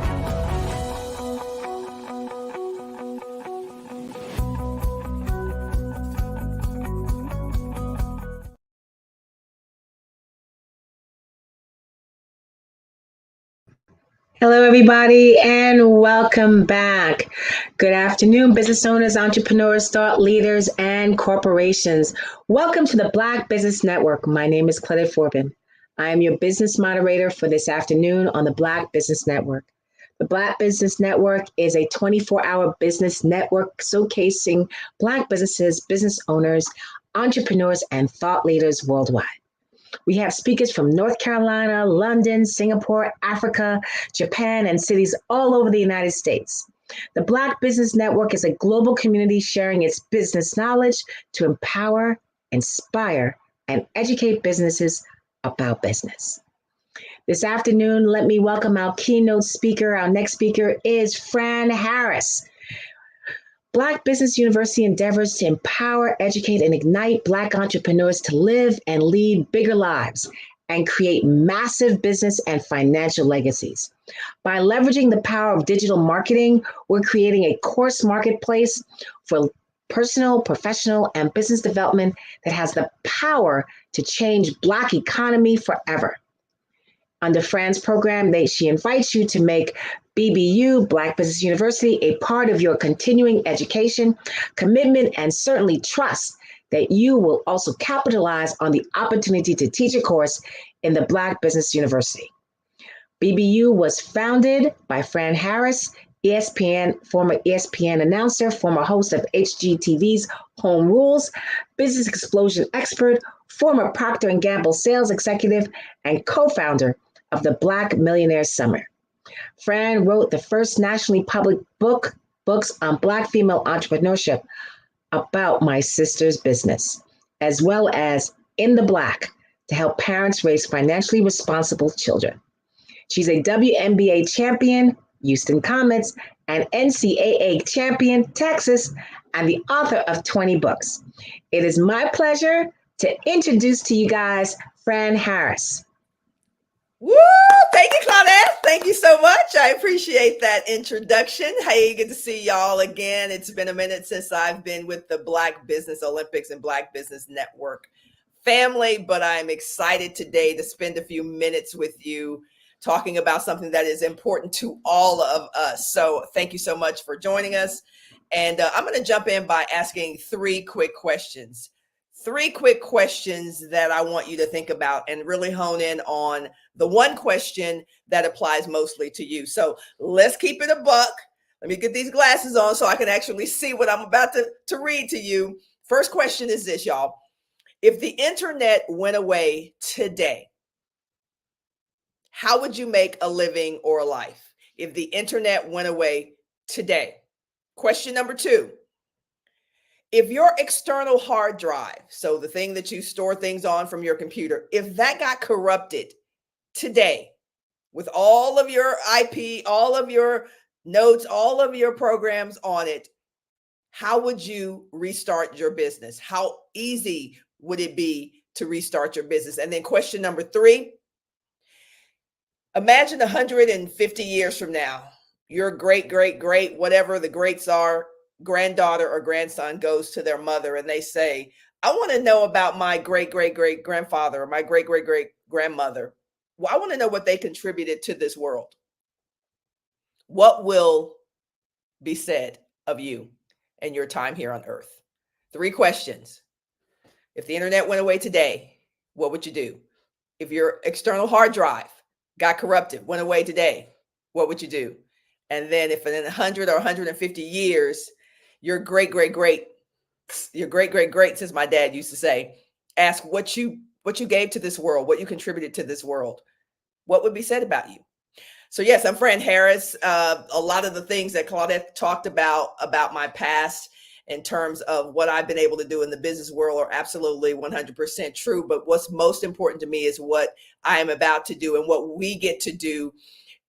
Hello, everybody, and welcome back. Good afternoon, business owners, entrepreneurs, thought leaders, and corporations. Welcome to the Black Business Network. My name is Claudette Forbin. I am your business moderator for this afternoon on the Black Business Network. The Black Business Network is a 24-hour business network showcasing Black businesses, business owners, entrepreneurs, and thought leaders worldwide. We have speakers from North Carolina, London, Singapore, Africa, Japan, and cities all over the United States. The Black Business Network is a global community sharing its business knowledge to empower, inspire, and educate businesses about business. This afternoon, let me welcome our keynote speaker. Our next speaker is Fran Harris. Black Business University endeavors to empower, educate, and ignite Black entrepreneurs to live and lead bigger lives and create massive business and financial legacies. By leveraging the power of digital marketing, we're creating a course marketplace for personal, professional, and business development that has the power to change Black economy forever. Under Fran's program, she invites you to make BBU, Black Business University, a part of your continuing education, commitment, and certainly trust that you will also capitalize on the opportunity to teach a course in the Black Business University. BBU was founded by Fran Harris, former ESPN announcer, former host of HGTV's Home Rules, business explosion expert, former Procter & Gamble sales executive, and co-founder of the Black Millionaire Summer. Fran wrote the first nationally published books on Black female entrepreneurship, About My Sister's Business, as well as In the Black, to help parents raise financially responsible children. She's a WNBA champion, Houston Comets, and NCAA champion, Texas, and the author of 20 books. It is my pleasure to introduce to you guys Fran Harris. Woo! Thank you, Claudette. Thank you so much. I appreciate that introduction. Hey, good to see y'all again. It's been a minute since I've been with the Black Business Olympics and Black Business Network family, but I'm excited today to spend a few minutes with you talking about something that is important to all of us. So thank you so much for joining us. And I'm going to jump in by asking 3 quick questions. 3 quick questions that I want you to think about and really hone in on the one question that applies mostly to you. So let's keep it a buck. Let me get these glasses on so I can actually see what I'm about to read to you. First question is this, y'all. If the internet went away today, how would you make a living or a life? If the internet went away today. Question number 2. If your external hard drive, so the thing that you store things on from your computer, if that got corrupted today with all of your IP, all of your notes, all of your programs on it, how would you restart your business? How easy would it be to restart your business? And then question number 3, imagine 150 years from now, your great, great, great, whatever the greats are, granddaughter or grandson goes to their mother and they say, I want to know about my great, great, great grandfather or my great, great, great grandmother. Well, I want to know what they contributed to this world. What will be said of you and your time here on earth? 3 questions. If the internet went away today, what would you do? If your external hard drive got corrupted, went away today, what would you do? And then if in 100 or 150 years, your great, great, great, as my dad used to say, ask what you gave to this world, what you contributed to this world, what would be said about you? So yes, I'm Fran Harris. A lot of the things that Claudette talked about my past in terms of what I've been able to do in the business world are absolutely 100% true. But what's most important to me is what I am about to do and what we get to do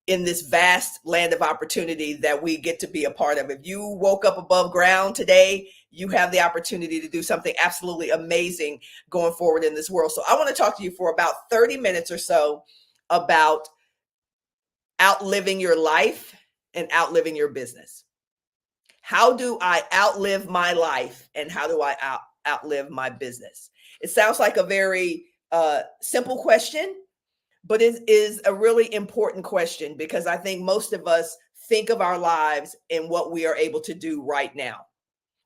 in this vast land of opportunity that we get to be a part of. If you woke up above ground today, you have the opportunity to do something absolutely amazing going forward in this world. So I want to talk to you for about 30 minutes or so about outliving your life and outliving your business. How do I outlive my life and how do I outlive my business? It sounds like a very simple question, but it is a really important question because I think most of us think of our lives and what we are able to do right now.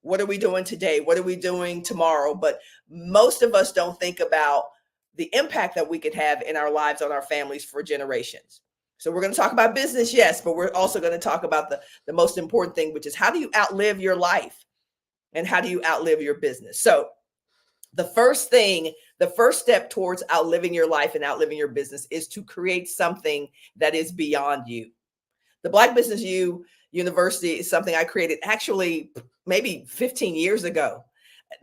What are we doing today? What are we doing tomorrow? But most of us don't think about the impact that we could have in our lives on our families for generations. So we're going to talk about business, yes, but we're also going to talk about the most important thing, which is how do you outlive your life and how do you outlive your business? So the first step towards outliving your life and outliving your business is to create something that is beyond you. The Black Business U University is something I created actually maybe 15 years ago.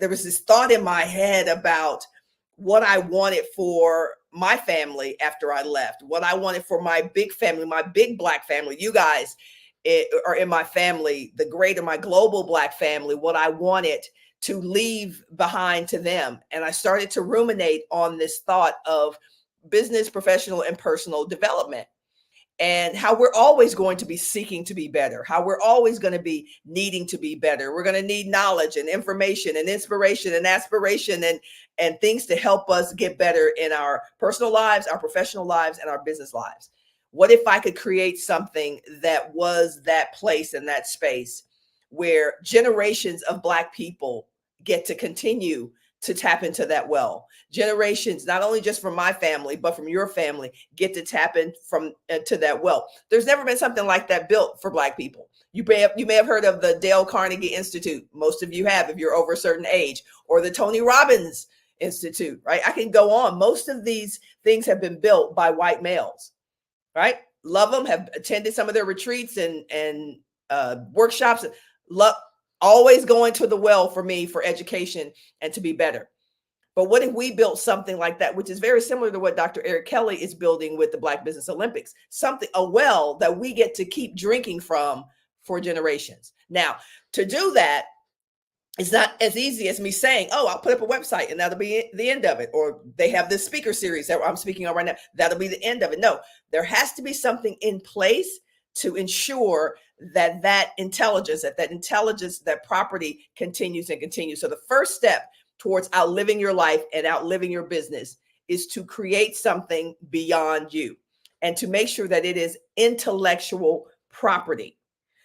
There was this thought in my head about what I wanted for my family after I left, what I wanted for my big family, my big Black family. You guys are in my family, the greater, my global Black family, what I wanted to leave behind to them. And I started to ruminate on this thought of business, professional, and personal development. And how we're always going to be seeking to be better, how we're always going to be needing to be better. We're going to need knowledge and information and inspiration and aspiration and things to help us get better in our personal lives, our professional lives, and our business lives. What if I could create something that was that place and that space where generations of Black people get to continue to tap into that well? Generations, not only just from my family, but from your family, get to tap in to that well. There's never been something like that built for Black people. You may have heard of the Dale Carnegie Institute. Most of you have, if you're over a certain age, or the Tony Robbins Institute, right? I can go on. Most of these things have been built by white males, right? Love them, have attended some of their retreats and workshops. Love, always going to the well for me for education and to be better. But what if we built something like that, which is very similar to what Dr. Eric Kelly is building with the Black Business Olympics, a well that we get to keep drinking from for generations. Now, to do that, it's not as easy as me saying, oh, I'll put up a website and that'll be the end of it. Or they have this speaker series that I'm speaking on right now. That'll be the end of it. No, there has to be something in place to ensure that intelligence, that property continues and continues. So the first step towards outliving your life and outliving your business is to create something beyond you and to make sure that it is intellectual property.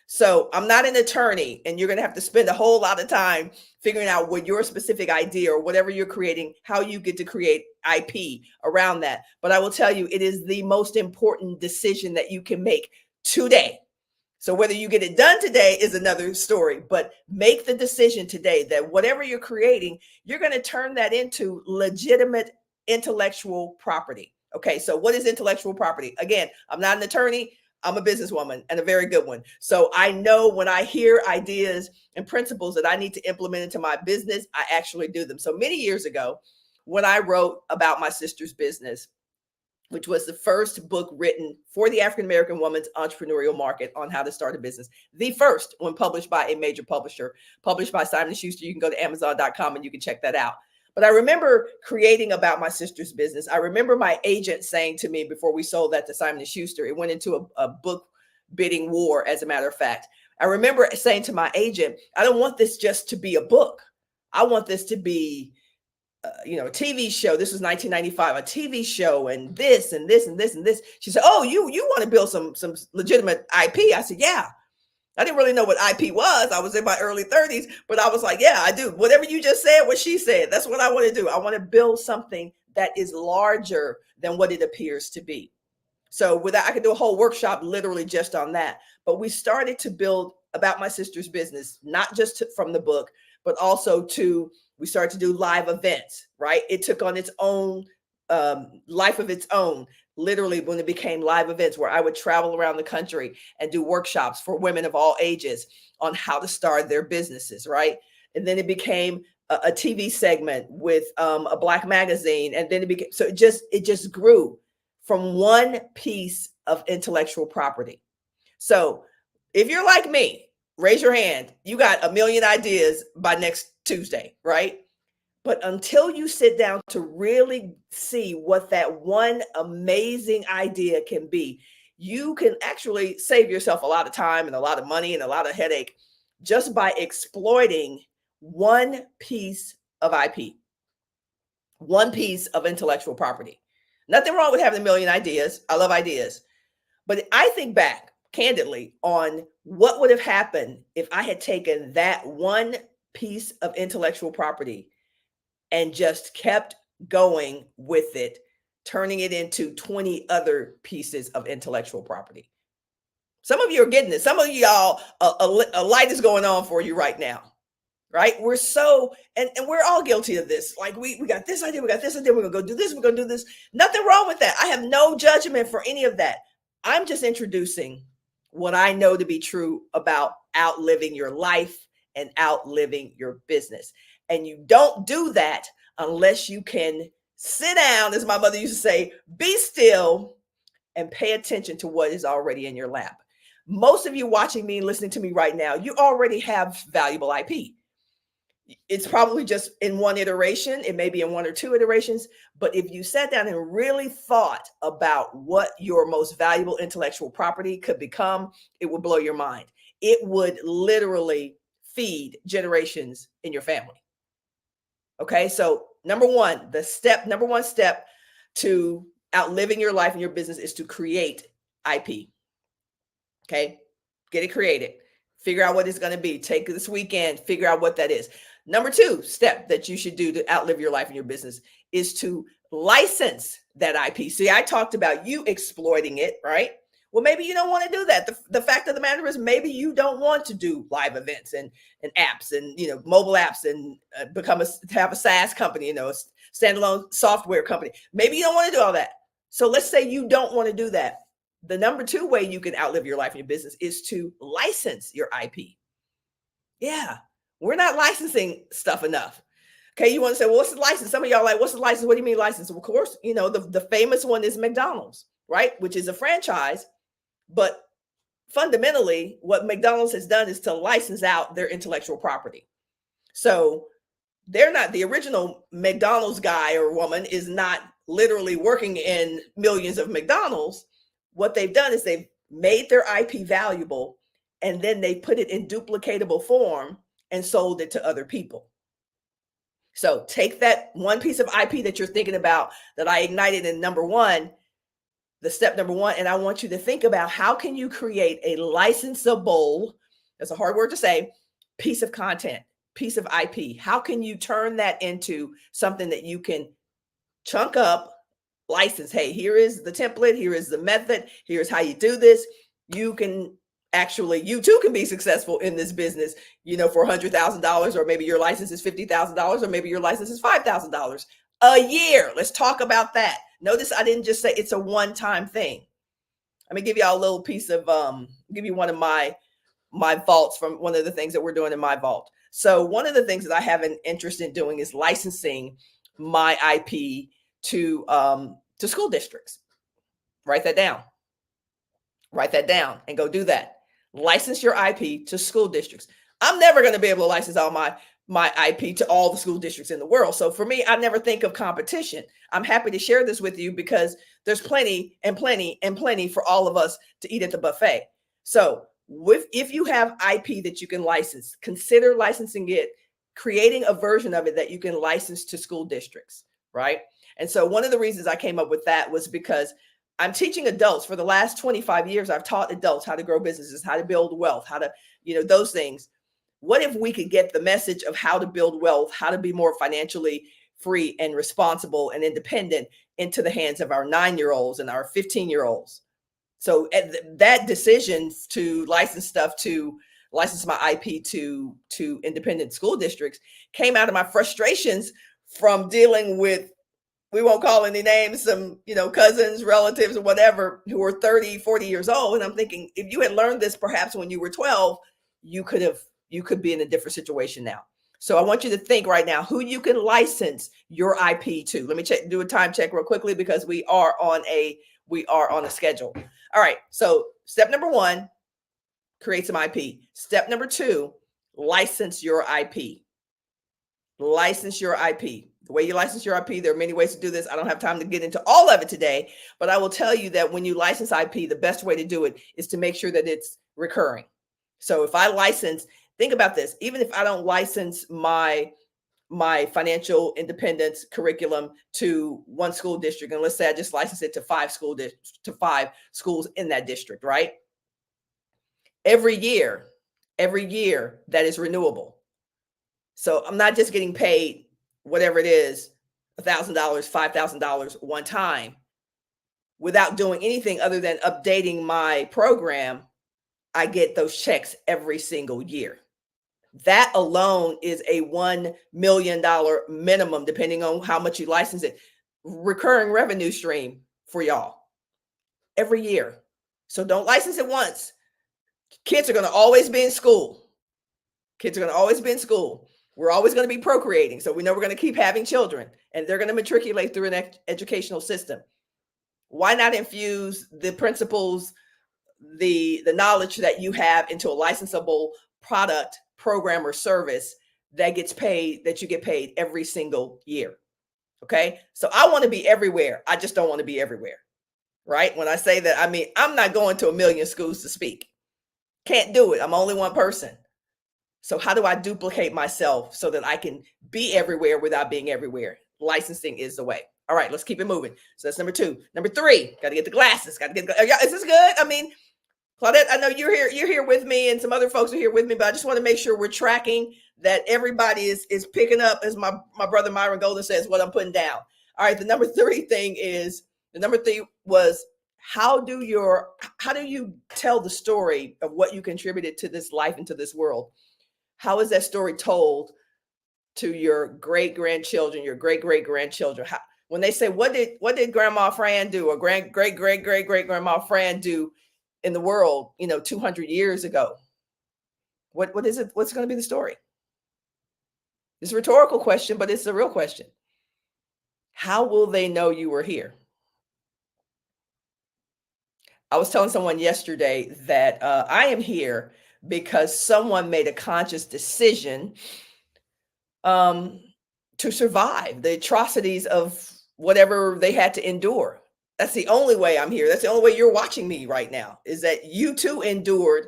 So I'm not an attorney, and you're going to have to spend a whole lot of time figuring out what your specific idea or whatever you're creating, how you get to create IP around that. But I will tell you, it is the most important decision that you can make today. So whether you get it done today is another story, but make the decision today that whatever you're creating, you're going to turn that into legitimate intellectual property. Okay, so what is intellectual property? Again, I'm not an attorney. I'm a businesswoman, and a very good one. So I know when I hear ideas and principles that I need to implement into my business, I actually do them. So many years ago, when I wrote about my sister's business, which was the first book written for the African-American woman's entrepreneurial market on how to start a business. The first one published by a major publisher, published by Simon & Schuster. You can go to Amazon.com and you can check that out. But I remember creating About My Sister's Business. I remember my agent saying to me before we sold that to Simon & Schuster, it went into a book bidding war, as a matter of fact. I remember saying to my agent, I don't want this just to be a book. I want this to be a TV show. This was 1995, a TV show, and this and this and this and this. She said, "Oh, you want to build some legitimate IP?" I said, "Yeah." I didn't really know what IP was. I was in my early 30s, but I was like, "Yeah, I do. Whatever you just said, what she said, that's what I want to do. I want to build something that is larger than what it appears to be." So with that, I could do a whole workshop literally just on that. But we started to build About My Sister's Business, not just from the book, but also we started to do live events, right? It took on its own life of its own, literally, when it became live events where I would travel around the country and do workshops for women of all ages on how to start their businesses, right? And then it became a TV segment with a Black magazine. And then it became, so it just grew from one piece of intellectual property. So if you're like me, raise your hand. You got a million ideas by next Tuesday, right? But until you sit down to really see what that one amazing idea can be, you can actually save yourself a lot of time and a lot of money and a lot of headache just by exploiting one piece of IP, one piece of intellectual property. Nothing wrong with having a million ideas. I love ideas. But I think back candidly on what would have happened if I had taken that one piece of intellectual property and just kept going with it, turning it into 20 other pieces of intellectual property. Some of you are getting it. Some of y'all, a light is going on for you right now, right? We're so, and we're all guilty of this. Like we got this idea, we're going to go do this, we're going to do this. Nothing wrong with that. I have no judgment for any of that. I'm just introducing what I know to be true about outliving your life and outliving your business. And you don't do that unless you can sit down, as my mother used to say, be still and pay attention to what is already in your lap. Most of you watching me, listening to me right now, you already have valuable IP. It's probably just in one iteration. It may be in one or two iterations. But if you sat down and really thought about what your most valuable intellectual property could become, it would blow your mind. It would literally feed generations in your family. Okay, so number one step to outliving your life and your business is to create IP. Okay, get it created. Figure out what it's going to be. Take this weekend, figure out what that is. Number two step that you should do to outlive your life and your business is to license that IP. See, I talked about you exploiting it, right? Well, maybe you don't want to do that. The fact of the matter is maybe you don't want to do live events and apps and, mobile apps and have a SaaS company, a standalone software company. Maybe you don't want to do all that. So let's say you don't want to do that. The number two way you can outlive your life and your business is to license your IP. Yeah, we're not licensing stuff enough. Okay, you want to say, well, what's the license? Some of y'all are like, what's the license? What do you mean license? Well, of course, the famous one is McDonald's, right? Which is a franchise. But fundamentally, what McDonald's has done is to license out their intellectual property. So they're not, the original McDonald's guy or woman is not literally working in millions of McDonald's. What they've done is they've made their IP valuable, and then they put it in duplicatable form and sold it to other people. So take that one piece of IP that you're thinking about that I ignited in the step number one, and I want you to think about how can you create a licensable, that's a hard word to say, piece of content, piece of IP. How can you turn that into something that you can chunk up, license? Hey, here is the template. Here is the method. Here's how you do this. You too can be successful in this business, for $100,000, or maybe your license is $50,000, or maybe your license is $5,000 a year. Let's talk about that. Notice I didn't just say it's a one-time thing. Let me give y'all a little piece of, give you one of my vaults from one of the things that we're doing in my vault. So one of the things that I have an interest in doing is licensing my IP to school districts. Write that down. Write that down and go do that. License your IP to school districts. I'm never going to be able to license all my IP to all the school districts in the world. So for me, I never think of competition. I'm happy to share this with you because there's plenty and plenty and plenty for all of us to eat at the buffet. So if you have IP that you can license, consider licensing it, creating a version of it that you can license to school districts, right? And so one of the reasons I came up with that was because I'm teaching adults. For the last 25 years, I've taught adults how to grow businesses, how to build wealth, how to, those things. What if we could get the message of how to build wealth, how to be more financially free and responsible and independent into the hands of our 9-year-olds and our 15-year-olds? So that decision to license my IP to independent school districts came out of my frustrations from dealing with, we won't call any names, some, cousins, relatives, or whatever, who are 30, 40 years old. And I'm thinking, if you had learned this perhaps when you were 12, you could be in a different situation now. So I want you to think right now who you can license your IP to. Let me do a time check real quickly because we are on a schedule. All right. So step number 1, create some IP. Step number 2, license your IP. License your IP. The way you license your IP, there are many ways to do this. I don't have time to get into all of it today, but I will tell you that when you license IP, the best way to do it is to make sure that it's recurring. So if I license, think about this, even if I don't license my financial independence curriculum to one school district, and let's say I just license it to 5 schools in that district, right? Every year that is renewable. So I'm not just getting paid whatever it is, $1,000, $5,000 one time without doing anything other than updating my program. I get those checks every single year. That alone is a $1 million minimum, depending on how much you license it, recurring revenue stream for y'all every year. So don't license it once. Kids are going to always be in school. We're always going to be procreating. So we know we're going to keep having children, and they're going to matriculate through an educational system. Why not infuse the principles, the knowledge that you have into a licensable product, program, or service that you get paid every single year? Okay. So I want to be everywhere. I just don't want to be everywhere. Right. When I say that, I mean, I'm not going to 1 million schools to speak. Can't do it. I'm only one person. So how do I duplicate myself so that I can be everywhere without being everywhere? Licensing is the way. All right, let's keep it moving. So that's number 2. Number 3, got to get the glasses. Is this good? I mean, Claudette, I know you're here with me, and some other folks are here with me, but I just want to make sure we're tracking that everybody is picking up, as my brother Myron Golden says, what I'm putting down. All right, the number 3 was how do you tell the story of what you contributed to this life and to this world? How is that story told to your great-grandchildren, your great-great-grandchildren? When they say, what did Grandma Fran do, or great-great-great-great-grandma Fran do in the world, 200 years ago? What is it? What's going to be the story? It's a rhetorical question, but it's a real question. How will they know you were here? I was telling someone yesterday that I am here because someone made a conscious decision to survive the atrocities of whatever they had to endure. That's the only way I'm here. That's the only way you're watching me right now, is that you too endured,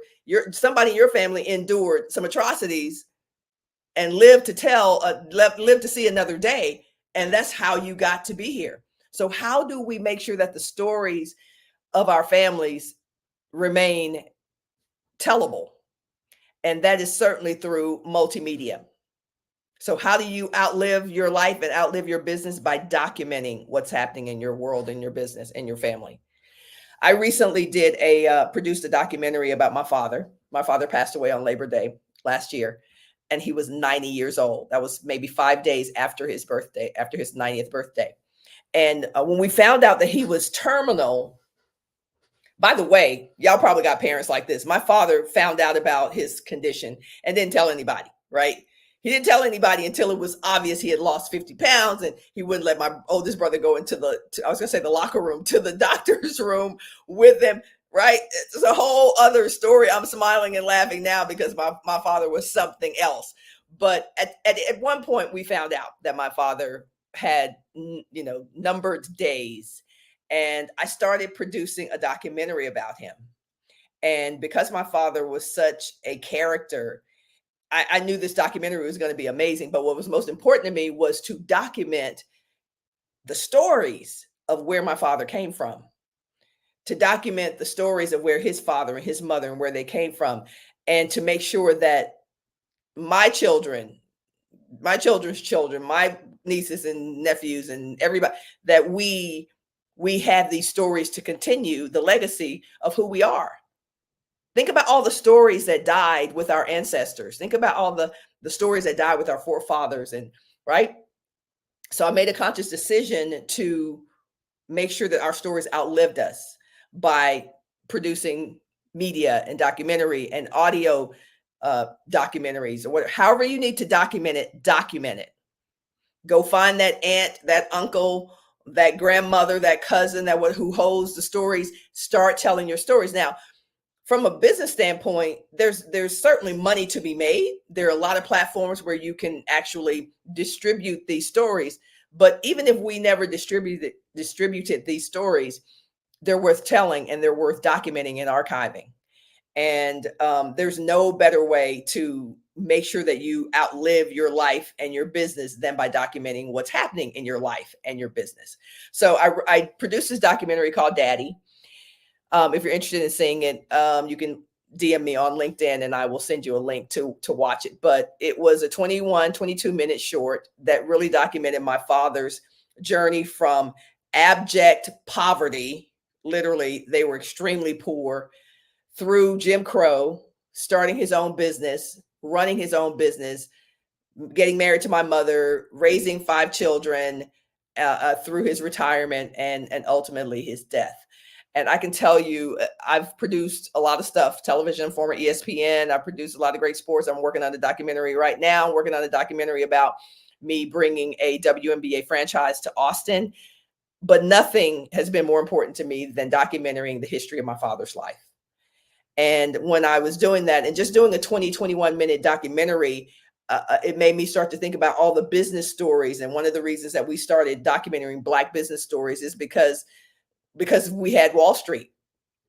somebody in your family endured some atrocities and lived to see another day. And that's how you got to be here. So how do we make sure that the stories of our families remain tellable? And that is certainly through multimedia. So how do you outlive your life and outlive your business? By documenting what's happening in your world, in your business, and your family. I recently produced a documentary about my father. My father passed away on Labor Day last year, and he was 90 years old. That was maybe 5 days after his birthday, after his 90th birthday. And when we found out that he was terminal, by the way, y'all probably got parents like this. My father found out about his condition and didn't tell anybody, right? He didn't tell anybody until it was obvious he had lost 50 pounds, and he wouldn't let my oldest brother go into the locker room, to the doctor's room with him, right? It's a whole other story. I'm smiling and laughing now because my father was something else. But at one point we found out that my father had, numbered days, and I started producing a documentary about him. And because my father was such a character, I knew this documentary was going to be amazing, but what was most important to me was to document the stories of where my father came from, to document the stories of where his father and his mother and where they came from, and to make sure that my children, my children's children, my nieces and nephews and everybody, that we have these stories to continue the legacy of who we are. Think about all the stories that died with our ancestors. Think about all the stories that died with our forefathers, and right. So I made a conscious decision to make sure that our stories outlived us by producing media and documentary and audio documentaries, or whatever. However you need to document it, document it. Go find that aunt, that uncle, that grandmother, that cousin, who holds the stories. Start telling your stories. Now, from a business standpoint, there's certainly money to be made. There are a lot of platforms where you can actually distribute these stories. But even if we never distributed these stories, they're worth telling, and they're worth documenting and archiving. And there's no better way to make sure that you outlive your life and your business than by documenting what's happening in your life and your business. So I produced this documentary called Daddy. If you're interested in seeing it, you can DM me on LinkedIn and I will send you a link to watch it. But it was a 22-minute short that really documented my father's journey from abject poverty. Literally, they were extremely poor, through Jim Crow, starting his own business, running his own business, getting married to my mother, raising 5 children, through his retirement and ultimately his death. And I can tell you, I've produced a lot of stuff, television, former ESPN. I produced a lot of great sports. I'm working on a documentary right now. I'm working on a documentary about me bringing a WNBA franchise to Austin. But nothing has been more important to me than documenting the history of my father's life. And when I was doing that and just doing a 21-minute documentary, it made me start to think about all the business stories. And one of the reasons that we started documenting Black business stories is because we had Wall Street.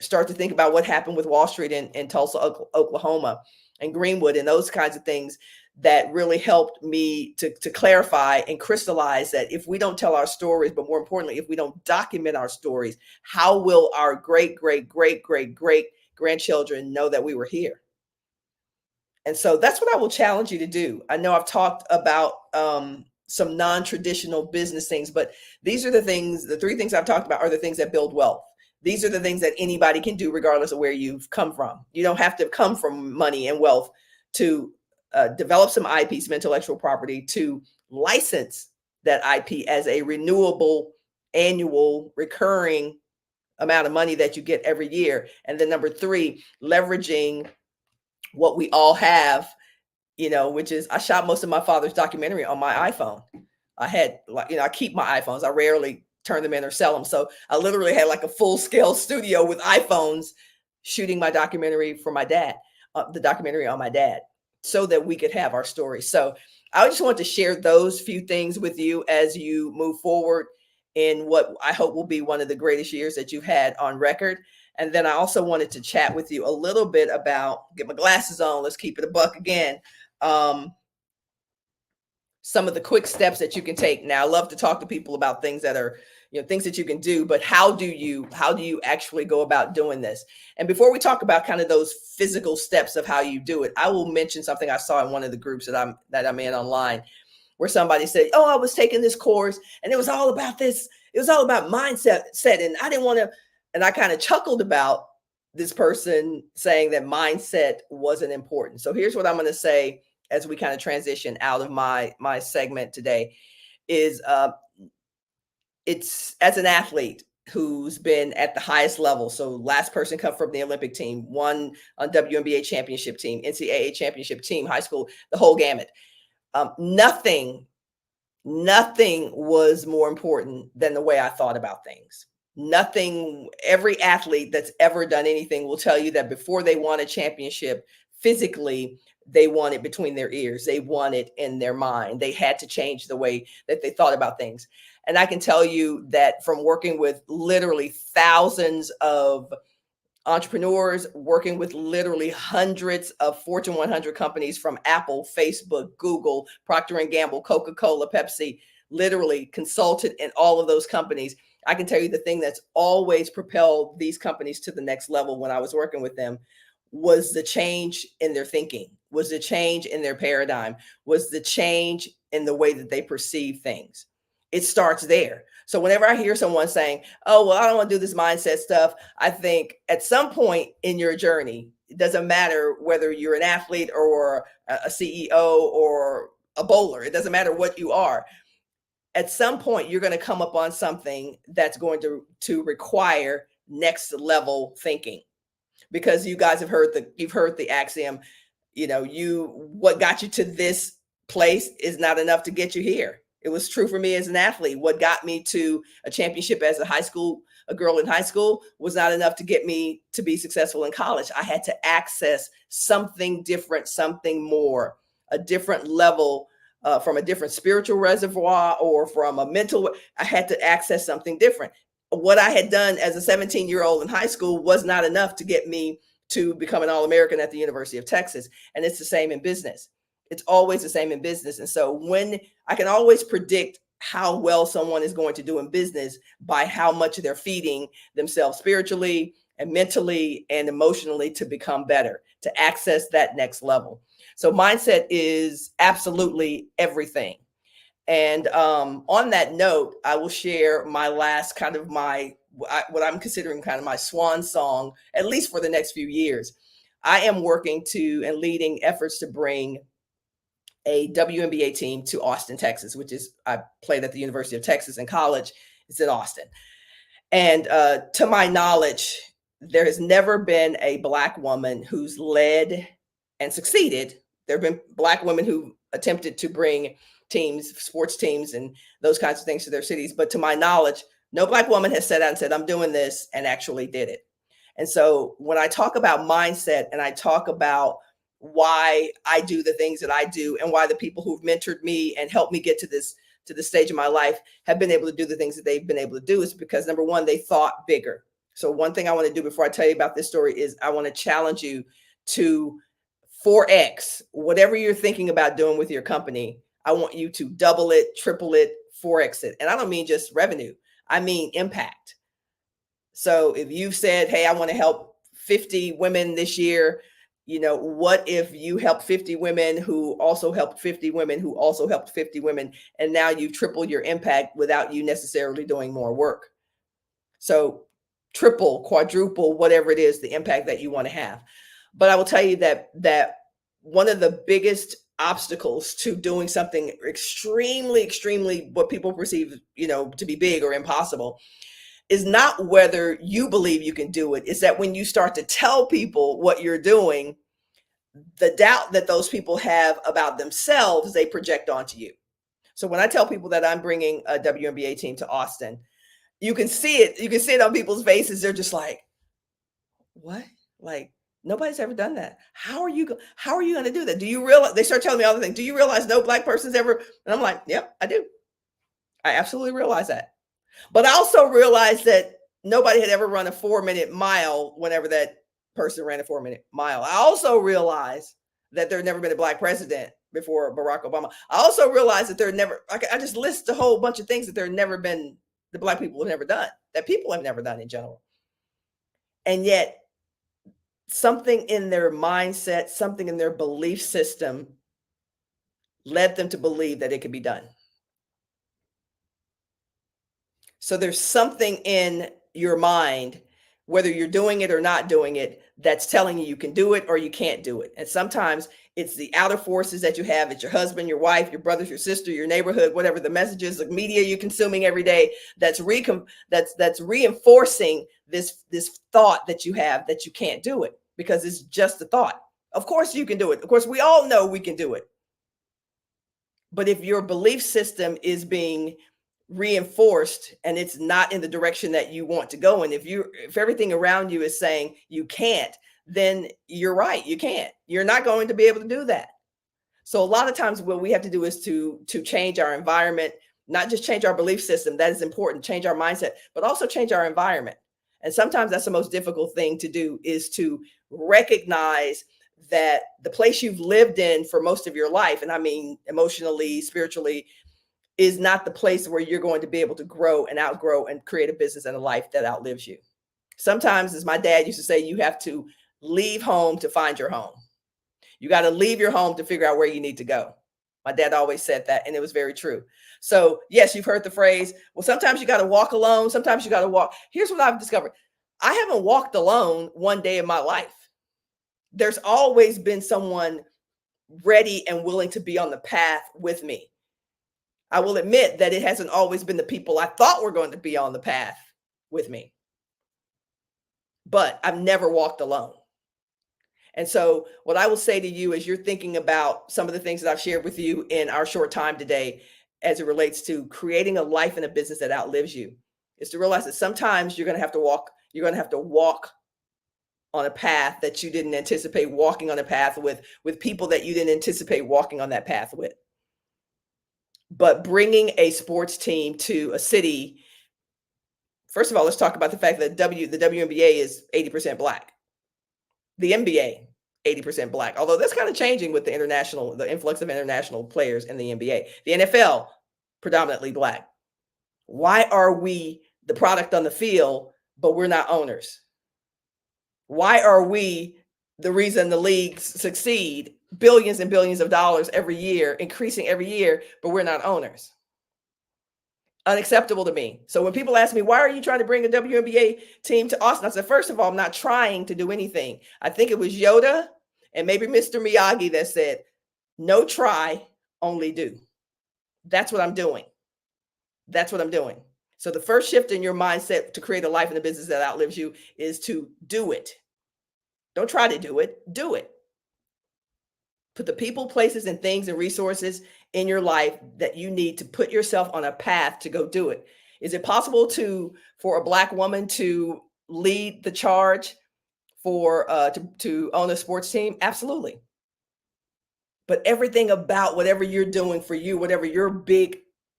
Start to think about what happened with Wall Street in Tulsa, Oklahoma, and Greenwood, and those kinds of things that really helped me to clarify and crystallize that if we don't tell our stories, but more importantly, if we don't document our stories, how will our great, great, great, great, great grandchildren know that we were here? And so that's what I will challenge you to do. I know I've talked about some non-traditional business things, but these are the 3 things I've talked about are the things that build wealth. These are the things that anybody can do regardless of where you've come from. You don't have to come from money and wealth to develop some IP, some intellectual property, to license that IP as a renewable, annual, recurring amount of money that you get every year. And then number 3, leveraging what we all have, which is I shot most of my father's documentary on my iPhone. I had I keep my iPhones. I rarely turn them in or sell them. So I literally had like a full-scale studio with iPhones shooting my documentary for my dad, the documentary on my dad, so that we could have our story. So I just want to share those few things with you as you move forward in what I hope will be one of the greatest years that you've had on record. And then I also wanted to chat with you a little bit about, get my glasses on, let's keep it a buck again, some of the quick steps that you can take. Now, I love to talk to people about things that are, things that you can do, but how do you actually go about doing this? And before we talk about kind of those physical steps of how you do it, I will mention something I saw in one of the groups that I'm in online, where somebody said, oh, I was taking this course and it was all about this. It was all about mindset, and I didn't want to, and I kind of chuckled about this person saying that mindset wasn't important. So here's what I'm going to say as we kind of transition out of my segment today is it's as an athlete who's been at the highest level. So last person come from the Olympic team, won on WNBA championship team, NCAA championship team, high school, the whole gamut. Nothing was more important than the way I thought about things. Nothing, every athlete that's ever done anything will tell you that before they won a championship, physically, they won it between their ears. They won it in their mind. They had to change the way that they thought about things. And I can tell you that from working with literally thousands of entrepreneurs, working with literally hundreds of Fortune 100 companies from Apple, Facebook, Google, Procter & Gamble, Coca-Cola, Pepsi, literally consulted in all of those companies. I can tell you the thing that's always propelled these companies to the next level when I was working with them was the change in their thinking, was the change in their paradigm, was the change in the way that they perceive things. It starts there. So whenever I hear someone saying, oh, well, I don't want to do this mindset stuff, I think at some point in your journey, it doesn't matter whether you're an athlete or a CEO or a bowler, it doesn't matter what you are. At some point, you're going to come upon something that's going to require next level thinking, because you guys have heard the axiom, what got you to this place is not enough to get you here. It was true for me as an athlete. What got me to a championship as a girl in high school was not enough to get me to be successful in college. I had to access something different, something more, a different level, from a different spiritual reservoir or from a mental. I had to access something different. What I had done as a 17-year-old in high school was not enough to get me to become an All-American at the University of Texas. And it's the same in business. It's always the same in business. And so when I can always predict how well someone is going to do in business by how much they're feeding themselves spiritually and mentally and emotionally to become better, to access that next level. So mindset is absolutely everything. And on that note, I will share my last what I'm considering kind of my swan song, at least for the next few years. I am working and leading efforts to bring a WNBA team to Austin, Texas, I played at the University of Texas in college. It's in Austin. And to my knowledge, there has never been a Black woman who's led and succeeded. There have been Black women who attempted to bring teams, sports teams, and those kinds of things to their cities. But to my knowledge, no Black woman has sat out and said, I'm doing this, and actually did it. And so when I talk about mindset and I talk about why I do the things that I do and why the people who've mentored me and helped me get to this stage of my life have been able to do the things that they've been able to do, is because, number one, they thought bigger. So one thing I want to do before I tell you about this story is I want to challenge you to 4X whatever you're thinking about doing with your company. I want you to double it, triple it, 4X it. And I don't mean just revenue. I mean impact. So if you've said, hey, I want to help 50 women this year, what if you help 50 women who also helped 50 women who also helped 50 women, and now you triple your impact without you necessarily doing more work? So triple, quadruple, whatever it is, the impact that you want to have. But I will tell you that one of the biggest obstacles to doing something extremely what people perceive, to be big or impossible, is not whether you believe you can do it. It's that when you start to tell people what you're doing, the doubt that those people have about themselves, they project onto you. So when I tell people that I'm bringing a WNBA team to Austin, you can see it. You can see it on people's faces. They're just like, what? Like, nobody's ever done that. How are you going to do that? Do you realize? They start telling me all the things. Do you realize no Black person's ever? And I'm like, yep, I do. I absolutely realize that. But I also realized that nobody had ever run a 4-minute mile whenever that person ran a 4-minute mile. I also realized that there had never been a Black president before Barack Obama. I also realized that I just list a whole bunch of things that there had never been, the Black people have never done, that people have never done in general. And yet something in their mindset, something in their belief system led them to believe that it could be done. So there's something in your mind, whether you're doing it or not doing it, that's telling you can do it or you can't do it. And sometimes it's the outer forces that you have. It's your husband, your wife, your brothers, your sister, your neighborhood, whatever the messages, the media you're consuming every day, that's reinforcing this thought that you have that you can't do it, because it's just a thought. Of course you can do it. Of course, we all know we can do it. But if your belief system is being reinforced and it's not in the direction that you want to go, and if everything around you is saying you can't, then you're right, you can't. You're not going to be able to do that. So a lot of times what we have to do is to change our environment, not just change our belief system, that is important, change our mindset, but also change our environment. And sometimes that's the most difficult thing to do, is to recognize that the place you've lived in for most of your life, and I mean emotionally, spiritually, is not the place where you're going to be able to grow and outgrow and create a business and a life that outlives you. Sometimes, as my dad used to say, you have to leave home to find your home. You got to leave your home to figure out where you need to go. My dad always said that, and it was very true. So yes, you've heard the phrase, well, sometimes you got to walk alone. Sometimes you got to walk. Here's what I've discovered. I haven't walked alone one day in my life. There's always been someone ready and willing to be on the path with me. I will admit that it hasn't always been the people I thought were going to be on the path with me, but I've never walked alone. And so what I will say to you as you're thinking about some of the things that I've shared with you in our short time today, as it relates to creating a life and a business that outlives you, is to realize that sometimes you're going to have to walk on a path that you didn't anticipate walking on a path with people that you didn't anticipate walking on that path with. But bringing a sports team to a city, first of all, let's talk about the fact that the WNBA is 80% Black. The NBA, 80% Black, although that's kind of changing with the influx of international players in the NBA. The NFL, predominantly Black. Why are we the product on the field, but we're not owners? Why are we the reason the leagues succeed, billions and billions of dollars every year, increasing every year, but we're not owners? Unacceptable to me. So when people ask me, why are you trying to bring a WNBA team to Austin? I said, first of all, I'm not trying to do anything. I think it was Yoda and maybe Mr. Miyagi that said, no try, only do. That's what I'm doing. That's what I'm doing. So the first shift in your mindset to create a life and a business that outlives you is to do it. Don't try to do it. Do it. Put the people, places, and things and resources in your life that you need to put yourself on a path to go do it. Is it possible for a Black woman to lead the charge to own a sports team? Absolutely. But everything about whatever you're doing for you, whatever your big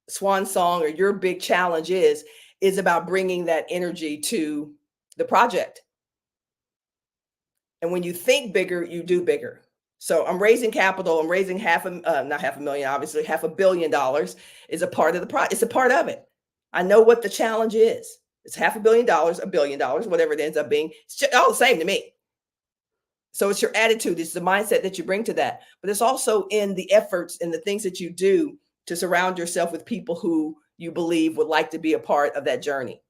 swan song or your big challenge is about bringing that energy to the project. And when you think bigger, you do bigger. So I'm raising capital. I'm raising not $500,000, obviously $500 million is a part of the it's a part of it. I know what the challenge is. It's $500 million, $1 billion, whatever it ends up being. It's all the same to me. So it's your attitude. It's the mindset that you bring to that. But it's also in the efforts and the things that you do to surround yourself with people who you believe would like to be a part of that journey.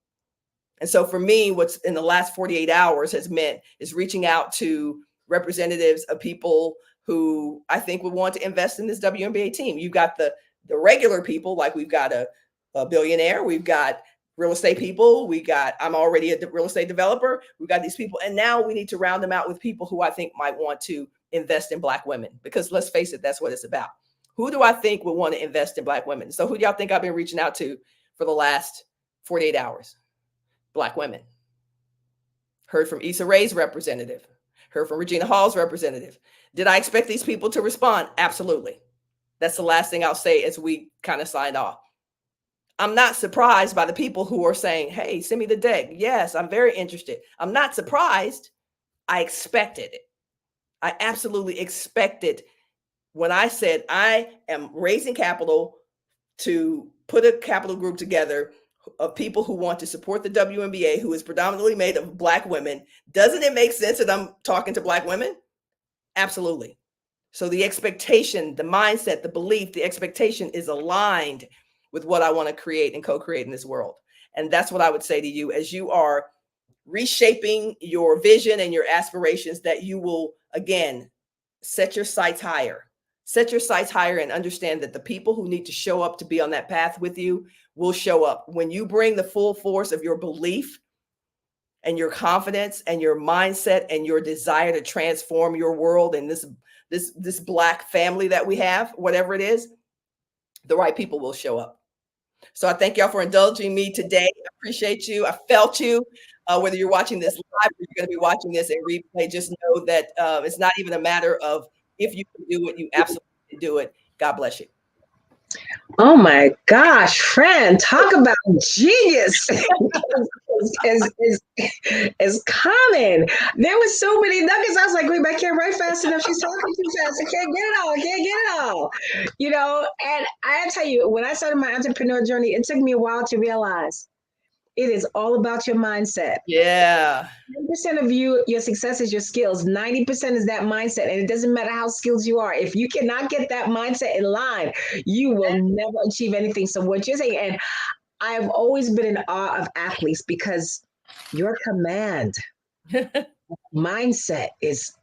And so for me, what's in the last 48 hours has meant is reaching out to representatives of people who I think would want to invest in this WNBA team. You've got the regular people, like we've got a billionaire, we've got real estate people, I'm already a real estate developer, we've got these people, and now we need to round them out with people who I think might want to invest in Black women, because let's face it, that's what it's about. Who do I think would want to invest in Black women? So who do y'all think I've been reaching out to for the last 48 hours? Black women. Heard from Issa Rae's representative. Heard from Regina Hall's representative. Did I expect these people to respond? Absolutely. That's the last thing I'll say as we kind of sign off. I'm not surprised by the people who are saying, hey, send me the deck. Yes, I'm very interested. I'm not surprised. I expected it. I absolutely expected when I said I am raising capital to put a capital group together of people who want to support the WNBA, who is predominantly made of Black women. Doesn't it make sense that I'm talking to Black women? Absolutely. So the expectation, the mindset, the belief, the expectation is aligned with what I want to create and co-create in this world. And that's what I would say to you as you are reshaping your vision and your aspirations, that you will, again, set your sights higher. Set your sights higher and understand that the people who need to show up to be on that path with you will show up. When you bring the full force of your belief and your confidence and your mindset and your desire to transform your world and this Black family that we have, whatever it is, the right people will show up. So I thank y'all for indulging me today. I appreciate you. I felt you. Whether you're watching this live or you're going to be watching this in replay, just know that it's not even a matter of if you can do it, you absolutely can do it. God bless you. Oh my gosh, Fran, talk about genius is common. There was so many nuggets. I was like, wait, I can't write fast enough. She's talking too fast. I can't get it all. I can't get it all. You know, and I tell you, when I started my entrepreneur journey, it took me a while to realize it is all about your mindset. Yeah. 10% of your success is your skills. 90% is that mindset. And it doesn't matter how skilled you are. If you cannot get that mindset in line, you will never achieve anything. So what you're saying, and I've always been in awe of athletes because your command mindset is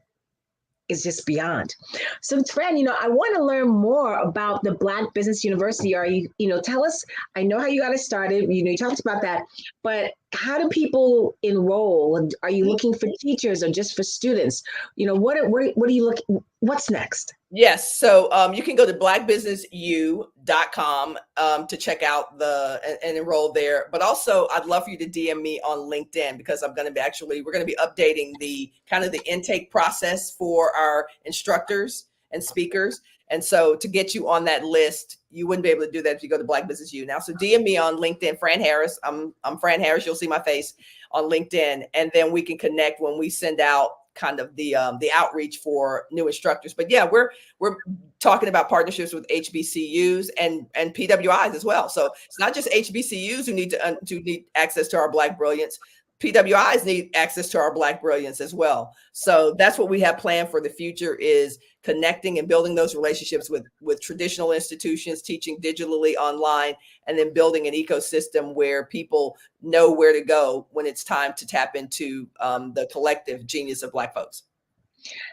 just beyond. So Fran, you know, I want to learn more about the Black Business University. Are you know, tell us, I know how you got it started, you know, you talked about that, but how do people enroll? Are you looking for teachers or just for students? You know, what are you looking, what's next? Yes. So you can go to blackbusinessu.com to check out and enroll there. But also I'd love for you to DM me on LinkedIn because we're going to be updating the kind of the intake process for our instructors and speakers. And so to get you on that list, you wouldn't be able to do that if you go to Black Business U now. So DM me on LinkedIn, Fran Harris. I'm Fran Harris. You'll see my face on LinkedIn, and then we can connect when we send out kind of the outreach for new instructors. But yeah, we're talking about partnerships with HBCUs and PWIs as well. So it's not just HBCUs who need access to our Black Brilliance. PWIs need access to our Black Brilliance as well. So that's what we have planned for the future, is connecting and building those relationships with traditional institutions, teaching digitally online, and then building an ecosystem where people know where to go when it's time to tap into the collective genius of Black folks.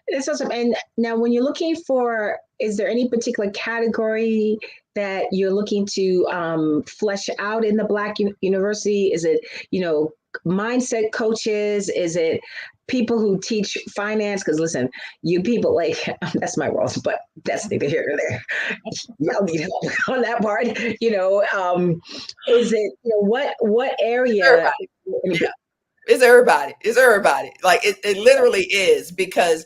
That's awesome. And now when you're looking for, is there any particular category that you're looking to flesh out in the Black University? Is it, you know, mindset coaches? Is it people who teach finance? Because listen, you people, like, that's my role, but that's neither here nor there. Y'all need help on that part. You know, is it, you know, what area? It's everybody. It's everybody. Like it literally is, because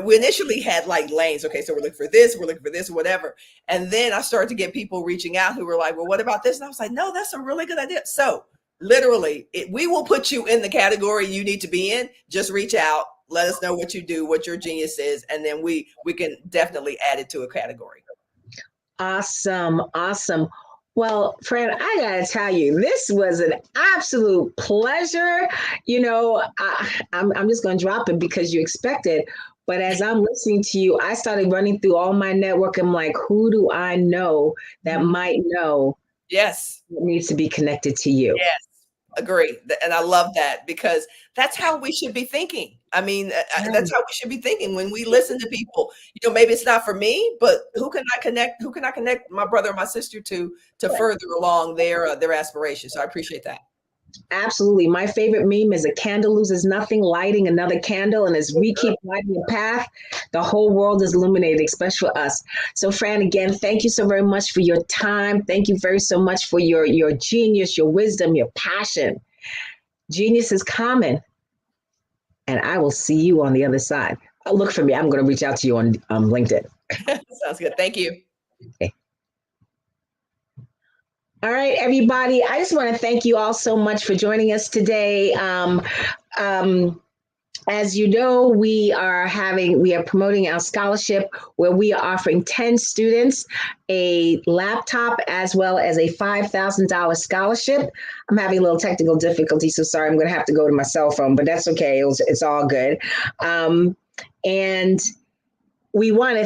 we initially had like lanes. Okay, so we're looking for this, whatever. And then I started to get people reaching out who were like, well, what about this? And I was like, no, that's a really good idea. So literally, we will put you in the category you need to be in. Just reach out, let us know what you do, what your genius is, and then we can definitely add it to a category. Awesome. Well, Fran, I gotta tell you, this was an absolute pleasure. You know, I'm just gonna drop it because you expect it. But as I'm listening to you, I started running through all my network. I'm like, who do I know that might know? Yes. What needs to be connected to you? Yes. Agree. And I love that, because that's how we should be thinking. I mean, that's how we should be thinking when we listen to people. You know, maybe it's not for me, but who can I connect my brother or my sister to further along their aspirations? So I appreciate that. Absolutely. My favorite meme is a candle loses nothing, lighting another candle. And as we keep lighting a path, the whole world is illuminated, especially for us. So Fran, again, thank you so very much for your time. Thank you so much for your genius, your wisdom, your passion. Genius is common. And I will see you on the other side. Look for me. I'm going to reach out to you on LinkedIn. Sounds good. Thank you. Okay. All right, everybody. I just want to thank you all so much for joining us today. As you know, we are promoting our scholarship where we are offering 10 students a laptop as well as a $5,000 scholarship. I'm having a little technical difficulty, so sorry, I'm going to have to go to my cell phone, but that's okay. It's all good. And we want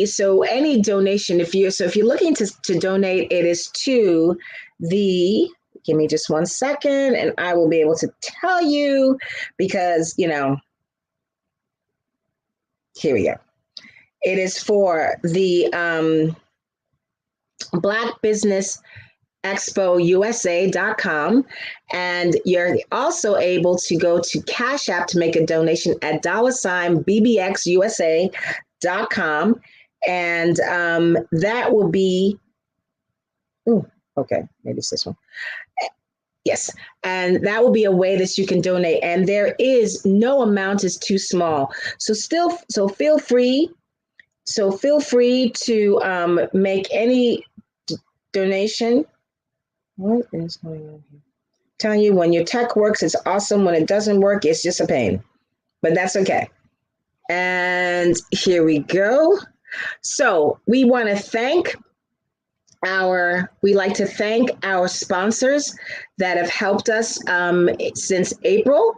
so any donation, if you're looking to donate, it is to give me just 1 second and I will be able to tell you, because, you know, here we go. It is for the Black Business Expo USA.com, and you're also able to go to Cash App to make a donation at $BBXUSA.com, and that will be Ooh, okay, maybe it's this one. Yes, and that will be a way that you can donate. And there is no amount is too small. So feel free. So feel free to make any donation. What is going on here? Telling you, when your tech works, it's awesome. When it doesn't work, it's just a pain. But that's okay. And here we go. So we want to thank we like to thank our sponsors that have helped us since April.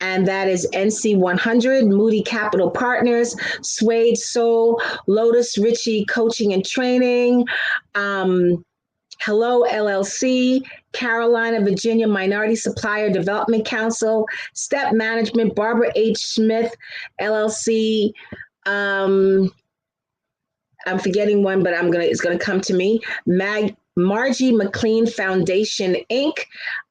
And that is NC 100, Moody Capital Partners, Suede Soul, Lotus Ritchie Coaching and Training, Hello LLC, Carolina, Virginia Minority Supplier Development Council, Step Management, Barbara H. Smith LLC. I'm forgetting one, but it's gonna come to me. Margie McLean Foundation, Inc.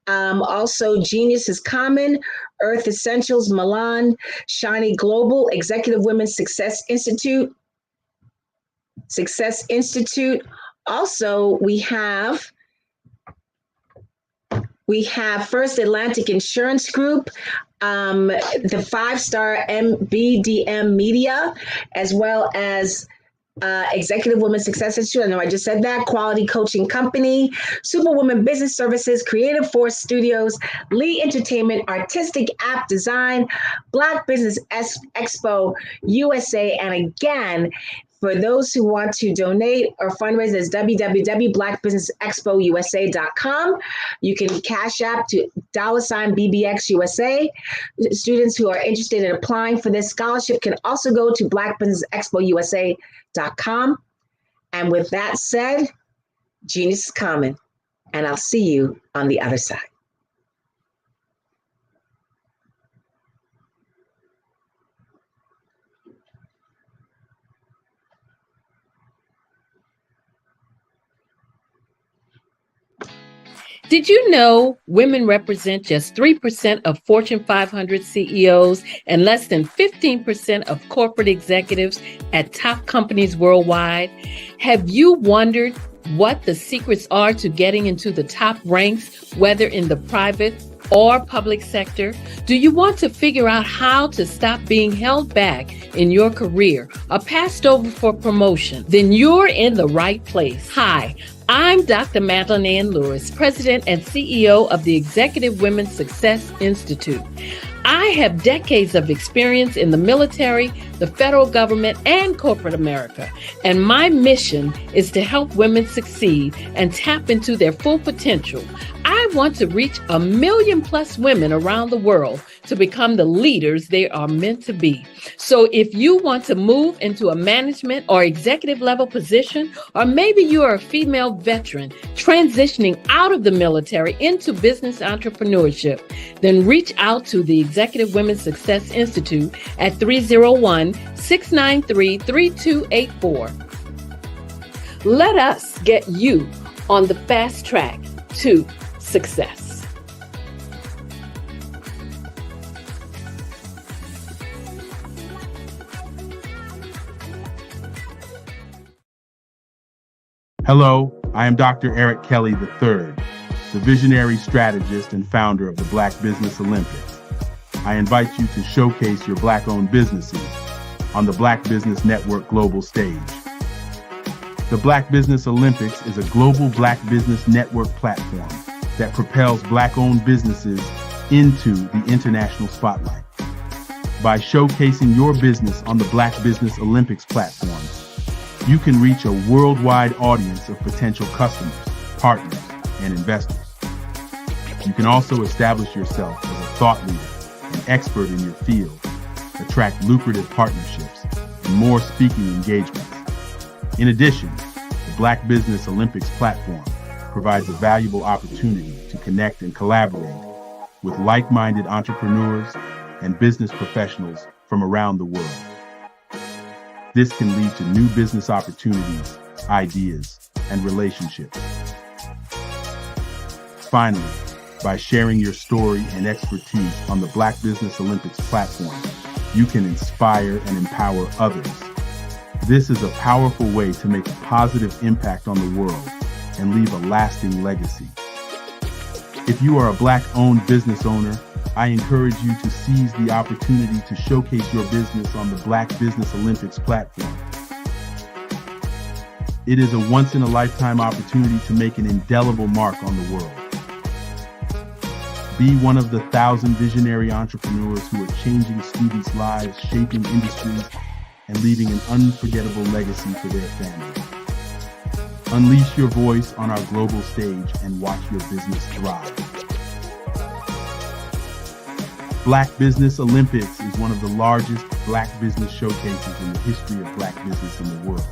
Also, Genius is Common, Earth Essentials, Milan, Shiny Global, Executive Women's Success Institute. Also, we have First Atlantic Insurance Group, the 5-star MBDM Media, as well as Executive Women's Success Institute. I know I just said that. Quality Coaching Company, Superwoman Business Services, Creative Force Studios, Lee Entertainment, Artistic App Design, Black Business Expo USA, and again, for those who want to donate or fundraise, it's www.blackbusinessexpousa.com. You can cash app to $BBXUSA. Students who are interested in applying for this scholarship can also go to blackbusinessexpousa.com. And with that said, Genius is Common, and I'll see you on the other side. Did you know women represent just 3% of Fortune 500 CEOs and less than 15% of corporate executives at top companies worldwide? Have you wondered what the secrets are to getting into the top ranks, whether in the private or public sector? Do you want to figure out how to stop being held back in your career or passed over for promotion? Then you're in the right place. Hi, I'm Dr. Madeline Ann Lewis, President and CEO of the Executive Women's Success Institute. I have decades of experience in the military, the federal government, and corporate America. And my mission is to help women succeed and tap into their full potential. I want to reach 1 million+ women around the world to become the leaders they are meant to be. So if you want to move into a management or executive level position, or maybe you are a female veteran transitioning out of the military into business entrepreneurship, then reach out to the Executive Women's Success Institute at 301-693-3284. Let us get you on the fast track to success. Hello, I am Dr. Eric Kelly III, the visionary strategist and founder of the Black Business Olympics. I invite you to showcase your Black-owned businesses on the Black Business Network global stage. The Black Business Olympics is a global Black Business Network platform that propels Black-owned businesses into the international spotlight. By showcasing your business on the Black Business Olympics platform, you can reach a worldwide audience of potential customers, partners, and investors. You can also establish yourself as a thought leader, an expert in your field, attract lucrative partnerships, and more speaking engagements. In addition, the Black Business Olympics platform provides a valuable opportunity to connect and collaborate with like-minded entrepreneurs and business professionals from around the world. This can lead to new business opportunities, ideas, and relationships. Finally, by sharing your story and expertise on the Black Business Olympics platform, you can inspire and empower others. This is a powerful way to make a positive impact on the world and leave a lasting legacy. If you are a Black-owned business owner, I encourage you to seize the opportunity to showcase your business on the Black Business Olympics platform. It is a once-in-a-lifetime opportunity to make an indelible mark on the world. Be one of the 1,000 visionary entrepreneurs who are changing students' lives, shaping industries, and leaving an unforgettable legacy for their families. Unleash your voice on our global stage and watch your business thrive. Black Business Olympics is one of the largest Black business showcases in the history of Black business in the world.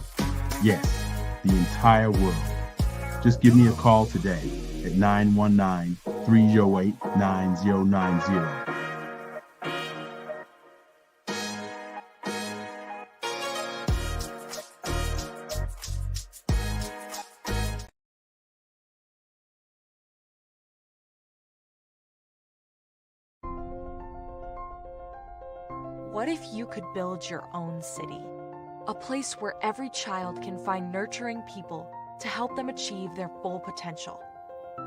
Yes, the entire world. Just give me a call today at 919-308-9090. What if you could build your own city? A place where every child can find nurturing people to help them achieve their full potential.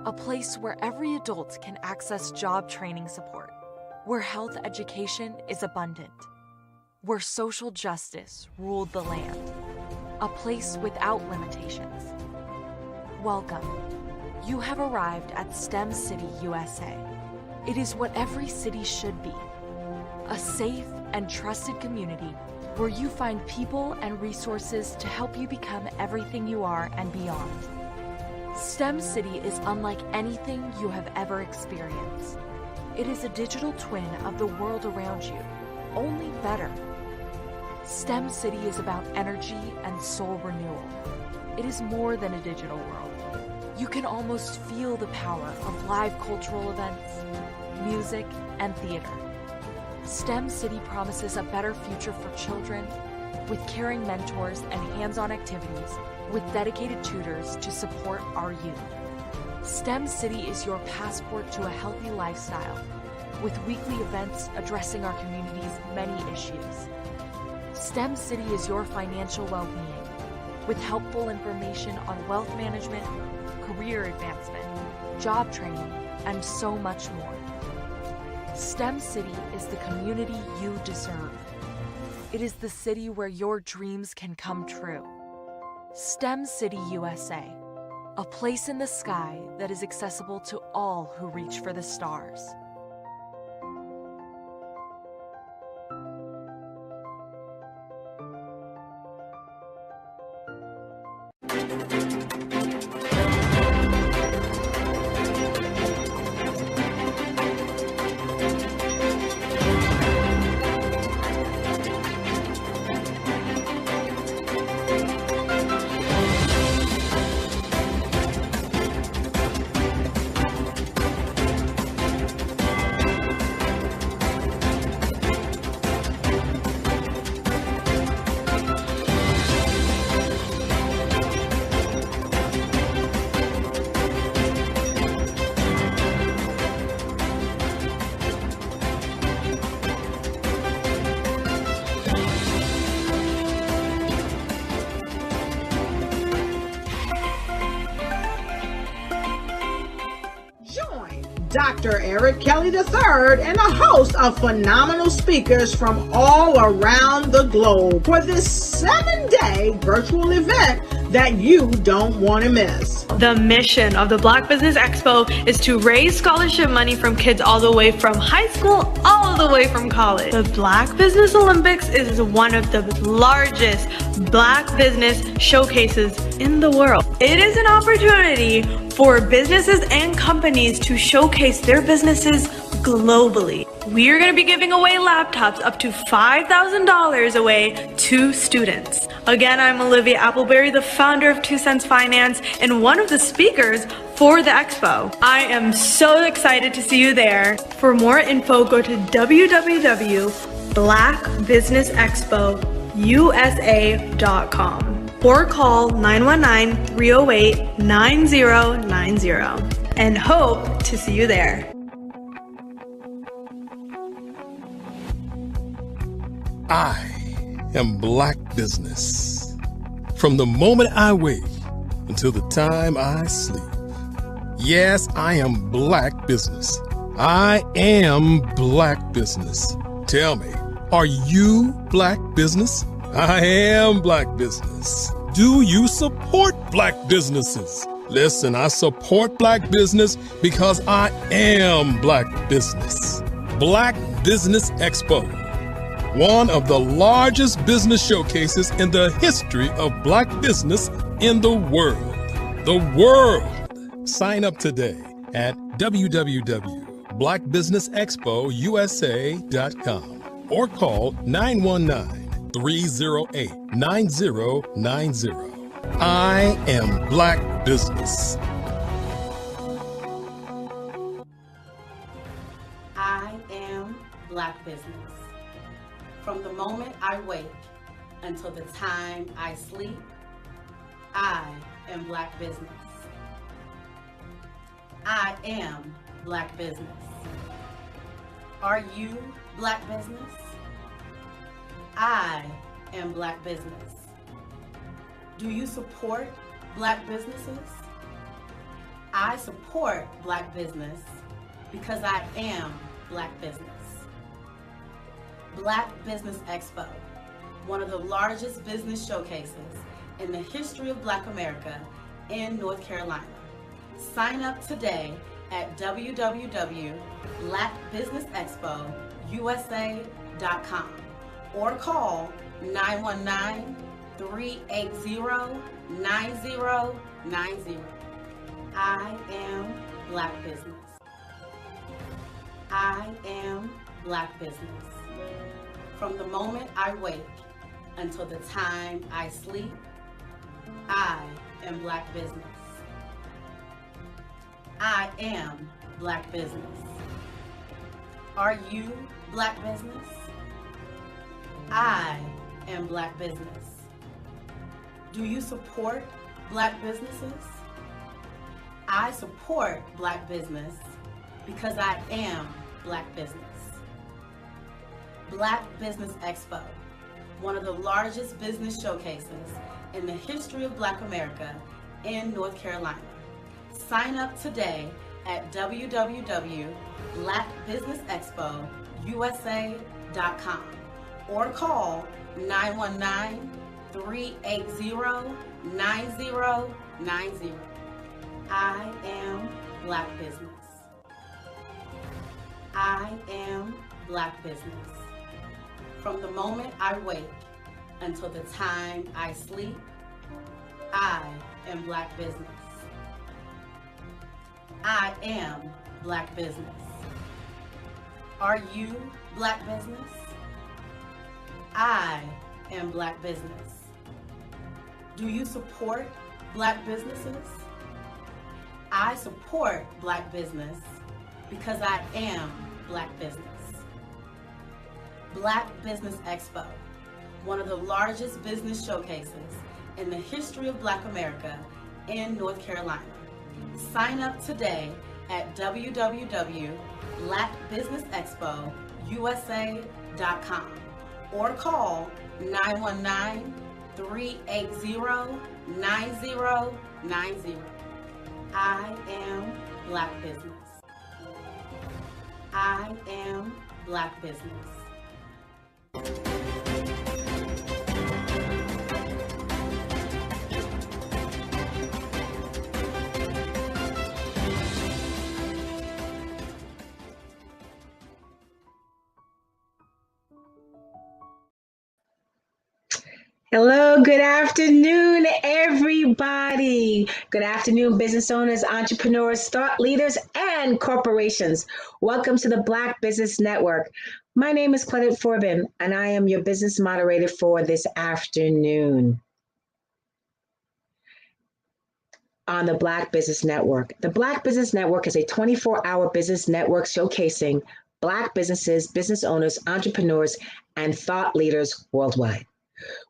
A place where every adult can access job training support. Where health education is abundant. Where social justice ruled the land. A place without limitations. Welcome. You have arrived at STEM City, USA. It is what every city should be. A safe and trusted community where you find people and resources to help you become everything you are and beyond. STEM City is unlike anything you have ever experienced. It is a digital twin of the world around you, only better. STEM City is about energy and soul renewal. It is more than a digital world. You can almost feel the power of live cultural events, music, and theater. STEM City promises a better future for children with caring mentors and hands-on activities with dedicated tutors to support our youth. STEM City is your passport to a healthy lifestyle with weekly events addressing our community's many issues. STEM City is your financial well-being with helpful information on wealth management, career advancement, job training, and so much more. STEM City is the community you deserve. It is the city where your dreams can come true. STEM City USA, a place in the sky that is accessible to all who reach for the stars. Dr. Eric Kelly III and a host of phenomenal speakers from all around the globe for this 7-day virtual event that you don't want to miss. The mission of the Black Business Expo is to raise scholarship money from kids all the way from high school, all the way from college. The Black Business Olympics is one of the largest Black business showcases in the world. It is an opportunity for businesses and companies to showcase their businesses globally. We are going to be giving away laptops up to $5,000 away to students. Again, I'm Olivia Appleberry, the founder of 2 Cents Finance and one of the speakers for the expo. I am so excited to see you there. For more info, go to www.blackbusinessexpousa.com or call 919-308-9090 and hope to see you there. I am Black business. From the moment I wake until the time I sleep. Yes, I am black business. I am black business. Tell me, are you black business? I am black business. Do you support black businesses? Listen, I support black business because I am black business. Black Business Expo, one of the largest business showcases in the history of black business in the world. The world! Sign up today at www.blackbusinessexpousa.com or call 919-308-9090. I am black business. I am black business. From the moment I wake until the time I sleep, I am black business. I am black business. Are you black business? I am black business. Do you support black businesses? I support black business because I am black business. Black Business Expo, one of the largest business showcases in the history of Black America in North Carolina. Sign up today at www.blackbusinessexpousa.com or call 919-380-9090. I am black business. I am black business. From the moment I wake until the time I sleep, I am black business. I am black business. Are you black business? I am black business. Do you support black businesses? I support black business because I am black business. Black Business Expo, one of the largest business showcases in the history of Black America in North Carolina. Sign up today at www.blackbusinessexpousa.com or call 919-380-9090. I am black business. I am black business. From the moment I wake until the time I sleep, I am black business. I am black business. Are you black business? I am black business. Do you support black businesses? I support black business because I am black business. Black Business Expo, one of the largest business showcases in the history of Black America in North Carolina. Sign up today at www.blackbusinessexpousa.com or call 919-380-9090. I am black business. I am black business. Hello, good afternoon, everybody. Good afternoon, business owners, entrepreneurs, thought leaders, and corporations. Welcome to the Black Business Network. My name is Claudette Forbin, and I am your business moderator for this afternoon on the Black Business Network. The Black Business Network is a 24-hour business network showcasing Black businesses, business owners, entrepreneurs, and thought leaders worldwide.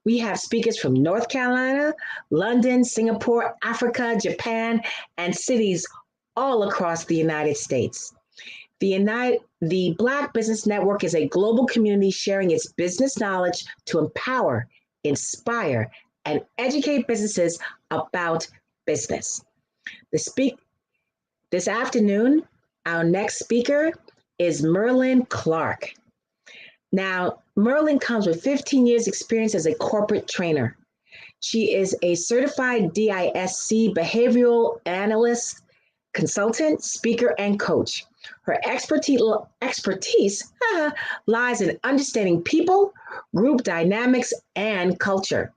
We have speakers from North Carolina, London, Singapore, Africa, Japan, and cities all across the United States. The Black Business Network is a global community sharing its business knowledge to empower, inspire, and educate businesses about business. This afternoon, our next speaker is Merlin Clark. Now, Merlin comes with 15 years experience as a corporate trainer. She is a certified DISC behavioral analyst, consultant, speaker, and coach. Her expertise lies in understanding people, group dynamics, and culture.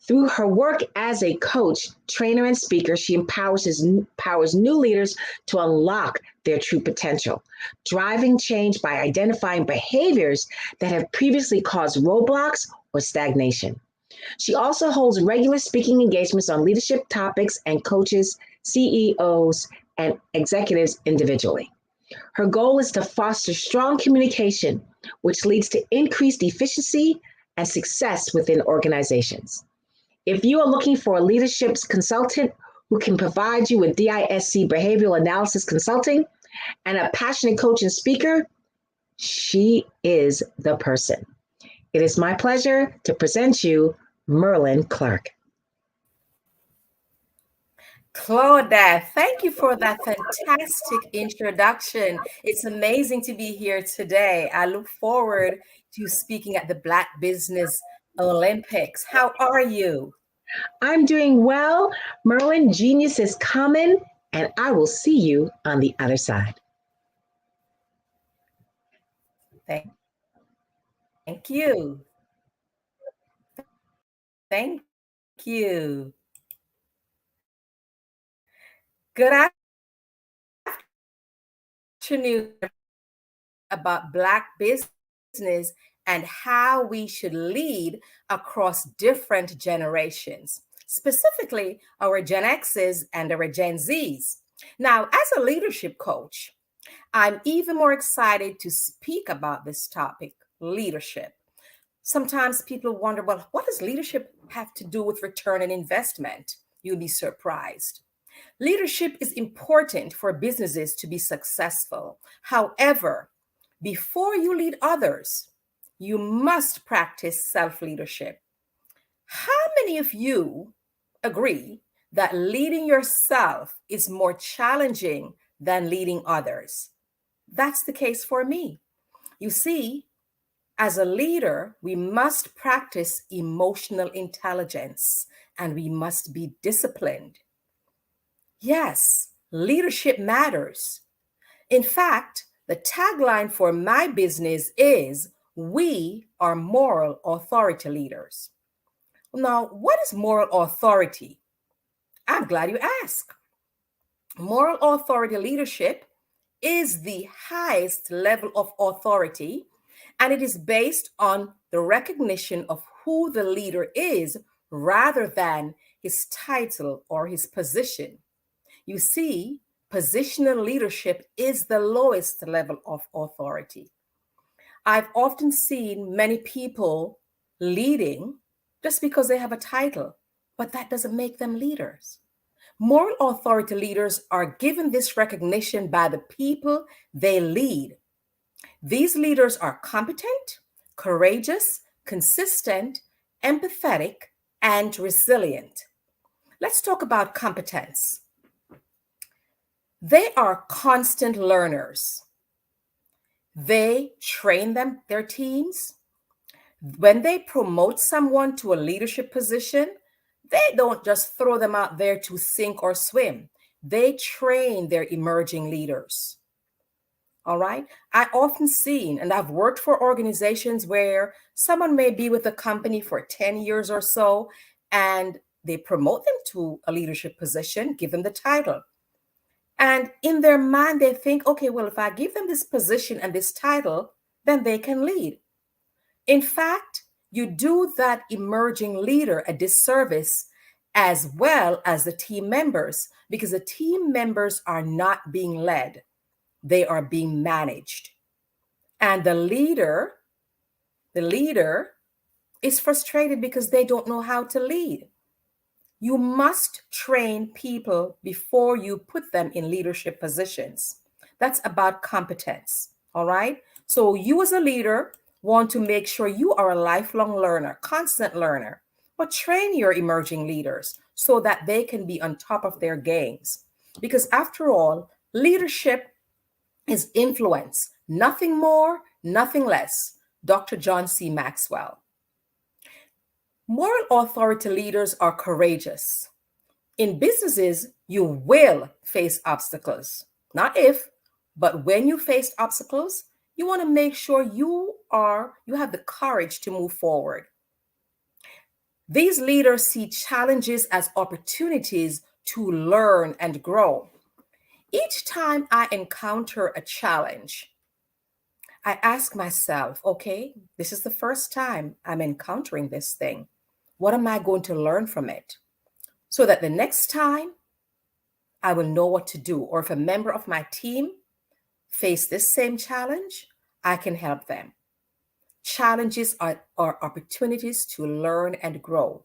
Through her work as a coach, trainer, and speaker, she empowers new leaders to unlock their true potential, driving change by identifying behaviors that have previously caused roadblocks or stagnation. She also holds regular speaking engagements on leadership topics and coaches CEOs and executives individually. Her goal is to foster strong communication, which leads to increased efficiency and success within organizations. If you are looking for a leadership consultant who can provide you with DISC behavioral analysis consulting and a passionate coach and speaker, she is the person. It is my pleasure to present you Merlin Clark. Claudia, thank you for that fantastic introduction. It's amazing to be here today. I look forward to speaking at the Black Business Olympics. How are you? I'm doing well. Merlin, genius is coming, and I will see you on the other side. Thank you. Thank you. Good afternoon about Black business and how we should lead across different generations, specifically our Gen X's and our Gen Z's. Now, as a leadership coach, I'm even more excited to speak about this topic, leadership. Sometimes people wonder, well, what does leadership have to do with return on investment? You'll be surprised. Leadership is important for businesses to be successful. However, before you lead others, you must practice self-leadership. How many of you agree that leading yourself is more challenging than leading others? That's the case for me. You see, as a leader, we must practice emotional intelligence and we must be disciplined. Yes, leadership matters. In fact, the tagline for my business is, "We are moral authority leaders." Now, what is moral authority? I'm glad you asked. Moral authority leadership is the highest level of authority, and it is based on the recognition of who the leader is rather than his title or his position. You see, positional leadership is the lowest level of authority. I've often seen many people leading just because they have a title, but that doesn't make them leaders. Moral authority leaders are given this recognition by the people they lead. These leaders are competent, courageous, consistent, empathetic, and resilient. Let's talk about competence. They are constant learners. They train their teams. When they promote someone to a leadership position, they don't just throw them out there to sink or swim. They train their emerging leaders. All right. I often seen, and I've worked for organizations where someone may be with a company for 10 years or so, and they promote them to a leadership position, give them the title. And in their mind, they think, okay, well, if I give them this position and this title, then they can lead. In fact, you do that emerging leader a disservice as well as the team members, because the team members are not being led. They are being managed. And the leader is frustrated because they don't know how to lead. You must train people before you put them in leadership positions. That's about competence, all right? So you as a leader want to make sure you are a lifelong learner, constant learner, but train your emerging leaders so that they can be on top of their games. Because after all, leadership is influence, nothing more, nothing less. Dr. John C. Maxwell. Moral authority leaders are courageous. In businesses, you will face obstacles. Not if, but when you face obstacles, you want to make sure you have the courage to move forward. These leaders see challenges as opportunities to learn and grow. Each time I encounter a challenge, I ask myself, okay, this is the first time I'm encountering this thing. What am I going to learn from it? So that the next time I will know what to do. Or if a member of my team face this same challenge, I can help them. Challenges are opportunities to learn and grow.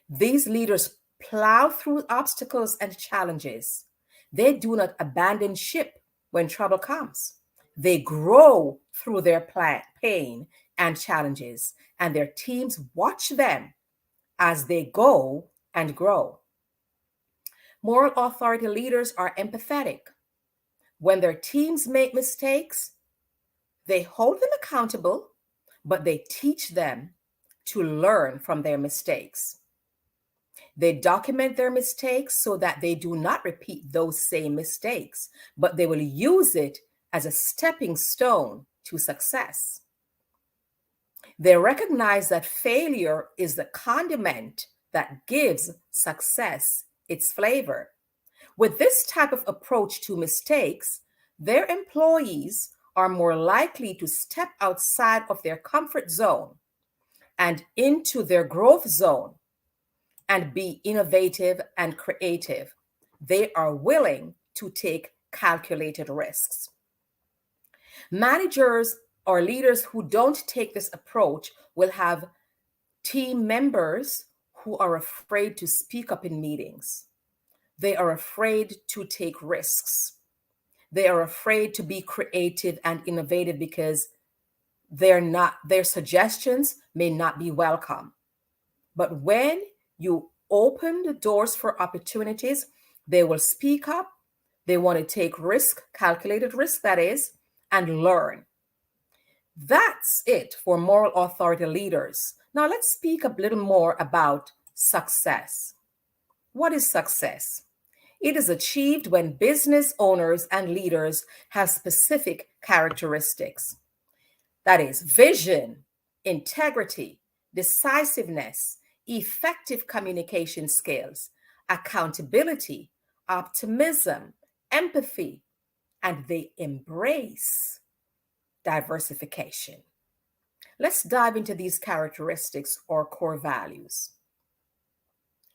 These leaders plow through obstacles and challenges. They do not abandon ship when trouble comes. They grow through their pain and challenges, and their teams watch them as they go and grow. Moral authority leaders are empathetic. When their teams make mistakes, they hold them accountable, but they teach them to learn from their mistakes. They document their mistakes so that they do not repeat those same mistakes, but they will use it as a stepping stone to success. They recognize that failure is the condiment that gives success its flavor. With this type of approach to mistakes, their employees are more likely to step outside of their comfort zone and into their growth zone and be innovative and creative. They are willing to take calculated risks. Managers or leaders who don't take this approach will have team members who are afraid to speak up in meetings. They are afraid to take risks. They are afraid to be creative and innovative because their suggestions may not be welcome. But when you open the doors for opportunities, they will speak up. They want to take risk, calculated risk, that is, and learn. That's it for moral authority leaders. Now let's speak a little more about success. What is success? It is achieved when business owners and leaders have specific characteristics. That is vision, integrity, decisiveness, effective communication skills, accountability, optimism, empathy, and they embrace diversification. Let's dive into these characteristics or core values.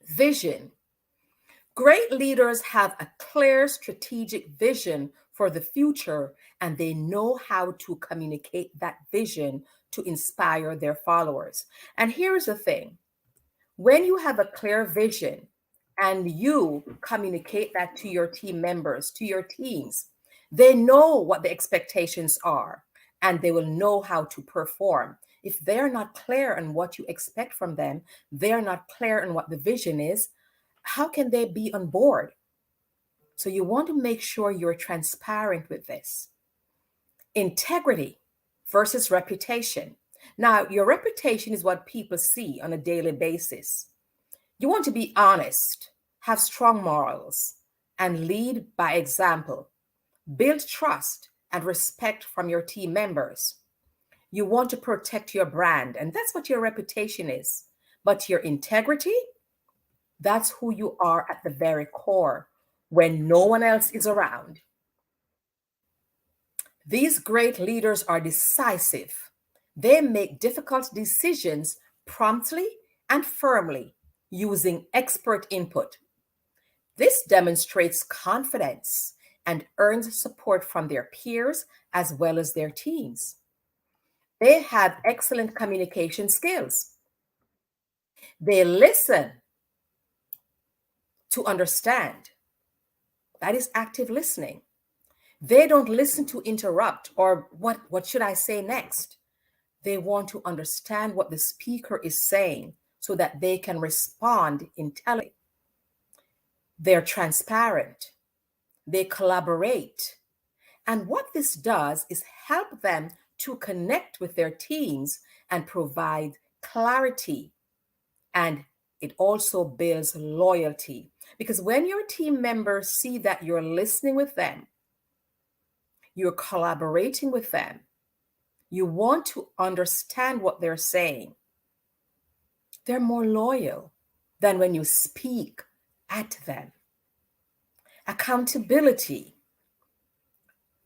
Vision. Great leaders have a clear strategic vision for the future, and they know how to communicate that vision to inspire their followers. And here's the thing. When you have a clear vision and you communicate that to your team members, to your teams, they know what the expectations are and they will know how to perform. If they're not clear on what you expect from them, they're not clear on what the vision is, how can they be on board? So you want to make sure you're transparent with this. Integrity versus reputation. Now, your reputation is what people see on a daily basis. You want to be honest, have strong morals, and lead by example. Build trust and respect from your team members. You want to protect your brand, and that's what your reputation is. But your integrity, that's who you are at the very core when no one else is around. These great leaders are decisive. They make difficult decisions promptly and firmly using expert input. This demonstrates confidence and earns support from their peers as well as their teams. They have excellent communication skills. They listen to understand. That is active listening. They don't listen to interrupt or what should I say next? They want to understand what the speaker is saying so that they can respond intelligently. They're transparent. They collaborate. And what this does is help them to connect with their teams and provide clarity. And it also builds loyalty. Because when your team members see that you're listening with them, you're collaborating with them, you want to understand what they're saying, they're more loyal than when you speak at them. Accountability.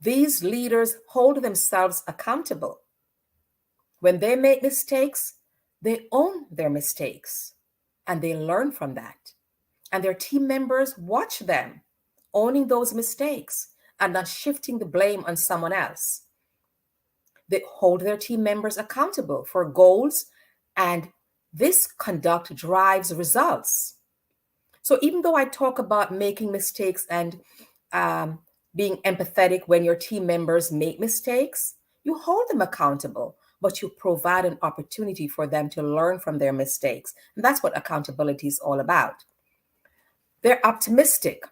These leaders hold themselves accountable. When they make mistakes, they own their mistakes and they learn from that. And their team members watch them owning those mistakes and not shifting the blame on someone else. They hold their team members accountable for goals, and this conduct drives results. So even though I talk about making mistakes and being empathetic when your team members make mistakes, you hold them accountable, but you provide an opportunity for them to learn from their mistakes. And that's what accountability is all about. They're optimistic.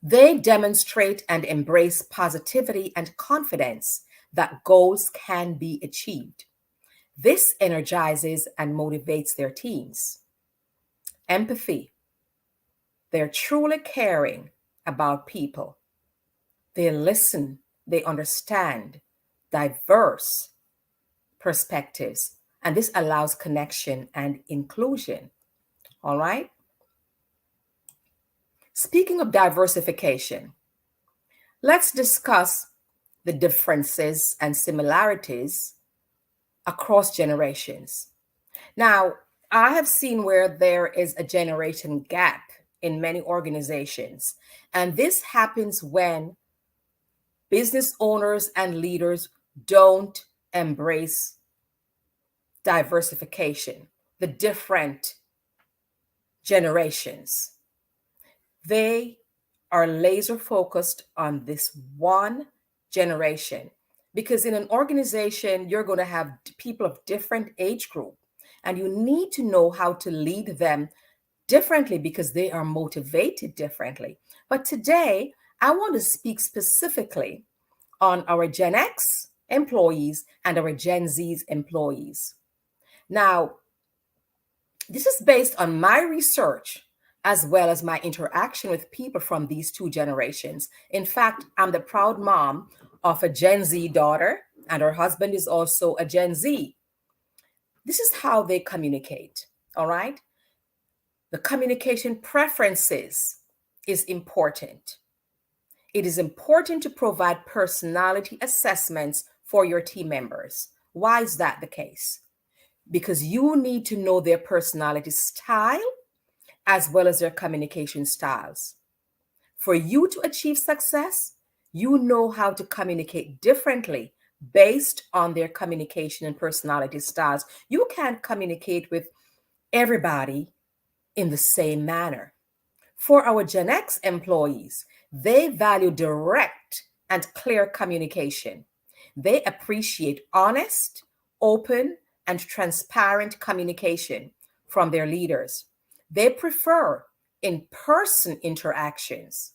They demonstrate and embrace positivity and confidence that goals can be achieved. This energizes and motivates their teams. Empathy. They're truly caring about people. They listen, they understand diverse perspectives, and this allows connection and inclusion. All right? Speaking of diversification, let's discuss the differences and similarities across generations. Now, I have seen where there is a generation gap in many organizations, and this happens when business owners and leaders don't embrace diversification, the different generations. They are laser focused on this one generation, because in an organization, you're going to have people of different age group, and you need to know how to lead them differently because they are motivated differently. But today, I want to speak specifically on our Gen X employees and our Gen Z employees. Now, this is based on my research as well as my interaction with people from these two generations. In fact, I'm the proud mom of a Gen Z daughter, and her husband is also a Gen Z. This is how they communicate, all right? The communication preferences is important. It is important to provide personality assessments for your team members. Why is that the case? Because you need to know their personality style as well as their communication styles. For you to achieve success, you know how to communicate differently based on their communication and personality styles. You can't communicate with everybody in the same manner. For our Gen X employees, they value direct and clear communication. They appreciate honest, open, and transparent communication from their leaders. They prefer in-person interactions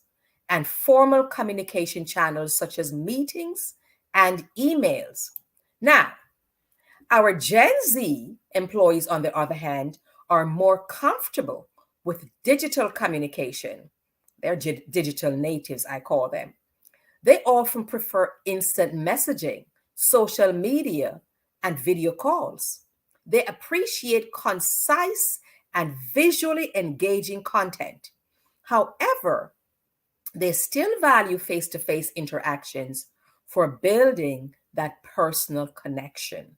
and formal communication channels such as meetings and emails. Now, our Gen Z employees, on the other hand, are more comfortable with digital communication. They're digital natives, I call them. They often prefer instant messaging, social media, and video calls. They appreciate concise and visually engaging content. However, they still value face-to-face interactions for building that personal connection.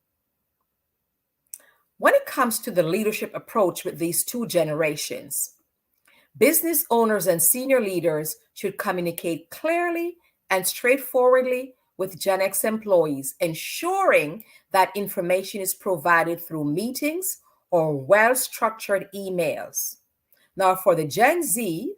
When it comes to the leadership approach with these two generations, business owners and senior leaders should communicate clearly and straightforwardly with Gen X employees, ensuring that information is provided through meetings or well-structured emails. Now, for the Gen Z,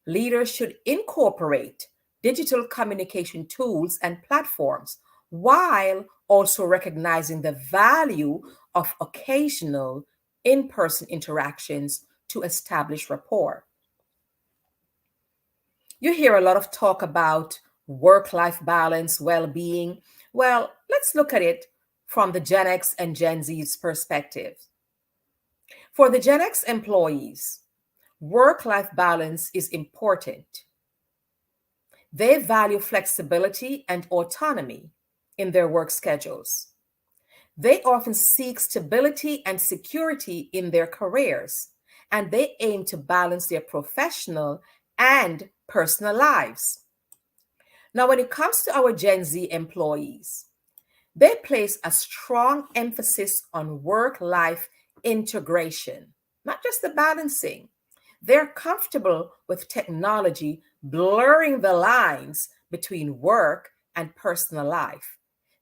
leaders should incorporate digital communication tools and platforms while also recognizing the value of occasional in-person interactions to establish rapport. You hear a lot of talk about work-life balance, well-being. Well, let's look at it from the Gen X and Gen Z's perspective. For the Gen X employees, work-life balance is important. They value flexibility and autonomy in their work schedules. They often seek stability and security in their careers, and they aim to balance their professional and personal lives. Now, when it comes to our Gen Z employees, they place a strong emphasis on work-life integration, not just the balancing. They're comfortable with technology blurring the lines between work and personal life.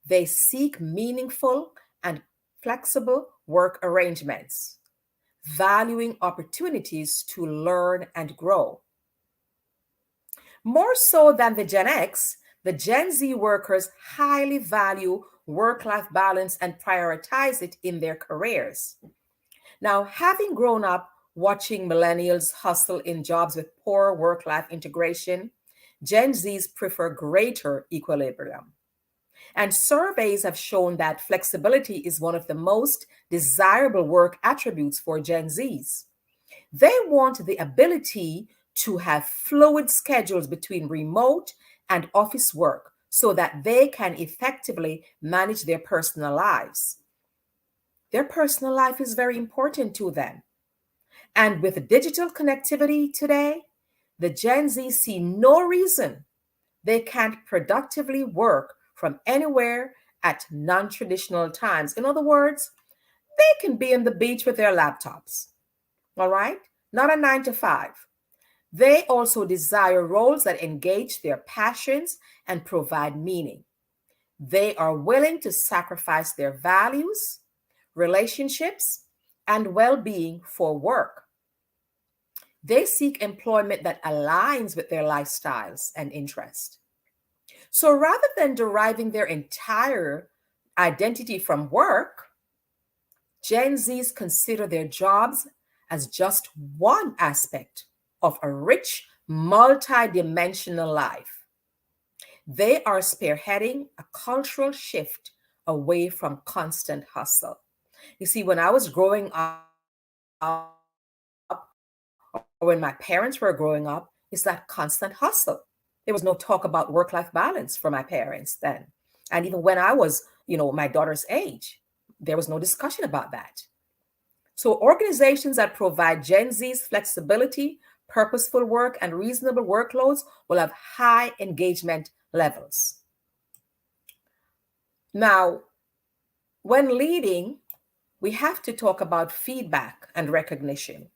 They seek meaningful and flexible work arrangements, valuing opportunities to learn and grow. More so than the Gen X, the Gen Z workers highly value work-life balance and prioritize it in their careers. Now, having grown up watching millennials hustle in jobs with poor work-life integration, Gen Zs prefer greater equilibrium. And surveys have shown that flexibility is one of the most desirable work attributes for Gen Zs. They want the ability to have fluid schedules between remote and office work so that they can effectively manage their personal lives. Their personal life is very important to them. And with digital connectivity today, the Gen Z see no reason they can't productively work from anywhere at non-traditional times. In other words, they can be on the beach with their laptops, all right? Not a 9 to 5. They also desire roles that engage their passions and provide meaning. They are willing to sacrifice their values, relationships, and well-being for work. They seek employment that aligns with their lifestyles and interests. So rather than deriving their entire identity from work, Gen Zs consider their jobs as just one aspect of a rich, multi-dimensional life. They are spearheading a cultural shift away from constant hustle. You see, when I was growing up, or when my parents were growing up, it's that constant hustle. There was no talk about work-life balance for my parents then. And even when I was, my daughter's age, there was no discussion about that. So organizations that provide Gen Z's flexibility, purposeful work, and reasonable workloads will have high engagement levels. Now, when leading, we have to talk about feedback and recognition.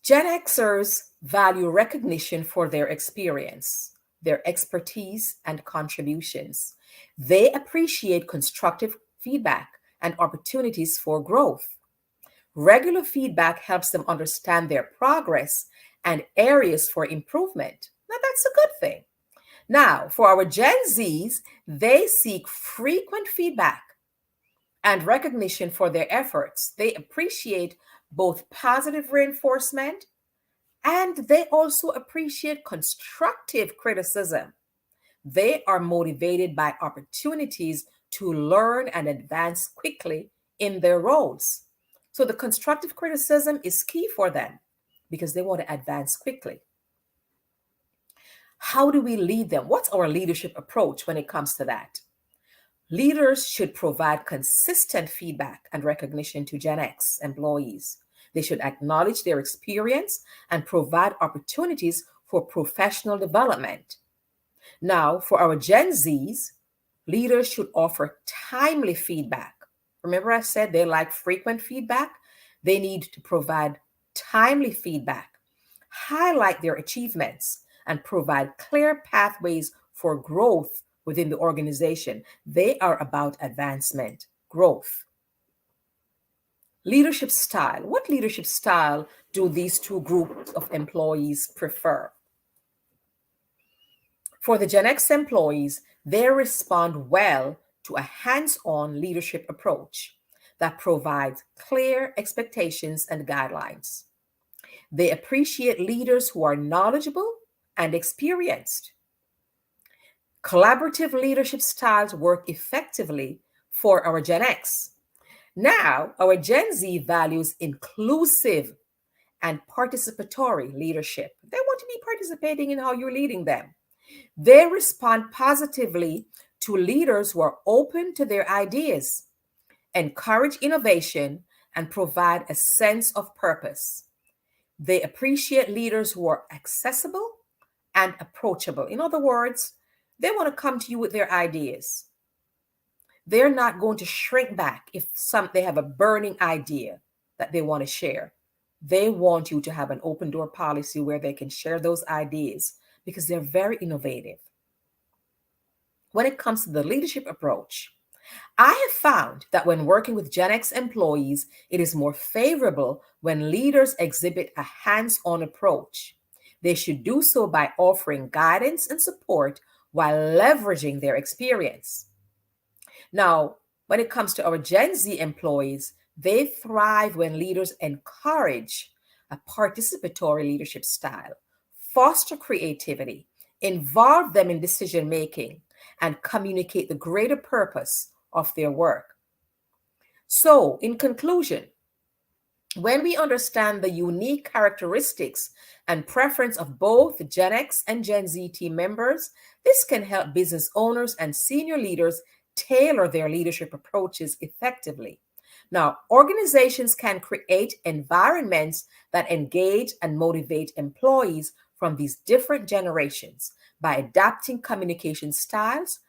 Gen Xers value recognition for their experience, their expertise, and contributions. They appreciate constructive feedback and opportunities for growth. Regular feedback helps them understand their progress and areas for improvement. Now, that's a good thing. Now, for our Gen Zs, they seek frequent feedback and recognition for their efforts. They appreciate both positive reinforcement and they also appreciate constructive criticism. They are motivated by opportunities to learn and advance quickly in their roles. So the constructive criticism is key for them because they want to advance quickly. How do we lead them? What's our leadership approach when it comes to that? Leaders should provide consistent feedback and recognition to Gen X employees. They should acknowledge their experience and provide opportunities for professional development. Now, for our Gen Zs, leaders should offer timely feedback. Remember I said they like frequent feedback? They need to provide timely feedback, highlight their achievements, and provide clear pathways for growth within the organization. They are about advancement, growth. Leadership style. What leadership style do these two groups of employees prefer? For the Gen X employees, they respond well to a hands-on leadership approach that provides clear expectations and guidelines. They appreciate leaders who are knowledgeable and experienced. Collaborative leadership styles work effectively for our Gen X. Now, our Gen Z values inclusive and participatory leadership. They want to be participating in how you're leading them. They respond positively to leaders who are open to their ideas, encourage innovation, and provide a sense of purpose. They appreciate leaders who are accessible and approachable. In other words, they want to come to you with their ideas. They're not going to shrink back if they have a burning idea that they want to share. They want you to have an open door policy where they can share those ideas because they're very innovative. When it comes to the leadership approach, I have found that when working with Gen X employees, it is more favorable when leaders exhibit a hands-on approach. They should do so by offering guidance and support while leveraging their experience. Now, when it comes to our Gen Z employees, they thrive when leaders encourage a participatory leadership style, foster creativity, involve them in decision making, and communicate the greater purpose of their work. So, in conclusion, when we understand the unique characteristics and preference of both Gen X and Gen Z team members, this can help business owners and senior leaders tailor their leadership approaches effectively. Now, organizations can create environments that engage and motivate employees from these different generations by adapting communication styles,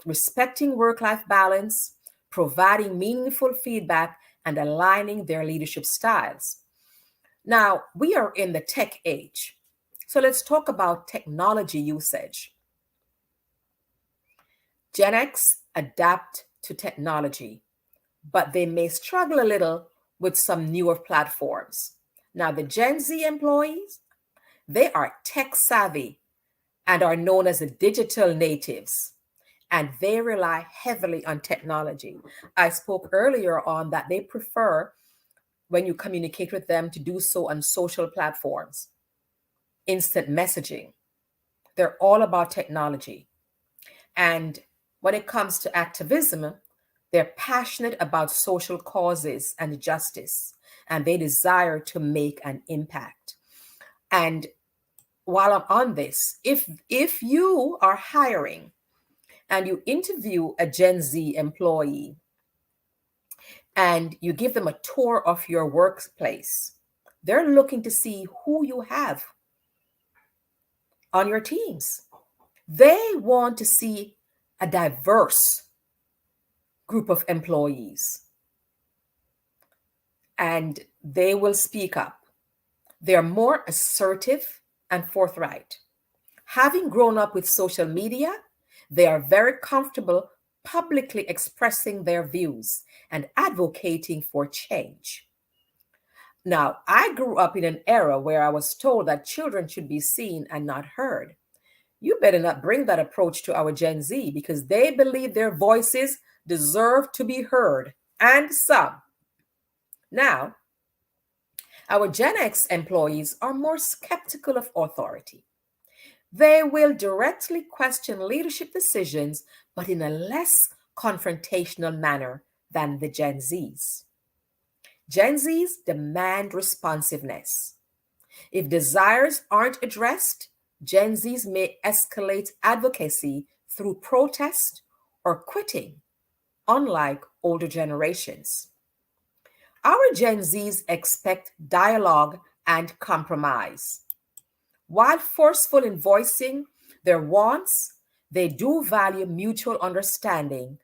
respecting work-life balance, providing meaningful feedback, and aligning their leadership styles. Now, we are in the tech age. So let's talk about technology usage. Gen X adapt to technology, but they may struggle a little with some newer platforms. Now, the Gen Z employees, they are tech savvy and are known as the digital natives, and they rely heavily on technology. I spoke earlier on that they prefer, when you communicate with them, to do so on social platforms, instant messaging. They're all about technology. And when it comes to activism, they're passionate about social causes and justice, and they desire to make an impact. And while I'm on this, if you are hiring and you interview a Gen Z employee and you give them a tour of your workplace, they're looking to see who you have on your teams. They want to see a diverse group of employees, and they will speak up. They're more assertive and forthright. Having grown up with social media, they are very comfortable publicly expressing their views and advocating for change. Now, I grew up in an era where I was told that children should be seen and not heard. You better not bring that approach to our Gen Z, because they believe their voices deserve to be heard, and some. Now, our Gen X employees are more skeptical of authority. They will directly question leadership decisions, but in a less confrontational manner than the Gen Zs. Gen Zs demand responsiveness. If desires aren't addressed, Gen Zs may escalate advocacy through protest or quitting, unlike older generations. Our Gen Zs expect dialogue and compromise. While forceful in voicing their wants, they do value mutual understanding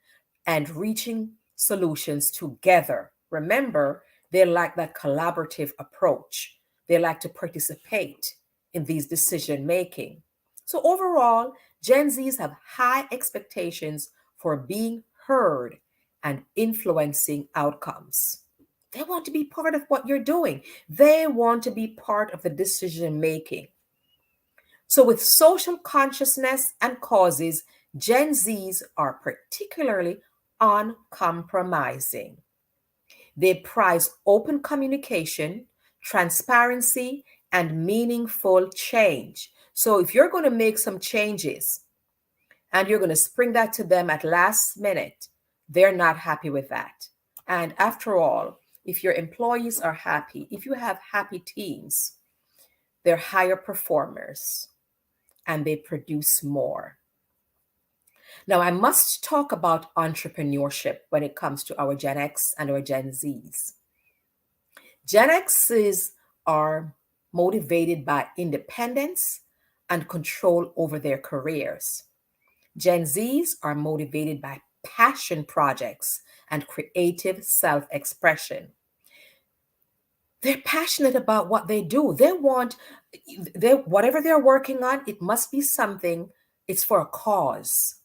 and reaching solutions together. Remember, they like that collaborative approach. They like to participate in these decision making. So overall, Gen Zs have high expectations for being heard and influencing outcomes. They want to be part of what you're doing. They want to be part of the decision making. So with social consciousness and causes, Gen Zs are particularly uncompromising. They prize open communication, transparency, and meaningful change. So if you're going to make some changes and you're going to spring that to them at last minute, they're not happy with that. And after all, if your employees are happy, if you have happy teams, they're higher performers and they produce more. Now, I must talk about entrepreneurship when it comes to our Gen X and our Gen Zs. Gen Xs are motivated by independence and control over their careers. Gen Zs are motivated by passion projects and creative self-expression. They're passionate about what they do. Whatever they're working on, it must be something, it's for a cause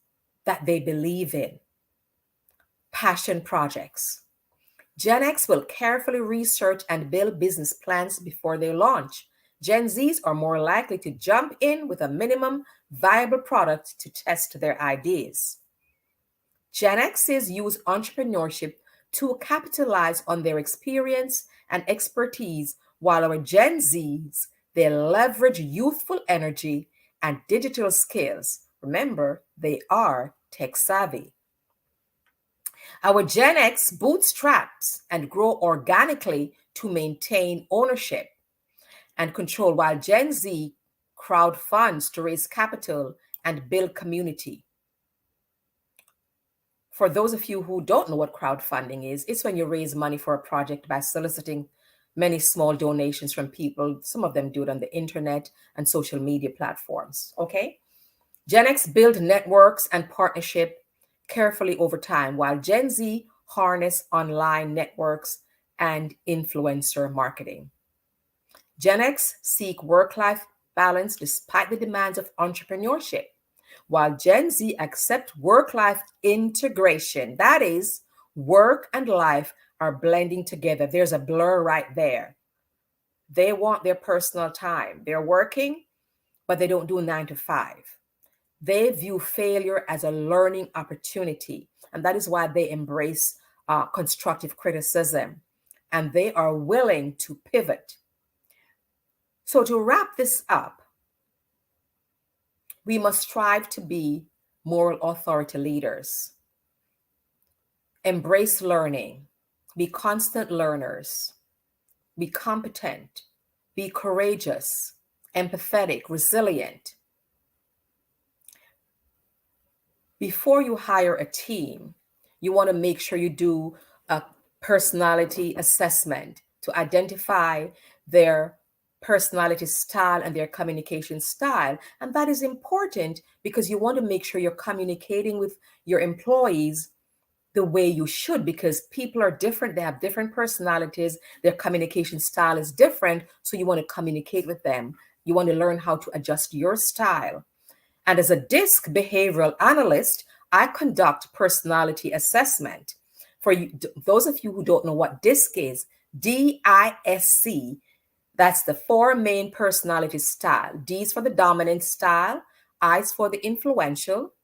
that they believe in. Passion projects. Gen X will carefully research and build business plans before they launch. Gen Zs are more likely to jump in with a minimum viable product to test their ideas. Gen Xs use entrepreneurship to capitalize on their experience and expertise, while our Gen Zs, they leverage youthful energy and digital skills. Remember, they are tech savvy. Our Gen X bootstraps and grow organically to maintain ownership and control, while Gen Z crowdfunds to raise capital and build community. For those of you who don't know what crowdfunding is, it's when you raise money for a project by soliciting many small donations from people. Some of them do it on the internet and social media platforms, okay? Gen X build networks and partnership carefully over time, while Gen Z harness online networks and influencer marketing. Gen X seek work-life balance despite the demands of entrepreneurship, while Gen Z accept work-life integration. That is, work and life are blending together. There's a blur right there. They want their personal time. They're working, but they don't do 9 to 5. They view failure as a learning opportunity, and that is why they embrace constructive criticism, and they are willing to pivot. So to wrap this up, we must strive to be moral authority leaders. Embrace learning, be constant learners, be competent, be courageous, empathetic, resilient. Before you hire a team, you want to make sure you do a personality assessment to identify their personality style and their communication style. And that is important because you want to make sure you're communicating with your employees the way you should, because people are different. They have different personalities. Their communication style is different. So you want to communicate with them. You want to learn how to adjust your style. And as a DISC behavioral analyst, I conduct personality assessment. For you, those of you who don't know what DISC is, DISC, that's the 4 main personality style. D is for the dominant style, I is for the influential,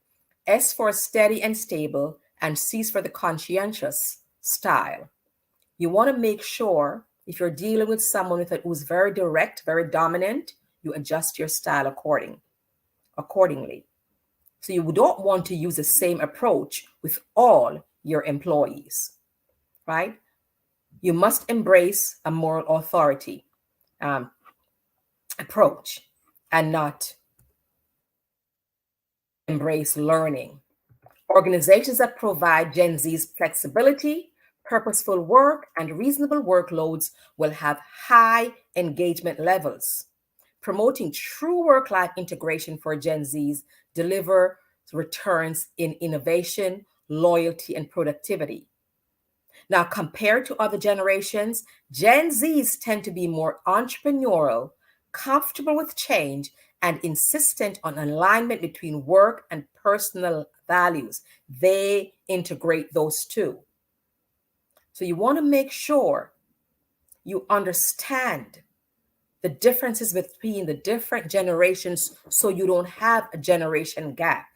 S for steady and stable, and C is for the conscientious style. You want to make sure if you're dealing with someone who's very direct, very dominant, you adjust your style accordingly. So you don't want to use the same approach with all your employees, right? You must embrace a moral authority approach and not embrace learning. Organizations that provide Gen Z's flexibility, purposeful work, and reasonable workloads will have high engagement levels. Promoting true work-life integration for Gen Zs deliver returns in innovation, loyalty, and productivity. Now, compared to other generations, Gen Zs tend to be more entrepreneurial, comfortable with change, and insistent on alignment between work and personal values. They integrate those two. So you want to make sure you understand the differences between the different generations so you don't have a generation gap.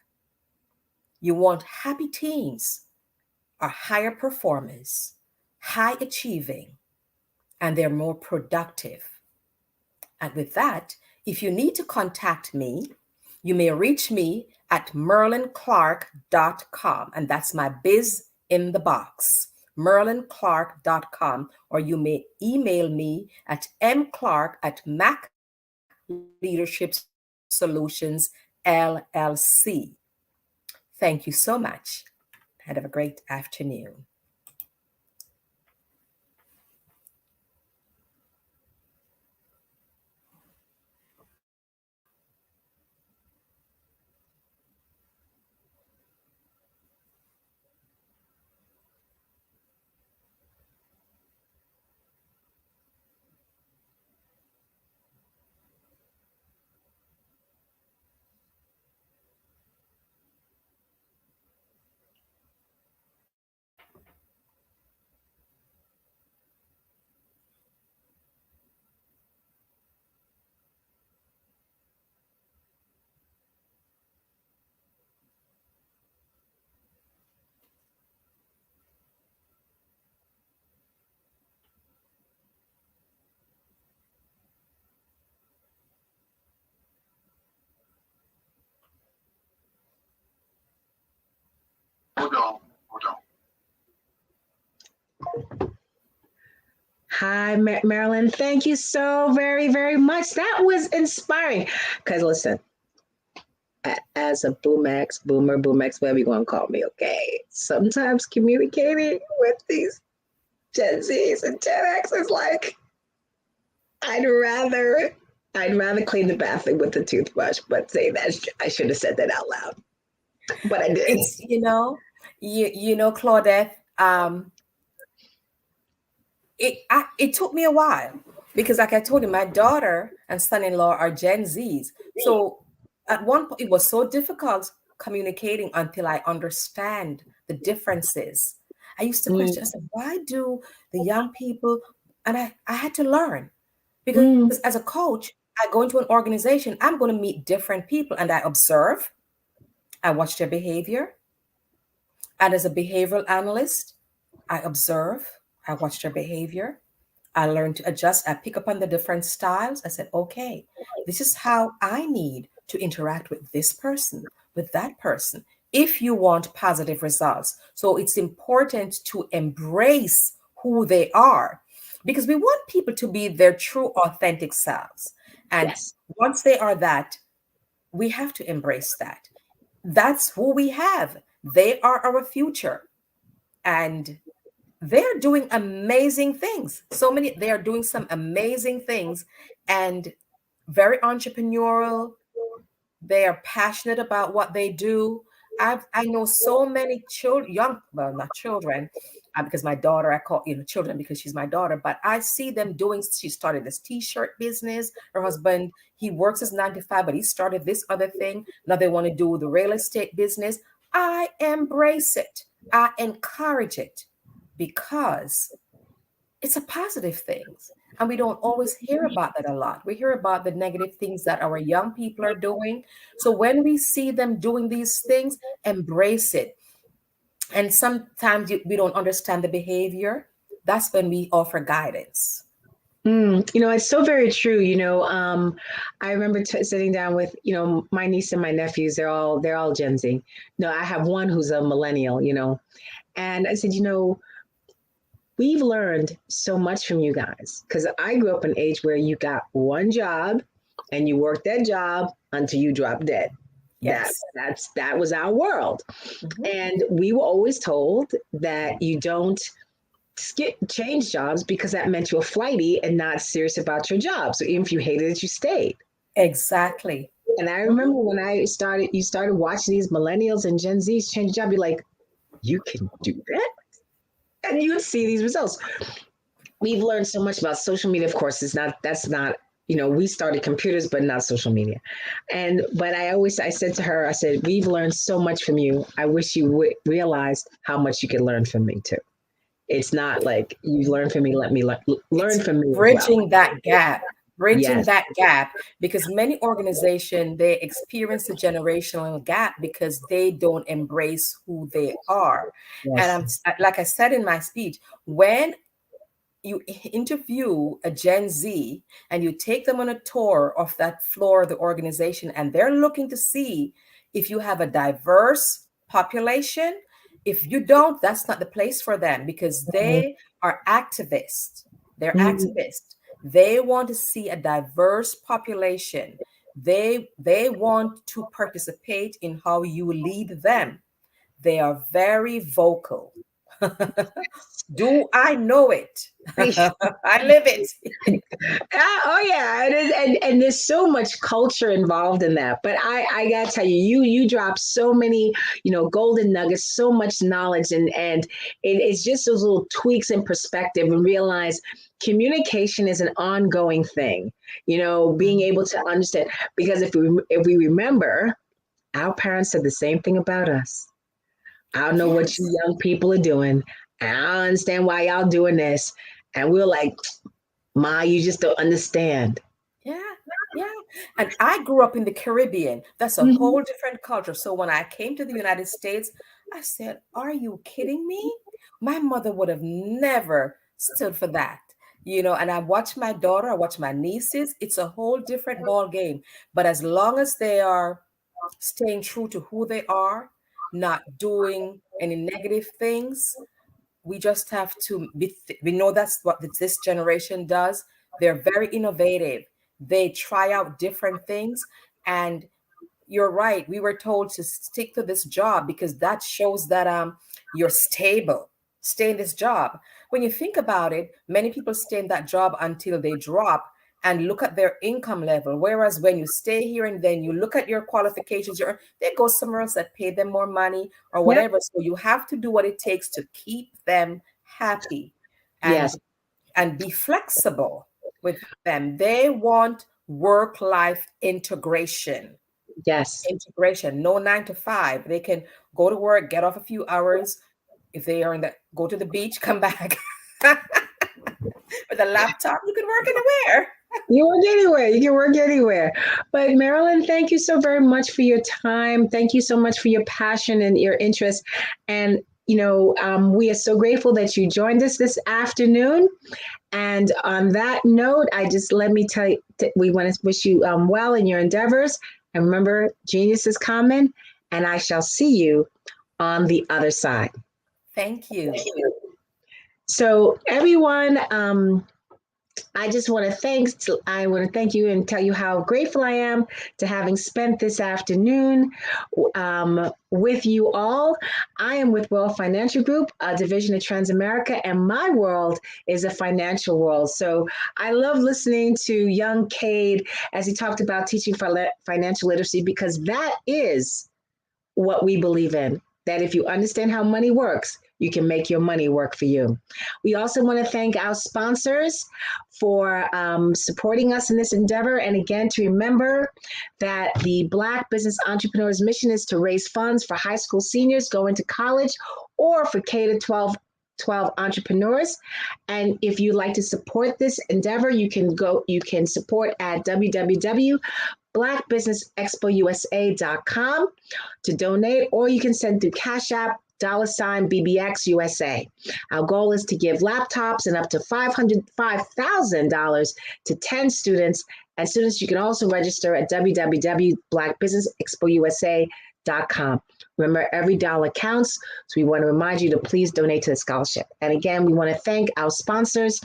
You want happy teens are higher performers, high achieving, and they're more productive. And with that, if you need to contact me, you may reach me at merlinclark.com. And that's my biz in the box, merlinclark.com. Or you may email me at mclark@macleadershipsolutions LLC. Thank you so much. Have a great afternoon. Hold on. Hi, Marilyn. Thank you so very, very much. That was inspiring. Because listen, as a boomer, whatever you want to call me, okay? Sometimes communicating with these Gen Zs and Gen X is like, I'd rather clean the bathroom with a toothbrush, but say that I should have said that out loud. But I didn't. It's, Claudette, it took me a while because, like I told you, my daughter and son-in-law are Gen Zs. So at one point, it was so difficult communicating until I understand the differences. I used to question, I said, why do the young people, and I had to learn because as a coach, I go into an organization, I'm going to meet different people and I observe, I watch their behavior. And as a behavioral analyst, I observe, I watch their behavior. I learn to adjust. I pick up on the different styles. I said, okay, this is how I need to interact with this person, with that person, if you want positive results. So it's important to embrace who they are because we want people to be their true, authentic selves. And once they are that, we have to embrace that. That's who we have. They are our future. And they're doing amazing things. They are doing some amazing things and very entrepreneurial. They are passionate about what they do. I know so many children, not children, because my daughter, I call children because she's my daughter, but I see them she started this t-shirt business. Her husband, he works as 9 to 5, but he started this other thing. Now they want to do the real estate business. I embrace it. I encourage it because it's a positive thing. And we don't always hear about that a lot. We hear about the negative things that our young people are doing. So when we see them doing these things, embrace it. And sometimes we don't understand the behavior. That's when we offer guidance. It's so very true. I remember sitting down with, my niece and my nephews. They're all Gen Z. No, I have one who's a millennial, and I said, we've learned so much from you guys because I grew up in an age where you got one job and you worked that job until you dropped dead. Yes. That was our world. Mm-hmm. And we were always told that you don't change jobs because that meant you were flighty and not serious about your job. So even if you hated it, you stayed. Exactly. And I remember when you started watching these millennials and Gen Zs change job, you're like, you can do that? And you would see these results. We've learned so much about social media. Of course, that's not, we started computers, but not social media. But I said to her, we've learned so much from you. I wish you realized how much you could learn from me too. It's not like you learn from me, let me learn from me. Bridging that gap. That gap, because many organizations, they experience the generational gap because they don't embrace who they are. Yes. And like I said in my speech, when you interview a Gen Z and you take them on a tour of that floor of the organization, and they're looking to see if you have a diverse population. If you don't, that's not the place for them, because they are activists. They're activists. They want to see a diverse population. They want to participate in how you lead them. They are very vocal. Do I know it? I live it. Oh yeah, and there's so much culture involved in that. But I gotta tell you, you drop so many, golden nuggets, so much knowledge, and it's just those little tweaks in perspective, and realize communication is an ongoing thing. Being able to understand, because if we remember, our parents said the same thing about us. I don't know what you young people are doing. I don't understand why y'all doing this. And we're like, Ma, you just don't understand. Yeah. And I grew up in the Caribbean. That's a whole different culture. So when I came to the United States, I said, are you kidding me? My mother would have never stood for that. And I watch my daughter, I watch my nieces. It's a whole different ball game. But as long as they are staying true to who they are, not doing any negative things, we just have to we know that's what this generation does. They're very innovative. They try out different things. And you're right, we were told to stick to this job because that shows that you're stable. Stay in this job. When you think about it, many people stay in that job until they drop and look at their income level. Whereas when you stay here and then you look at your qualifications, they go somewhere else that pay them more money or whatever. Yep. So you have to do what it takes to keep them happy and be flexible with them. They want work-life integration. Yes. Integration, no 9 to 5. They can go to work, get off a few hours. If they are go to the beach, come back. With a laptop, you can work anywhere. You work anywhere. You can work anywhere. But Marilyn, thank you so very much for your time. Thank you so much for your passion and your interest. And, we are so grateful that you joined us this afternoon. And on that note, let me tell you, we want to wish you well in your endeavors. And remember, genius is common, and I shall see you on the other side. Thank you. So everyone, I want to thank you and tell you how grateful I am to having spent this afternoon with you all. I am with World Financial Group, a division of Transamerica, and my world is a financial world. So I love listening to young Cade as he talked about teaching financial literacy, because that is what we believe in, that if you understand how money works, you can make your money work for you. We also want to thank our sponsors for supporting us in this endeavor. And again, to remember that the Black Business Entrepreneurs mission is to raise funds for high school seniors going to college or for K-12 entrepreneurs. And if you'd like to support this endeavor, you can support at www.blackbusinessexpousa.com to donate, or you can send through Cash App, $BBXUSA. Our goal is to give laptops and up to $5,000 to 10 students. And students, you can also register at www.blackbusinessexpousa.com. Remember, every dollar counts, so we want to remind you to please donate to the scholarship. And again, we want to thank our sponsors,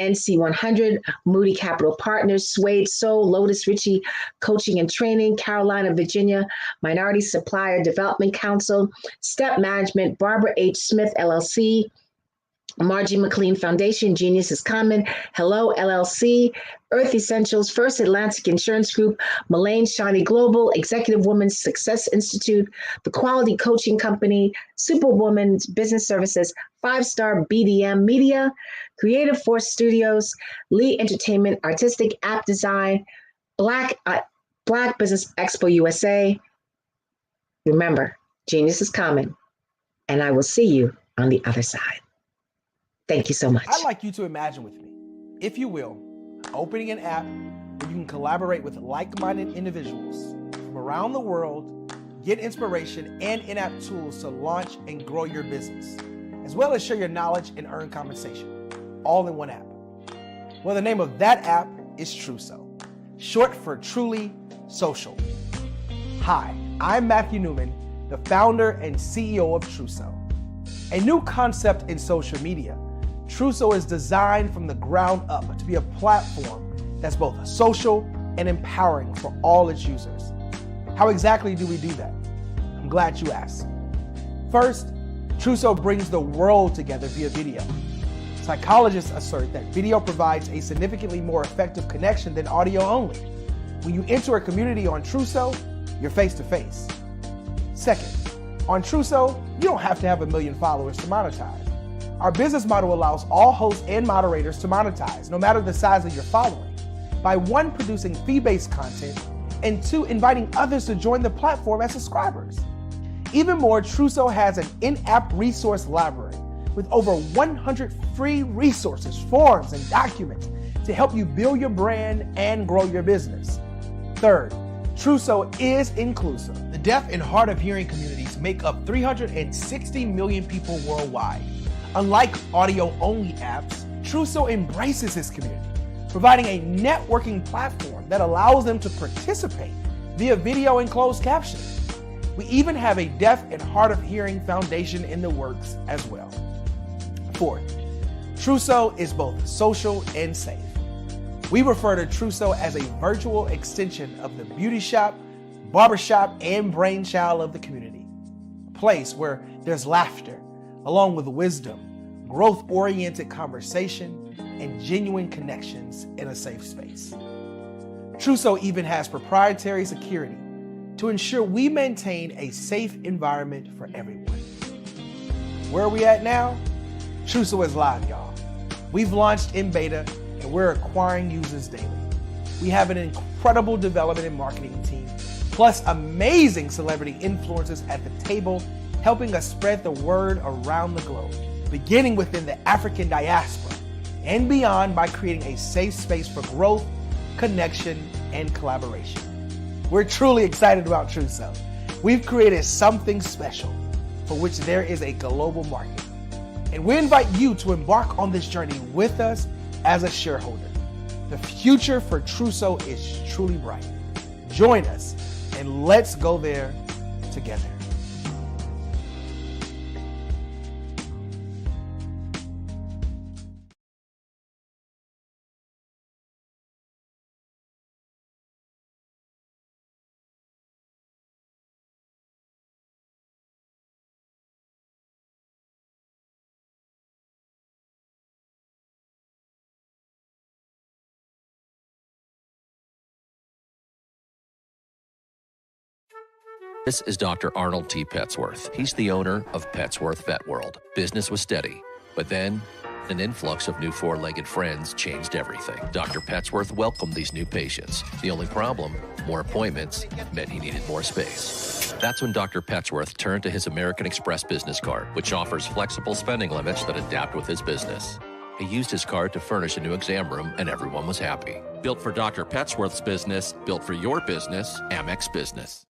NC100, Moody Capital Partners, Suede Soul, Lotus Ritchie Coaching and Training, Carolina, Virginia, Minority Supplier Development Council, Step Management, Barbara H. Smith, LLC, Margie McLean Foundation, Genius is Common, Hello LLC, Earth Essentials, First Atlantic Insurance Group, Mullane Shani Global, Executive Women's Success Institute, The Quality Coaching Company, Superwoman Business Services, 5-Star BDM Media, Creative Force Studios, Lee Entertainment, Artistic App Design, Black Business Expo USA. Remember, genius is common, and I will see you on the other side. Thank you so much. I'd like you to imagine with me, if you will, opening an app where you can collaborate with like-minded individuals from around the world, get inspiration and in-app tools to launch and grow your business, as well as share your knowledge and earn compensation. all in one app. Well, the name of that app is Truso, short for Truly Social. Hi, I'm Matthew Newman, the founder and CEO of Truso. A new concept in social media, Truso is designed from the ground up to be a platform that's both social and empowering for all its users. How exactly do we do that? I'm glad you asked. First, Truso brings the world together via video. Psychologists assert that video provides a significantly more effective connection than audio only. When you enter a community on Truso, you're face to face. Second, on Truso, you don't have to have 1 million followers to monetize. Our business model allows all hosts and moderators to monetize, no matter the size of your following, by 1, producing fee-based content, and 2, inviting others to join the platform as subscribers. Even more, Truso has an in-app resource library with over 100 free resources, forms, and documents to help you build your brand and grow your business. Third, Truso is inclusive. The deaf and hard of hearing communities make up 360 million people worldwide. Unlike audio-only apps, Truso embraces this community, providing a networking platform that allows them to participate via video and closed captioning. We even have a deaf and hard of hearing foundation in the works as well. Fourth, Truso is both social and safe. We refer to Truso as a virtual extension of the beauty shop, barbershop, and brainchild of the community. A place where there's laughter, along with wisdom, growth-oriented conversation, and genuine connections in a safe space. Truso even has proprietary security to ensure we maintain a safe environment for everyone. Where are we at now? Truso is live, y'all. We've launched in beta and we're acquiring users daily. We have an incredible development and marketing team, plus amazing celebrity influencers at the table, helping us spread the word around the globe, beginning within the African diaspora and beyond by creating a safe space for growth, connection, and collaboration. We're truly excited about Truso. We've created something special for which there is a global market. And we invite you to embark on this journey with us as a shareholder. The future for Truso is truly bright. Join us and let's go there together. This is Dr. Arnold T. Petsworth. He's the owner of Petsworth Vet World. Business was steady, but then an influx of new four-legged friends changed everything. Dr. Petsworth welcomed these new patients. The only problem, more appointments, meant he needed more space. That's when Dr. Petsworth turned to his American Express business card, which offers flexible spending limits that adapt with his business. He used his card to furnish a new exam room, and everyone was happy. Built for Dr. Petsworth's business, built for your business, Amex Business.